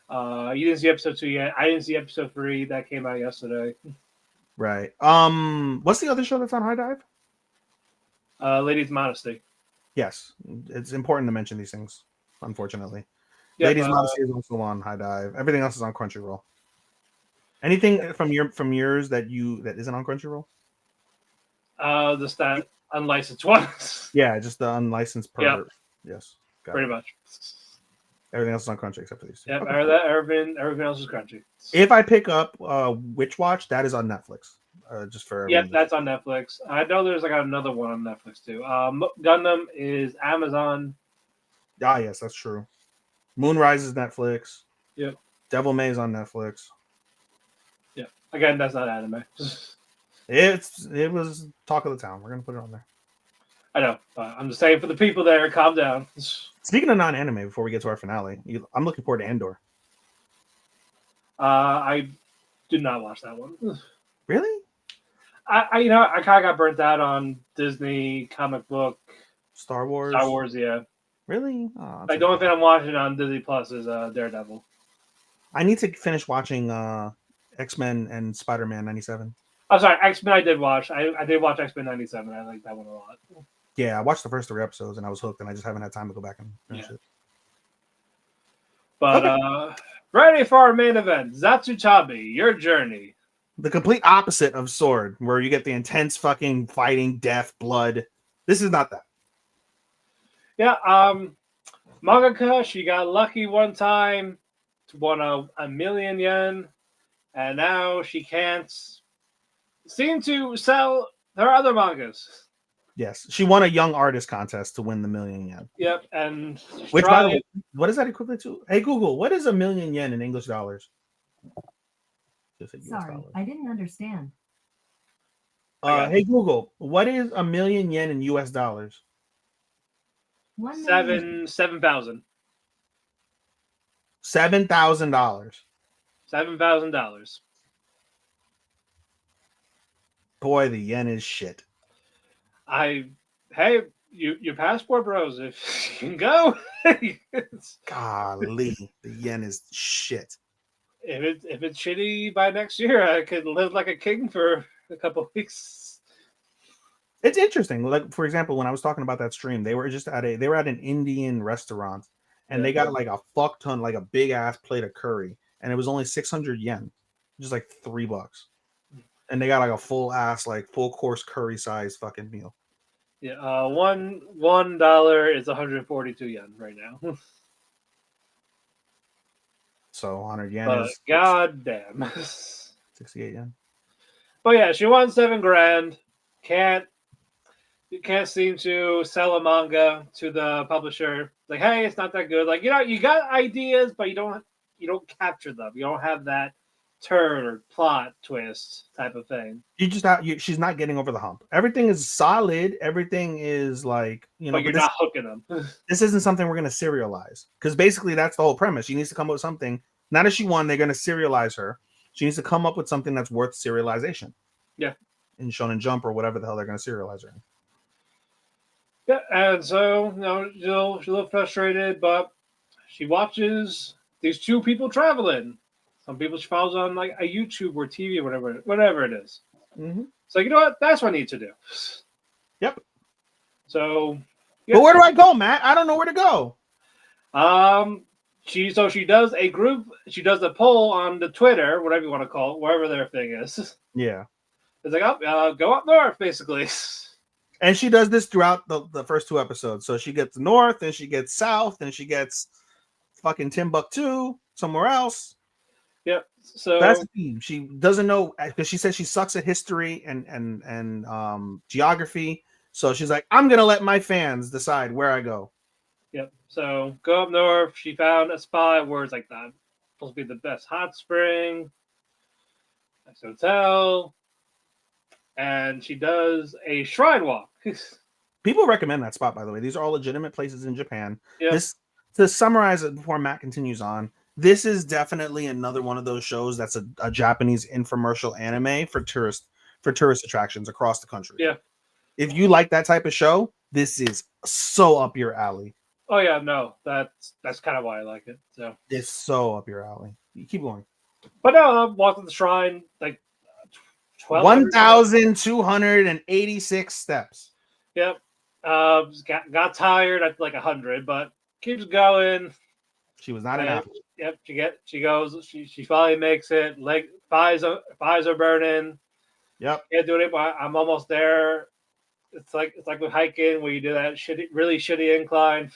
You didn't see episode 2 yet. I didn't see episode 3 that came out yesterday. Right. What's the other show that's on High Dive? Ladies Modesty. Yes, it's important to mention these things. Unfortunately, Yep, Ladies Modesty is also on High Dive. Everything else is on Crunchyroll. Anything from yours that isn't on Crunchyroll? just that unlicensed ones. Yeah, just the unlicensed pervert. Yes, got Pretty it. much. Everything else is on Crunchy except for these two. Yep, Okay. everything else is crunchy. If I pick up Witch Watch, that is on Netflix. Just for Yep, that's on Netflix. I know there's like another one on Netflix too. Gundam is Amazon. Ah, yes, that's true. Moonrise is Netflix. Yep. Devil May is on Netflix. Yeah. Again, that's not anime. It was talk of the town. We're gonna put it on there. I know. But I'm just saying for the people there, calm down. Speaking of non-anime, before we get to our finale, I'm looking forward to Andor. I did not watch that one. Really? I kind of got burnt out on Disney comic book Star Wars? Star Wars. Yeah. Really? Oh, Like the only thing I'm watching on Disney Plus is Daredevil. I need to finish watching X-Men and Spider-Man 97. I'm sorry, X-Men I did watch. I did watch X-Men 97. I like that one a lot. Yeah, I watched the first 3 episodes and I was hooked, and I just haven't had time to go back and finish it. But ready for our main event, Zatsu Tabi, your journey. The complete opposite of Sword, where you get the intense fucking fighting, death, blood. This is not that. Yeah, mangaka, she got lucky one time to won a million yen, and now she can't seem to sell her other mangas. Yes, she won a young artist contest to win the million yen. Yep, and Which, by the way, what is that equivalent to? Hey Google, what is a million yen in English dollars? Sorry, I didn't understand. Hey Google, what is a million yen in US dollars? 7,000. $7,000. $7,000. Boy, the yen is shit. Hey, your passport, bros. If you can go, Golly, the yen is shit. If it's shitty by next year, I could live like a king for a couple weeks. It's interesting. Like, for example, when I was talking about that stream, they were at an Indian restaurant, and they got like a fuck ton, like a big ass plate of curry, and it was only 600 yen, just like $3, and they got like a full ass, like full course curry size fucking meal. Yeah, $1 is 142 yen right now. So 100 yen But is goddamn, 68 yen. But yeah, she won $7,000. You can't seem to sell a manga to the publisher. Like, hey, it's not that good. Like, you got ideas, but you don't capture them. You don't have that turn or plot twist type of thing. She's not getting over the hump. Everything is solid. Everything is like, but you're not hooking them. This isn't something we're going to serialize, because basically that's the whole premise. She needs to come up with something. Now that she won, they're going to serialize her. She needs to come up with something that's worth serialization. Yeah. In Shonen Jump or whatever the hell they're going to serialize her in. Yeah, and so she's a little frustrated, but she watches these 2 people traveling. Some people she follows on like a YouTube or TV or whatever it is. Mm-hmm. So you know what? That's what I need to do. Yep. So, But where do I go, Matt? I don't know where to go. she does a group. She does a poll on the Twitter, whatever you want to call it, wherever their thing is. Yeah. It's like, go up north, basically. And she does this throughout the first 2 episodes. So she gets north, and she gets south, and she gets fucking Timbuktu somewhere else. Yep. That's So the theme. She doesn't know because she says she sucks at history and geography. So she's like, I'm gonna let my fans decide where I go. yep. So go up north. She found a spot where it's like that supposed to be the best hot spring, nice hotel, and she does a shrine walk. People recommend that spot, by the way. These are all legitimate places in Japan. Yep. This to summarize it before Matt continues on. This is definitely another one of those shows that's a Japanese infomercial anime for tourist attractions across the country. Yeah. If you like that type of show, this is so up your alley. Oh yeah, no, that's kind of why I like it. So It's so up your alley. You keep going. but no, I walked to the shrine like 1,286 steps. Yep. Got tired at like 100, but keeps going. She was not an apple. Yep. She goes. She finally makes it. Like thighs are burning. Yep. Can't do it. But I'm almost there. It's like with hiking where you do that really shitty incline.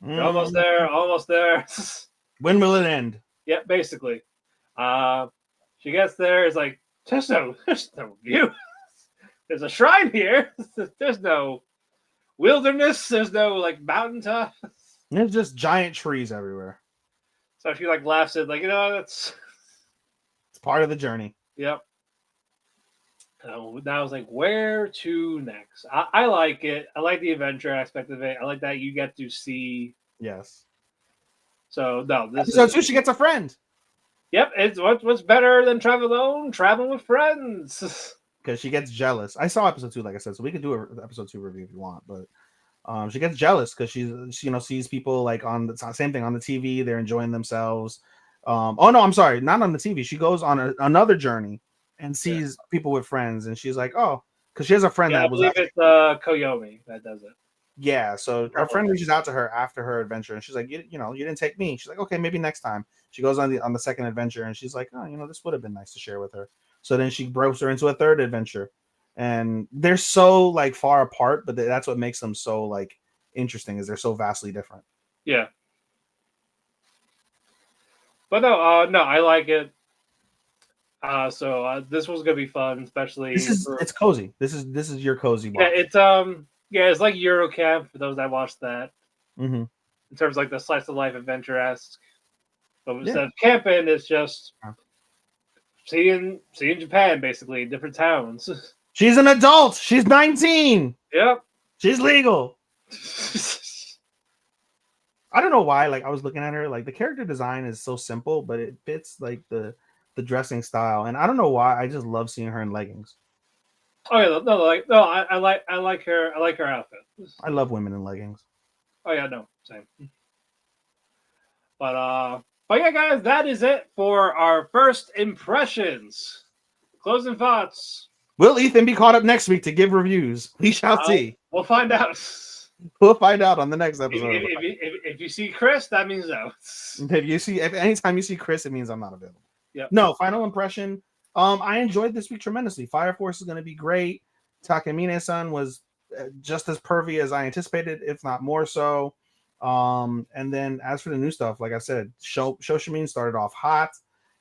You're almost there. Almost there. When will it end? Yep. Basically. She gets there. It's like there's no view. There's a shrine here. There's no wilderness. There's no like mountaintop. There's just giant trees everywhere. So she like laughs at like that's it's part of the journey. Yep. Now I was like, where to next? I like it. I like the adventure aspect of it. I like that you get to see. Yes. So no, this so is. too, she gets a friend. Yep, it's what's better than travel alone? Traveling with friends. Because she gets jealous. I saw episode 2, like I said, so we could do an episode 2 review if you want. But she gets jealous because she sees people like on the same thing on the TV. They're enjoying themselves. Oh no, I'm sorry, not on the TV. She goes on another journey and sees people with friends, and she's like, oh, because she has a friend that was. I believe it's Koyomi that does it. Yeah, so her friend reaches out to her after her adventure, and she's like, you didn't take me. She's like, okay, maybe next time. She goes on the second adventure, and she's like, oh, this would have been nice to share with her. So then she ropes her into a third adventure, and they're so like far apart, but that's what makes them so like interesting is they're so vastly different. Yeah. But no, I like it. So this was gonna be fun, especially. It's cozy. This is your cozy watch. Yeah, it's like Eurocamp for those that watched that. Mm-hmm. In terms of like the slice of life adventure-esque. But instead of camping, it's just seeing Japan basically, different towns. She's an adult. She's 19. Yep. She's legal. I don't know why. Like I was looking at her, like the character design is so simple, but it fits like the dressing style, and I don't know why. I just love seeing her in leggings. Oh yeah, I like her. I like her outfit. I love women in leggings. Oh yeah, no, same. But yeah, guys, that is it for our first impressions. Closing thoughts. Will Ethan be caught up next week to give reviews? We shall see. We'll find out. We'll find out on the next episode. If you see Chris, that means no. If anytime you see Chris, it means I'm not available. Yep. No, final impression. I enjoyed this week tremendously. Fire Force is going to be great. Takamine-san was just as pervy as I anticipated, if not more so. And then as for the new stuff, like I said, Shoshimin started off hot.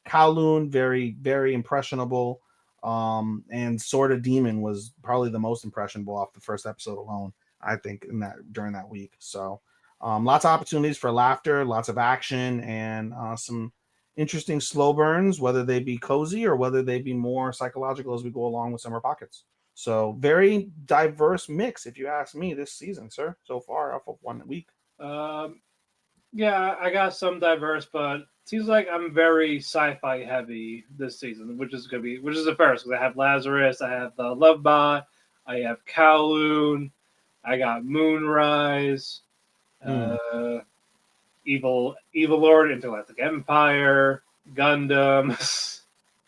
Kowloon, very, very impressionable. And Sword of Demon was probably the most impressionable off the first episode alone, I think, during that week. So lots of opportunities for laughter, lots of action, and some interesting slow burns, whether they be cozy or whether they be more psychological as we go along with Summer Pockets. So very diverse mix, if you ask me, this season, sir, so far off of 1 week. Yeah, I got some diverse, but it seems like I'm very sci-fi heavy this season, which is the first, because I have Lazarus, I have the Lovebot, I have Kowloon, I got Moonrise, Evil Lord, Intergalactic Empire, Gundam.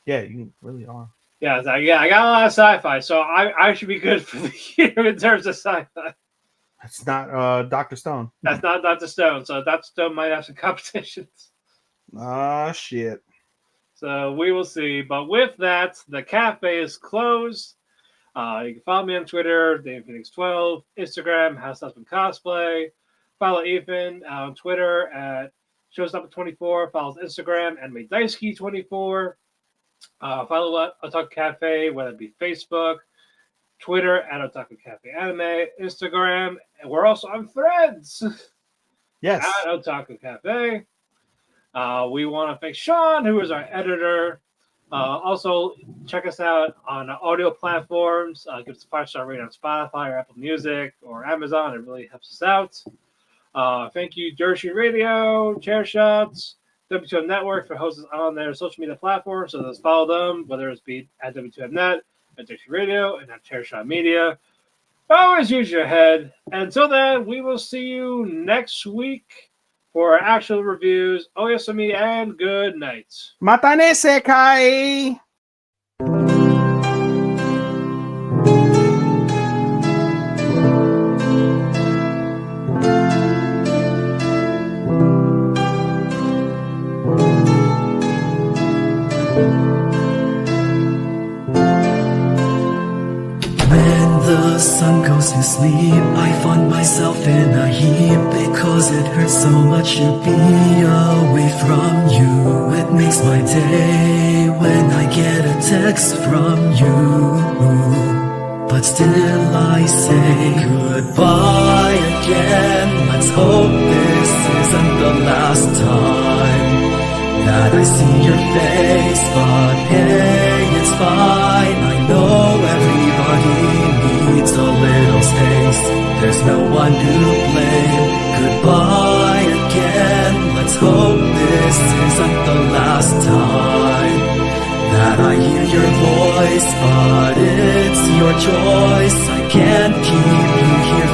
Yeah, you really are. I got a lot of sci-fi, so I should be good for the year in terms of sci-fi. That's not Dr. Stone. That's not Dr. Stone. So Dr. Stone might have some competitions. Ah, shit. So we will see. But with that, the cafe is closed. You can follow me on Twitter, DavePhoenix12, Instagram, House Husband Cosplay. Follow Ethan on Twitter at Showstopper24. Follow his Instagram and Daisuke24. Follow Otalku Cafe, whether it be Facebook, Twitter at Otaku Cafe Anime, Instagram, and we're also on Threads Yes. at Otaku Cafe. We want to thank Sean, who is our editor. Also, check us out on audio platforms. Give us a 5-star rating on Spotify or Apple Music or Amazon. It really helps us out. Thank you, Dershi Radio, Chair Shots, W2M Network for hosting us on their social media platforms. So let's follow them, whether it's be at W2M at Dershi Radio, and at Chair Shot Media. Always use your head. Until then, we will see you next week for our actual reviews. Oyasumi and good night. Matane Sekai! The sun goes to sleep, I find myself in a heap because it hurts so much to be away from you. It makes my day when I get a text from you, but still I say goodbye again. Let's hope this isn't the last time that I see your face, but hey, it's fine. I know everybody needs a little space. There's no one to blame. Goodbye again. Let's hope this isn't the last time that I hear your voice, but it's your choice. I can't keep you here